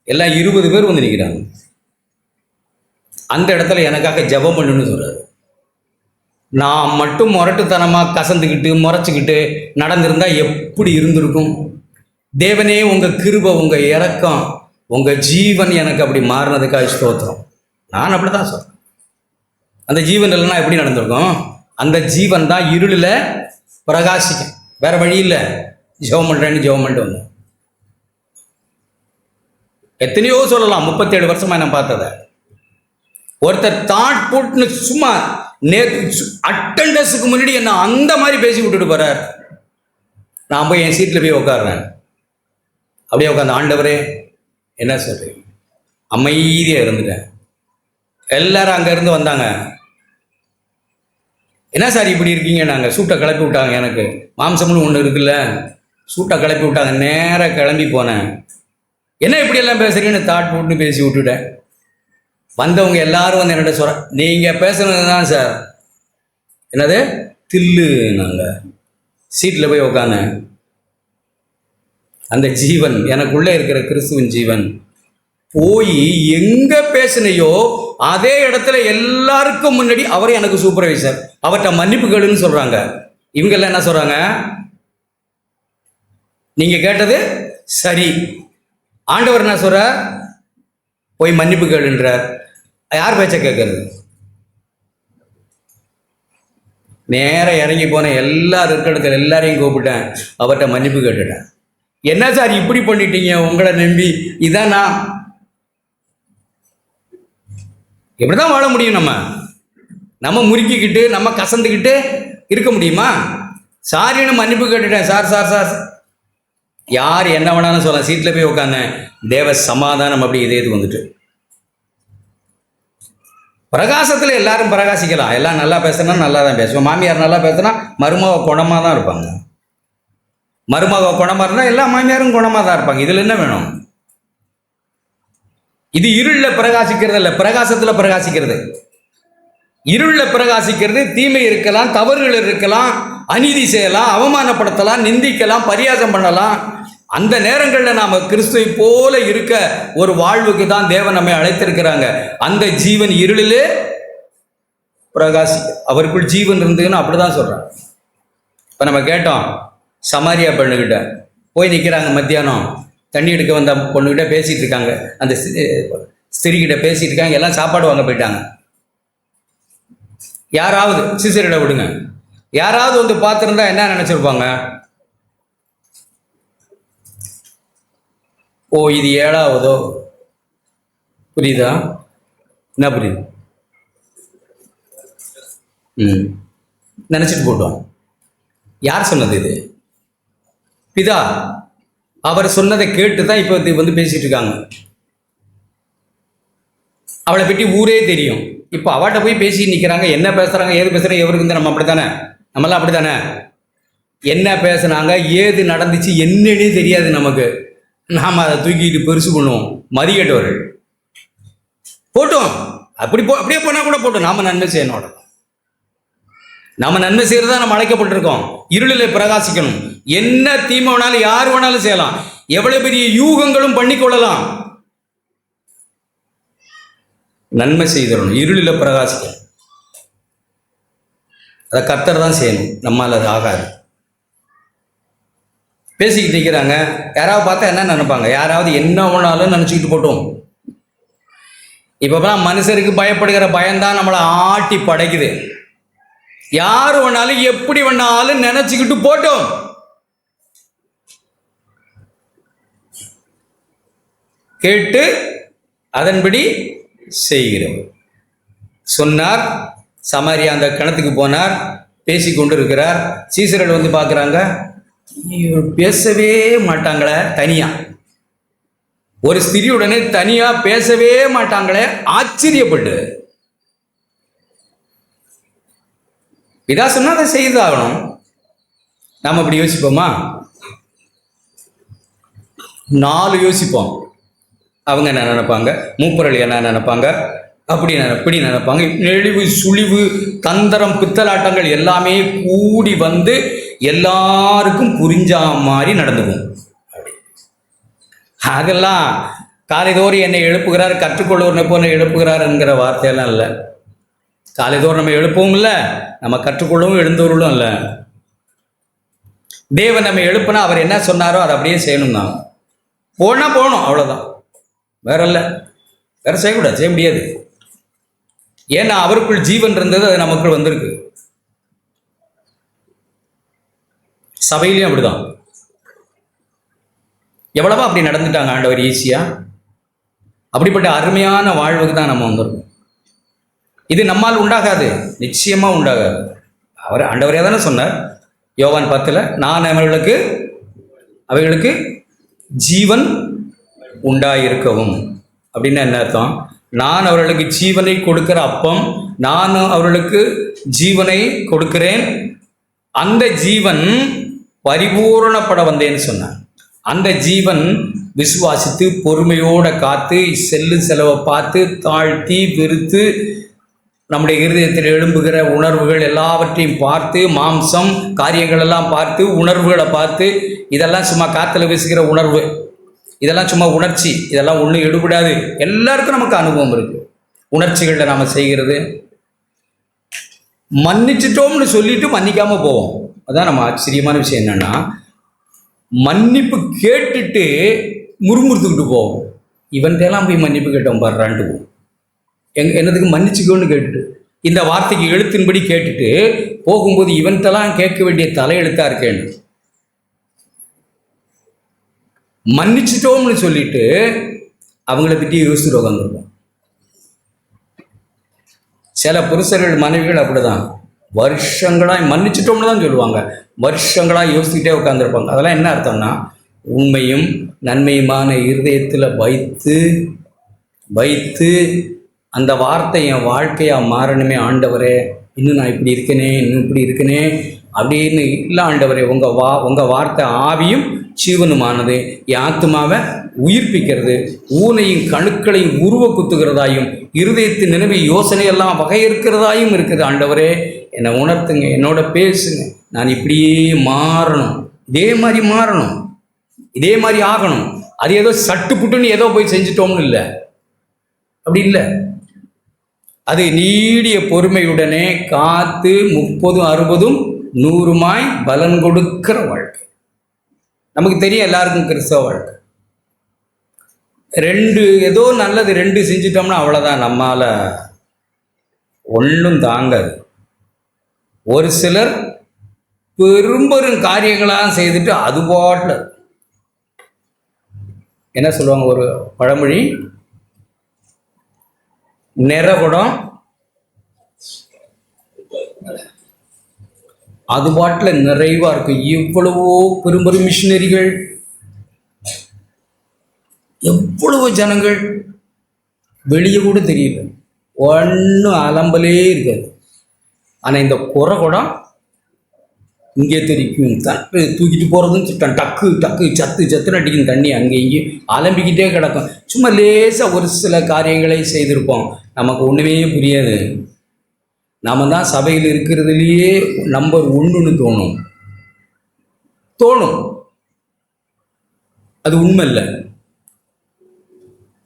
எல்லாம் 20 பேர் வந்து நிற்கிறாங்க. அந்த இடத்துல எனக்காக ஜெபம் பண்ணுன்னு சொல்கிறார். நான் மட்டும் முரட்டுத்தனமாக கசந்துக்கிட்டு முறைச்சிக்கிட்டு நடந்திருந்தால் எப்படி இருந்திருக்கும்? தேவனே, உங்கள் கிருபை, உங்கள் இரக்கம், உங்கள் ஜீவன் எனக்கு அப்படி மாறினதுக்காக ஸ்தோத்திரம். நான் அப்படி தான் சொல்கிறேன். அந்த ஜீவன் இல்லைன்னா எப்படி நடந்திருக்கும்? அந்த ஜீவன் தான் இருளில் பிரகாசிக்கும். வேறு வழி இல்லை. ஜெபம் பண்ணிட்டு வந்து எத்தனையோ சொல்லலாம். 37 வருஷமாக நான் பார்த்ததை. ஒருத்தர் தாட் போட்டுன்னு சும்மா நேற்று அட்டண்டன்ஸுக்கு முன்னாடி என்ன அந்த மாதிரி பேசி விட்டுட்டு போறார். நான் போய் என் சீட்டில் போய் உட்காடுறேன். அப்படியே உட்காந்து, ஆண்டவரே என்ன சொல்றீங்க, அமைதியாக இருந்துட்டேன். எல்லாரும் அங்கேருந்து வந்தாங்க. என்ன சார் இப்படி இருக்கீங்க? நாங்கள் சூட்டை கிளப்பி விட்டாங்க. எனக்கு மாம்சம்னு ஒன்று இருக்குல்ல, சூட்டை கிளப்பி விட்டாங்க. நேராக கிளம்பி போனேன். என்ன இப்படியெல்லாம் பேசுறீங்கன்னு தாட் போட்டு பேசி விட்டுட்டேன். வந்தவங்க எல்லாரும் வந்து என்னோட சொல்ற, நீங்கள் பேசுனது தான் சார். என்னது தில்லு. நாங்கள் சீட்டில் போய் உட்காந்தேன். அந்த ஜீவன், எனக்குள்ளே இருக்கிற கிறிஸ்துவின் ஜீவன் போய் எங்க பேசினையோ அதே இடத்துல எல்லாருக்கும் முன்னாடி அவர் எனக்கு சூப்பர்வைசர், அவர்கிட்ட மன்னிப்பு கேளுன்னு சொல்றாங்க. இவங்க எல்லாம் என்ன சொல்றாங்க, நீங்க கேட்டது சரி. ஆண்டவர் என்ன சொல்றார், போய் மன்னிப்பு கேளுன்றார். யார் பேச்ச கேட்கறது? நேர இறங்கி போன எல்லாரும் இருக்கிற இடத்துல எல்லாரையும் கூப்பிட்டேன், அவர்கிட்ட மன்னிப்பு கேட்டுட்டேன். என்ன சார் இப்படி பண்ணிட்டீங்க, உங்களை நம்பி? இதான் நான். எப்படிதான் வாழ முடியும்? நம்ம முறுக்கிக்கிட்டு நம்ம கசந்துக்கிட்டு இருக்க முடியுமா? சாரின்னு மன்னிப்பு கேட்டுட்டேன். சார் சார் சார், யார் என்ன வேணாலும் சொல்லலாம். சீட்டில் போய் உட்காந்தேன். தேவ சமாதானம் அப்படி இதயத்துக்கு வந்துட்டு. பிரகாசத்தில் எல்லாரும் பிரகாசிக்கலாம். எல்லாம் நல்லா பேசுனா நல்லா தான் பேசுவோம். மாமியார் நல்லா பேசுனா மருமக குணமாக தான் இருப்பாங்க. மருமக குணமாக இருந்தால் எல்லா மாமியாரும் குணமாக தான் இருப்பாங்க. இதில் என்ன வேணும்? இது இருளில் பிரகாசிக்கிறது இல்லை, பிரகாசத்தில் பிரகாசிக்கிறது. இருளில் பிரகாசிக்கிறது தீமை இருக்கலாம், தவறுகள் இருக்கலாம், அநீதி செய்யலாம், அவமானப்படுத்தலாம், நிந்திக்கலாம், பரியாசம் பண்ணலாம். அந்த நேரங்களில் நாம் கிறிஸ்துவை போல இருக்க ஒரு வாழ்வுக்கு தான் தேவன் நம்மை அழைத்திருக்கிறாங்க. அந்த ஜீவன் இருளிலே பிரகாசிக்க, அவருக்குள் ஜீவன் இருந்ததுன்னு அப்படிதான் சொல்றாங்க. இப்போ நம்ம கேட்டோம், சமாரியா பெண்ணுக்கிட்ட போய் நிற்கிறாங்க. மத்தியானம் தண்ணி எடுக்க வந்த பொண்ணுக்கிட்ட பேசிட்டு இருக்காங்க. அந்த ஸ்திரிக்கிட்ட பேசிட்டு இருக்காங்க. எல்லாம் சாப்பாடு வாங்க போயிட்டாங்க. யாராவது சிசரிட விடுங்க, யாராவது வந்து பார்த்துருந்தா என்ன நினைச்சிருப்பாங்க? ஓ இது 7வதோ, புரியுதா? என்ன புரியுது? நினைச்சிட்டு போட்டோம். யார் சொன்னது இது? பிதா. அவர் சொன்னதை கேட்டு தான் இப்போ வந்து பேசிட்டு இருக்காங்க. அவளை பற்றி ஊரே தெரியும். இப்போ அவட்ட போய் பேசி நிற்கிறாங்க. என்ன பேசுறாங்க, ஏது பேசுறாங்க, எவருக்கு நம்ம அப்படித்தானே, நம்மளாம் அப்படித்தானே. என்ன பேசுனாங்க, ஏது நடந்துச்சு என்னன்னே தெரியாது நமக்கு. நாம் அதை தூக்கிட்டு பெருசு பண்ணுவோம். மதிக்கட்டவர்கள் போட்டோம். அப்படியே போனால் கூட போட்டோம். நாம நன்மை செய்யணும். நம்ம நன்மை செய்யறதா நம்ம அழைக்கப்பட்டிருக்கோம். இருளில் பிரகாசிக்கணும். என்ன தீமை வேணாலும் யார் வேணாலும் செய்யலாம். எவ்வளவு பெரிய யூகங்களும் பண்ணிக்கொள்ளலாம். நன்மை செய்திடணும், இருளில் பிரகாசிக்கணும். அதை கர்த்தர் தான் செய்யணும், நம்மால் அது ஆகாது. பேசிக்கிட்டு இருக்கிறாங்க. யாராவது பார்த்தா என்ன நினைப்பாங்க? யாராவது என்ன வேணாலும் நினச்சிக்கிட்டு போட்டோம். இப்போதான் மனுஷருக்கு பயப்படுகிற பயம்தான் நம்மளை ஆட்டி படைக்குது. யார் வேணாலும் எப்படி வேணாலும் நினைச்சுக்கிட்டு போட்டோம். கேட்டு அதன்படி செய்கிறோம். சொன்னார். சமாரியா அந்த கிணத்துக்கு போனார், பேசி கொண்டு இருக்கிறார். சீசர்கள் வந்து பார்க்குறாங்க, பேசவே மாட்டாங்களே தனியா. ஒரு ஸ்திரியுடனே தனியா பேசவே மாட்டாங்களே, ஆச்சரியப்பட்டு. இதா சொன்னா அதை செய்தாகணும். நாம் அப்படி யோசிப்போமா? 4 யோசிப்போம். அவங்க என்ன நினைப்பாங்க, மூப்பர்கள் என்ன நினைப்பாங்க, இப்படி நினைப்பாங்க. நெளிவு சுழிவு தந்திரம் பித்தலாட்டங்கள் எல்லாமே கூடி வந்து எல்லாருக்கும் புரிஞ்சா மாதிரி நடந்துக்கும். அதெல்லாம் காலைதோறும் என்னை எழுப்புகிறார், கற்றுக்கொள்வோர்னை போல எழுப்புகிறார் என்கிற வார்த்தையெல்லாம் இல்லை. காலைதோறும் நம்ம எழுப்பவும் இல்லை, நம்ம கற்றுக்கொள்ளவும் எழுந்தவர்களும் இல்லை. தேவன் நம்ம எழுப்புனா அவர் என்ன சொன்னாரோ அதை அப்படியே செய்யணும் தான். போகணும், அவ்வளோதான். வேற இல்லை, வேற செய்யக்கூடாது, செய்ய முடியாது. ஏன்னா அவருக்குள் ஜீவன் இருந்தது, அது நமக்குள் வந்திருக்கு. சபையிலையும் அப்படிதான். எவ்வளவா அப்படி நடந்துட்டாங்க ஆண்டவர் ஈஸியா. அப்படிப்பட்ட அருமையான வாழ்வுக்கு தான் நம்ம வந்திருக்கோம். இது நம்மால் உண்டாகாது, நிச்சயமா உண்டாகாது. ஆண்டவரே தானே சொன்னார் யோவான் 10, நான் அவைகளுக்கு ஜீவன் உண்டாயிருக்கவும். அப்படின்னா என்ன அர்த்தம்? நான் அவர்களுக்கு ஜீவனை கொடுக்கிற அப்பம், நான் அவர்களுக்கு ஜீவனை கொடுக்கிறேன். அந்த ஜீவன் பரிபூரணப்பட வந்தேன்னு சொன்னான். அந்த ஜீவன் விசுவாசித்து பொறுமையோட காத்து செலவை பார்த்து தாழ்த்தி வெறுத்து நம்முடைய இருதயத்தில் எழும்புகிற உணர்வுகள் எல்லாவற்றையும் பார்த்து, மாம்சம் காரியங்கள் எல்லாம் பார்த்து, உணர்வுகளை பார்த்து, இதெல்லாம் சும்மா காற்றுல வீசுகிற உணர்வு, இதெல்லாம் சும்மா உணர்ச்சி, இதெல்லாம் ஒன்றும் எடுபடாது. எல்லாருக்கும் நமக்கு அனுபவம் இருக்கு. உணர்ச்சிகளில் நாம் செய்கிறது. மன்னிச்சிட்டோம்னு சொல்லிட்டு மன்னிக்காம போவோம். அதான் நம்ம ஆச்சரியமான விஷயம். என்னன்னா, மன்னிப்பு கேட்டுட்டு முறுமுறுத்துக்கிட்டு போவோம். இவன்கிட்டலாம் போய் மன்னிப்பு கேட்டோம் பாடுறான்ட்டு போவோம். என்னதுக்கு மன்னிச்சுக்கோன்னு கேட்டுட்டு, இந்த வார்த்தைக்கு எழுத்தின்படி கேட்டுட்டு போகும்போது இவன்கிட்டலாம் கேட்க வேண்டிய தலையெழுத்தா இருக்கேன்னு மன்னிச்சிட்டோம்னு சொல்லிட்டு அவங்கள பற்றி யோசிச்சுட்டு உட்காந்துருப்போம். சில புருஷர்கள் மனைவிகள் அப்படிதான், வருஷங்களாக மன்னிச்சிட்டோம்னு தான் சொல்லுவாங்க, வருஷங்களாக யோசிச்சுக்கிட்டே உட்காந்துருப்பாங்க. அதெல்லாம் என்ன அர்த்தம்னா, உண்மையும் நன்மையுமான இருதயத்தில் வைத்து அந்த வார்த்தை என் வாழ்க்கையாக மாறணுமே ஆண்டவரே, இன்னும் நான் இப்படி இருக்கனே அப்படின்னு இல்லை ஆண்டவரே, உங்கள் வார்த்தை ஆவியும் ஜீவனுமானது, என் ஆத்துமாவை உயிர்ப்பிக்கிறது, ஊனையும் கணுக்களையும் உருவ குத்துகிறதாயும் இருதயத்தின் நினைவு யோசனையெல்லாம் வகையிருக்கிறதாயும் இருக்குது. ஆண்டவரே, என்னை உணர்த்துங்க, என்னோட பேசுங்க, நான் இப்படியே மாறணும், இதே மாதிரி ஆகணும். அது ஏதோ சட்டு புட்டுன்னு ஏதோ போய் செஞ்சிட்டோம்னு இல்லை, அப்படி இல்லை. அது நீடிய பொறுமையுடனே காத்து 30, 60, 100 பலன் கொடுக்கிற வாழ்க்கை. நமக்கு தெரியும் எல்லாருக்கும் கிறிஸ்தவ வாழ்க்கை. 2 ஏதோ நல்லது 2 செஞ்சிட்டோம்னா அவ்வளோதான், நம்மால ஒன்றும் தாங்காது. ஒரு சிலர் பெரும் காரியங்களாக செய்துட்டு அது பாட்டில் என்ன சொல்லுவாங்க, ஒரு பழமொழி, நிறகுடம் அது பாட்டில் நிறைவா இருக்கு. இவ்வளவோ பெரும் மிஷினரிகள், எவ்வளவோ ஜனங்கள், வெளியே கூட தெரியல, ஒன்றும் அலம்பலே இருக்காது. ஆனால் இந்த குறகுடம் இங்கே தெரிக்கும், தட்டு தூக்கிட்டு போகிறதும் டக்கு சத்துன்னு அடிக்கும், தண்ணி அங்கே இங்கேயும் அலம்பிக்கிட்டே கிடக்கும். சும்மா லேசாக ஒரு சில காரியங்களை செய்திருப்போம், நமக்கு ஒன்றுமே புரியாது. நாம் தான் சபையில் இருக்கிறதுலையே நம்பர் 1ன்னு தோணும். அது உண்மை இல்லை.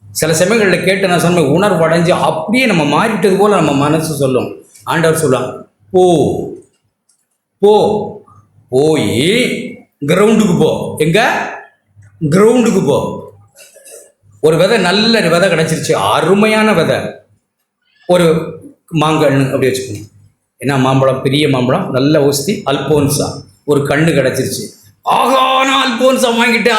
சில சமயங்களில் கேட்டு நான் சொன்ன உணர்வு அடைஞ்சு அப்படியே நம்ம மாறிட்டது போல் நம்ம மனசு சொல்லும். ஆண்டவர் சொல்லுவாங்க, போய் கிரவுண்டுக்கு போ. எங்க கிரவுண்டுக்கு போ. ஒரு விதை, நல்ல விதை கிடச்சிருச்சு, அருமையான விதை, ஒரு மாங்கன்று அப்படி வச்சுக்கணும். ஏன்னா மாம்பழம், பெரிய மாம்பழம், நல்ல ஒஸ்தி, அல்போன்சா, ஒரு கண்ணு கிடச்சிருச்சு. ஆகா, நான் அல்போன்சா வாங்கிட்டேன்.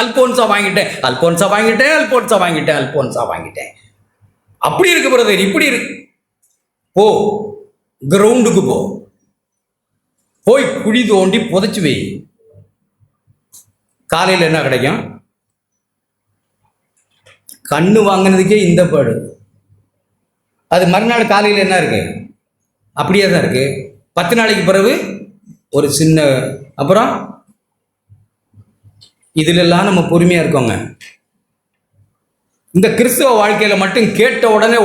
அப்படி இருக்கு பிரதர், இப்படி இருக்கு. போ, கிரவுண்டுக்கு போய் குழி தோண்டி புதைச்சு வை. காலையில் என்ன கிடைக்கும்? கண்ணு வாங்கினதுக்கே இந்த பாடு. அது மறுநாள் காலையில் என்ன இருக்கு? அப்படியே தான் இருக்கு. 10 நாளைக்கு பிறகு ஒரு சின்ன, அப்புறம் இதிலெல்லாம் நம்ம பொறுமையாக இருக்கோங்க. இந்த கிறிஸ்தவ வாழ்க்கையில் மட்டும் கேட்ட உடனே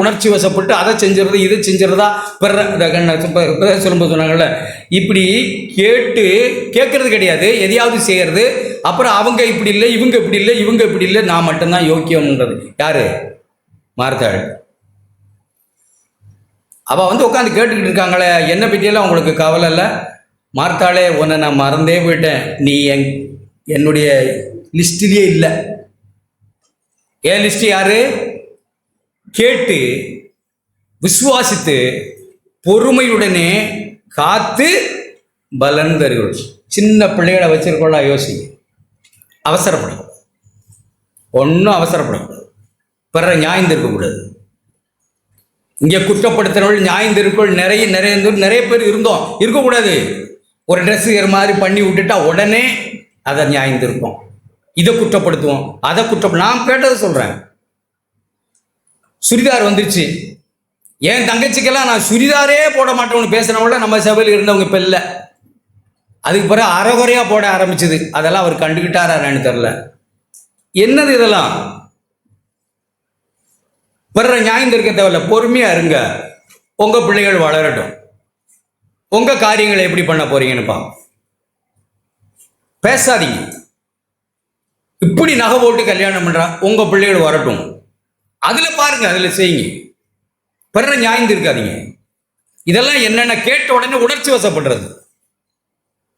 உணர்ச்சி வசப்பட்டு அதை செஞ்சிடறது, இதை செஞ்சிடறதா, சொல்லும்போது சொன்னாங்கல்ல, இப்படி கேட்கறது கிடையாது, எதையாவது செய்கிறது. அப்புறம் அவங்க இப்படி இல்லை, இவங்க இப்படி இல்லை, நான் மட்டும்தான் யோக்கியம்ன்றது. யாரு? மார்த்தாள். அவள் உட்காந்து கேட்டுக்கிட்டு இருக்காங்களே, என்னை பற்றியெல்லாம் உங்களுக்கு கவலை இல்லை. மார்த்தாளே, உன்னை நான் மறந்தே போயிட்டேன், நீ என்னுடைய லிஸ்டிலேயே இல்லை. ஏன் லிஸ்ட்? யாரு? கேட்டு விசுவாசித்து பொறுமையுடனே காத்து பலன் தருகிறது. சின்ன பிள்ளைகளை வச்சிருக்கோம்ல, யோசிங்க. அவசரப்படும், ஒன்றும் அவசரப்படும், பிற நியாயம் இருக்கக்கூடாது. இங்கே குற்றப்படுத்துறவர்கள் நியாயந்திருக்குள் நிறைய பேர் இருந்தோம். இருக்கக்கூடாது. ஒரு ட்ரெஸ் மாதிரி பண்ணி விட்டுட்டா உடனே அதை நியாயந்திருப்போம், இதை குற்றப்படுத்துவோம், அதை நான் கேட்டதை சொல்கிறேன். சுடிதார் வந்துருச்சு, என் தங்கச்சிக்கெல்லாம் நான் சுடிதாரே போட மாட்டோம்னு பேசுனவங்கள நம்ம சபையில் இருந்தவங்க இப்போ இல்லை. அதுக்கு பிறகு அறகுறையாக போட ஆரம்பிச்சது. அதெல்லாம் அவர் கண்டுக்கிட்டாரான்னு தெரில. என்னது இதெல்லாம்? பிற நியாயம் இருக்க தேவையில்ல, பொறுமையாக இருங்க. உங்கள் பிள்ளைகள் வளரட்டும். உங்கள் காரியங்களை எப்படி பண்ண போறீங்கன்னு பேசாதீங்க. இப்படி நகை போட்டு கல்யாணம் பண்ணுறா, உங்கள் பிள்ளைகள் வரட்டும், அதில் பாருங்க, அதில் செய்யுங்க. பிற நியாயம் இருக்காதீங்க. இதெல்லாம் என்னென்ன கேட்ட உடனே உணர்ச்சி வசப்படுறது.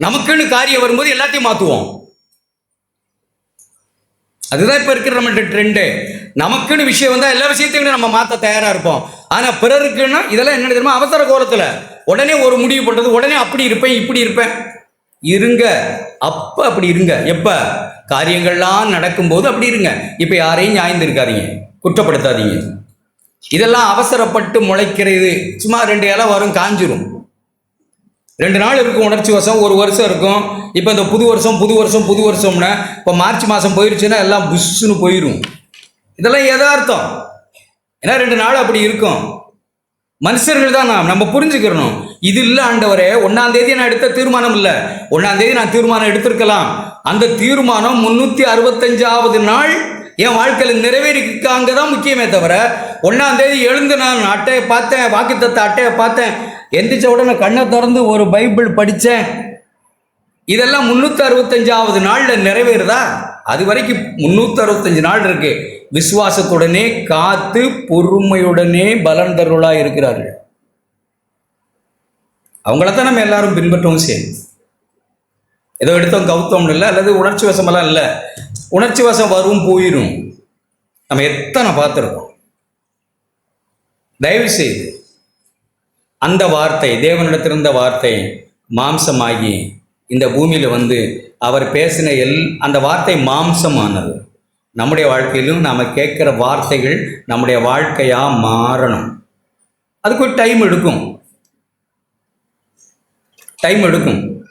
நமக்குன்னு காரியம் வரும்போது எல்லாத்தையும் மாற்றுவோம். அதுதான் இப்போ இருக்கிற நம்மள்ட்ட ட்ரெண்டு. நமக்குன்னு விஷயம் வந்தால் எல்லா விஷயத்தையும் நம்ம மாற்ற தயாராக இருப்போம். ஆனால் பிறருக்குன்னா இதெல்லாம் என்ன தெரியுமா, அவசர கோலத்தில் உடனே ஒரு முடிவு பண்ணுறது, உடனே அப்படி இருப்பேன் இப்படி இருப்பேன். இருங்க, அப்போ அப்படி இருங்க. எப்போ காரியங்கள்லாம் நடக்கும்போது அப்படி இருங்க. இப்போ யாரையும் நியாயம் இருக்காதீங்க, குற்றப்படுத்தாதீங்க. இதெல்லாம் அவசரப்பட்டு முளைக்கிறது. சும்மா 2 இலை வரும், காஞ்சிரும். 2 நாள் இருக்கும் உணர்ச்சி வசம், 1 வருஷம் இருக்கும். இப்போ இந்த புது வருஷம்னா இப்போ மார்ச் மாதம் போயிடுச்சுன்னா எல்லாம் புஷ்ஷுன்னு போயிடும். இதெல்லாம் எதார்த்தம். ஏன்னா 2 நாள் அப்படி இருக்கும். மனுஷர்கள் தான் நம்ம புரிஞ்சுக்கிறணும். இது இல்லை ஆண்டவரே, 1ஆம் தேதி நான் எடுத்த தீர்மானம் இல்லை. 1ஆம் தேதி நான் தீர்மானம் எடுத்திருக்கலாம். அந்த தீர்மானம் 365வது நாள் என் வாழ்க்கையில் நிறைவேறிக்காங்க தான் முக்கியமே தவிர, 1ஆம் தேதி எழுந்து நான் அட்டையை பார்த்தேன், வாக்குத்தத்த அட்டையை பார்த்தேன், எந்திரிச்ச உடனே கண்ணை திறந்து ஒரு பைபிள் படித்தேன், இதெல்லாம் 365வது நாளில் நிறைவேறுதா? அது வரைக்கும் 365 நாள் இருக்கு. விசுவாசத்துடனே காத்து பொறுமையுடனே பலன் தருளாக இருக்கிறார்கள். அவங்களத்தான் நம்ம எல்லாரும் பின்பற்றவும் செய்யணும். ஏதோ எடுத்தோம் கவுத்தோம்னு இல்லை, அல்லது உணர்ச்சி வசமெல்லாம் இல்லை. உணர்ச்சி வசம் வரும் போயிடும். நம்ம எத்தனை பார்த்துருக்கோம். தயவு செய்து அந்த வார்த்தை, தேவனிடத்திலிருந்த வார்த்தை மாம்சமாகி இந்த பூமியில் வந்து அவர் பேசின அந்த வார்த்தை மாம்சமானது. நம்முடைய வாழ்க்கையிலும் நாம் கேட்குற வார்த்தைகள் நம்முடைய வாழ்க்கையாக மாறணும். அதுக்கு ஒரு டைம் எடுக்கும்.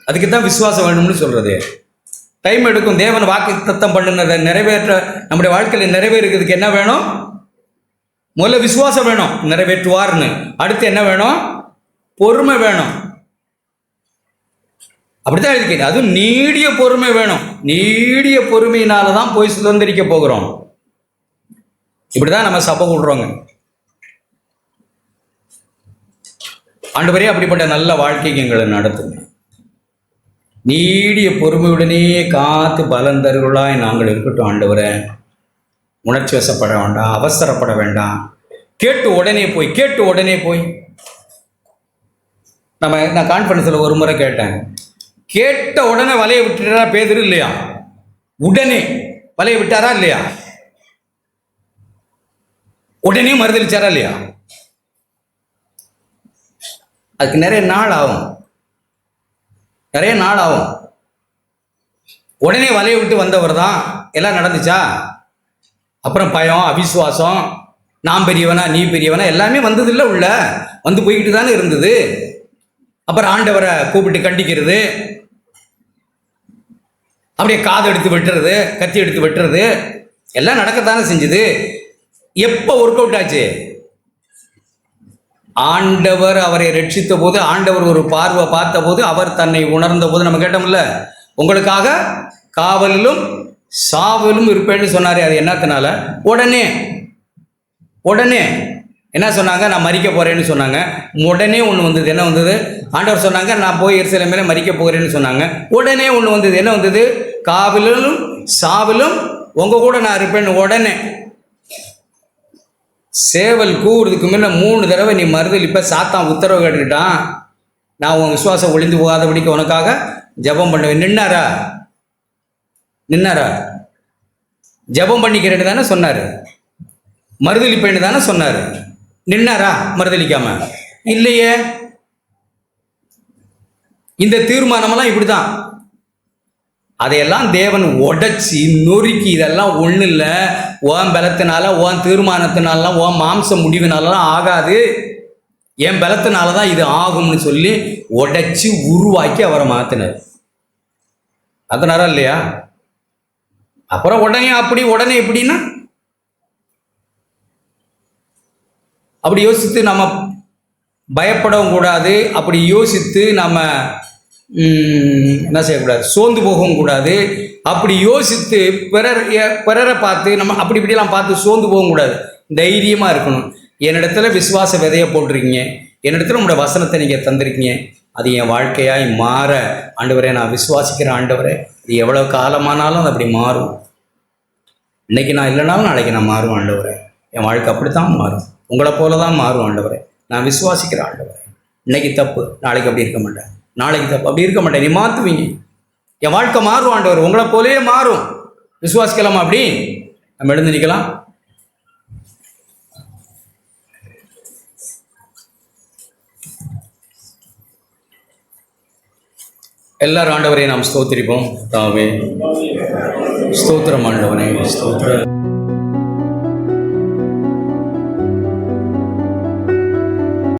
அதுக்கு தான் விசுவாசம் வேணும்னு சொல்கிறது. டைம் எடுக்கும். தேவன் வாக்கு தத்தம் பண்ணினதை நிறைவேற்ற நம்முடைய வாழ்க்கையில் நிறைவேறுறதுக்கு என்ன வேணும்? முதல்ல விசுவாசம் வேணும், நிறைவேற்றுவார்னு. அடுத்து என்ன வேணும்? பொறுமை வேணும். அப்படித்தான் எழுதிக்க. அதுவும் நீடிய பொறுமை வேணும். நீடிய பொறுமையினால தான் போய் சுதந்திரிக்க போகிறோம். இப்படிதான் நம்ம சபை விடுறோங்க. ஆண்டவரே அப்படிப்பட்ட நல்ல வாழ்க்கைக்கு எங்களை நடத்துங்க. நீடிய பொறுமையுடனே காத்து பலன் தருளாய் நாங்கள் இருக்கட்டும். ஆண்டவரே, உணர்ச்சி வசப்பட வேண்டாம், அவசரப்பட வேண்டாம். கேட்டு உடனே போய் நான் கான்ஃபரன்ஸில் ஒரு முறை கேட்டேன், கேட்ட உடனே வலையை விட்டுட்டாரா பேதுரு? இல்லையா? உடனே வலையை விட்டாரா? இல்லையா? உடனே மறுதளிச்சாரா? இல்லையா? அதுக்கு நிறைய நாள் ஆகும். உடனே வலையை விட்டு வந்தவர் தான். எல்லாம் நடந்துச்சா? அப்புறம் பயம், அவிசுவாசம், நான் பெரியவனா நீ பெரியவனா எல்லாமே வந்ததில்லை. உள்ள வந்து போய்கிட்டு தானே இருந்தது. அப்புறம் ஆண்டவரை கூப்பிட்டு கண்டிக்கிறது, அப்படியே காது எடுத்து வெட்டுறது, கத்தி எடுத்து வெட்டுறது, எல்லாம் நடக்கத்தானே செஞ்சுது. எப்போ ஒர்க் அவுட் ஆச்சு? ஆண்டவர் அவரை ரட்சித்த போது, ஆண்டவர் ஒரு பார்வை பார்த்த போது, அவர் தன்னை உணர்ந்த போது, நம்ம கேட்டோம்ல, உங்களுக்காக காவலிலும் சாவலும் இருப்பேன்னு சொன்னார். அது என்னத்தினால? உடனே என்ன சொன்னாங்க? நான் மரிக்க போறேன்னு சொன்னாங்க. உடனே ஒன்று வந்தது. என்ன வந்தது? ஆண்டவர் சொன்னாங்க, நான் போய் எருசலேமிலே மரிக்க போகிறேன்னு சொன்னாங்க. உடனே ஒன்று வந்தது. என்ன வந்தது? காவலிலும் சாவலும் உங்க கூட நான் இருப்பேன்னு. உடனே சேவல் கூவுறதுக்கு முன்ன 3 தடவை நீ மறுதலிப்ப. சாத்தான் உத்தரவு கேட்டுக்கிட்டான், நான் உன் விசுவாசம் ஒளிந்து போகாதபடிக்கு உனக்காக ஜெபம் பண்ணுவேன். நின்னாரா? ஜெபம் பண்ணிக்கிறேன்னு தானே சொன்னார். மறுதலிப்பேன்னு தானே சொன்னார். நின்னாரா? மறுதலிக்காம இல்லையே. இந்த தீர்மானமெல்லாம் இப்படிதான். அதையெல்லாம் தேவன் உடைச்சி நொறுக்கி, இதெல்லாம் ஒன்றும் இல்லை, ஓன் பலத்தினால ஓன் தீர்மானத்தினாலாம் ஓன் மாம்ச முடிவினாலலாம் ஆகாது, என் பலத்தினால தான் இது ஆகும்னு சொல்லி உடைச்சி உருவாக்கி அவரை மாற்றினார். அதனால இல்லையா? அப்புறம் உடனே எப்படின்னா அப்படி யோசித்து நம்ம பயப்படவும் கூடாது. அப்படி யோசித்து நம்ம என்ன செய்யக்கூடாது, சோர்ந்து போகவும் கூடாது. அப்படி யோசித்து பிறரை பார்த்து நம்ம அப்படி இப்படிலாம் பார்த்து சோர்ந்து போகவும் கூடாது. தைரியமாக இருக்கணும். என்னிடத்துல விசுவாச விதையை போட்டிருக்கீங்க, என்னிடத்துல உங்களோட வசனத்தை நீங்கள் தந்திருக்கீங்க, அது என் வாழ்க்கையாய் மாற ஆண்டவரே நான் விசுவாசிக்கிறேன். ஆண்டவரே அது எவ்வளோ காலமானாலும் அது அப்படி மாறும். இன்னைக்கு நான் இல்லைனாலும் நாளைக்கு நான் மாறும். ஆண்டவரே என் வாழ்க்கை அப்படித்தான் மாறும், உங்களை போல தான் மாறும். ஆண்டவரே நான் விசுவாசிக்கிறேன். ஆண்டவரே இன்னைக்கு தப்பு, நாளைக்கு அப்படி இருக்க மாட்டேன், நாளைக்கு தப்பு அப்படி இருக்க மாட்டேன், நீ மாற்றுவீங்க, என் வாழ்க்கை மாறும். ஆண்டவர் உங்களை போலே மாறும். விசுவாசிக்கலாமா? அப்படி நம்ம எழுந்து நிற்கலாம். எல்லாரும் ஆண்டவரை நாம் ஸ்தோத்திரிப்போம். தாவே ஸ்தோத்திரம் ஆண்டவனே, ஸ்தோத்திரம்.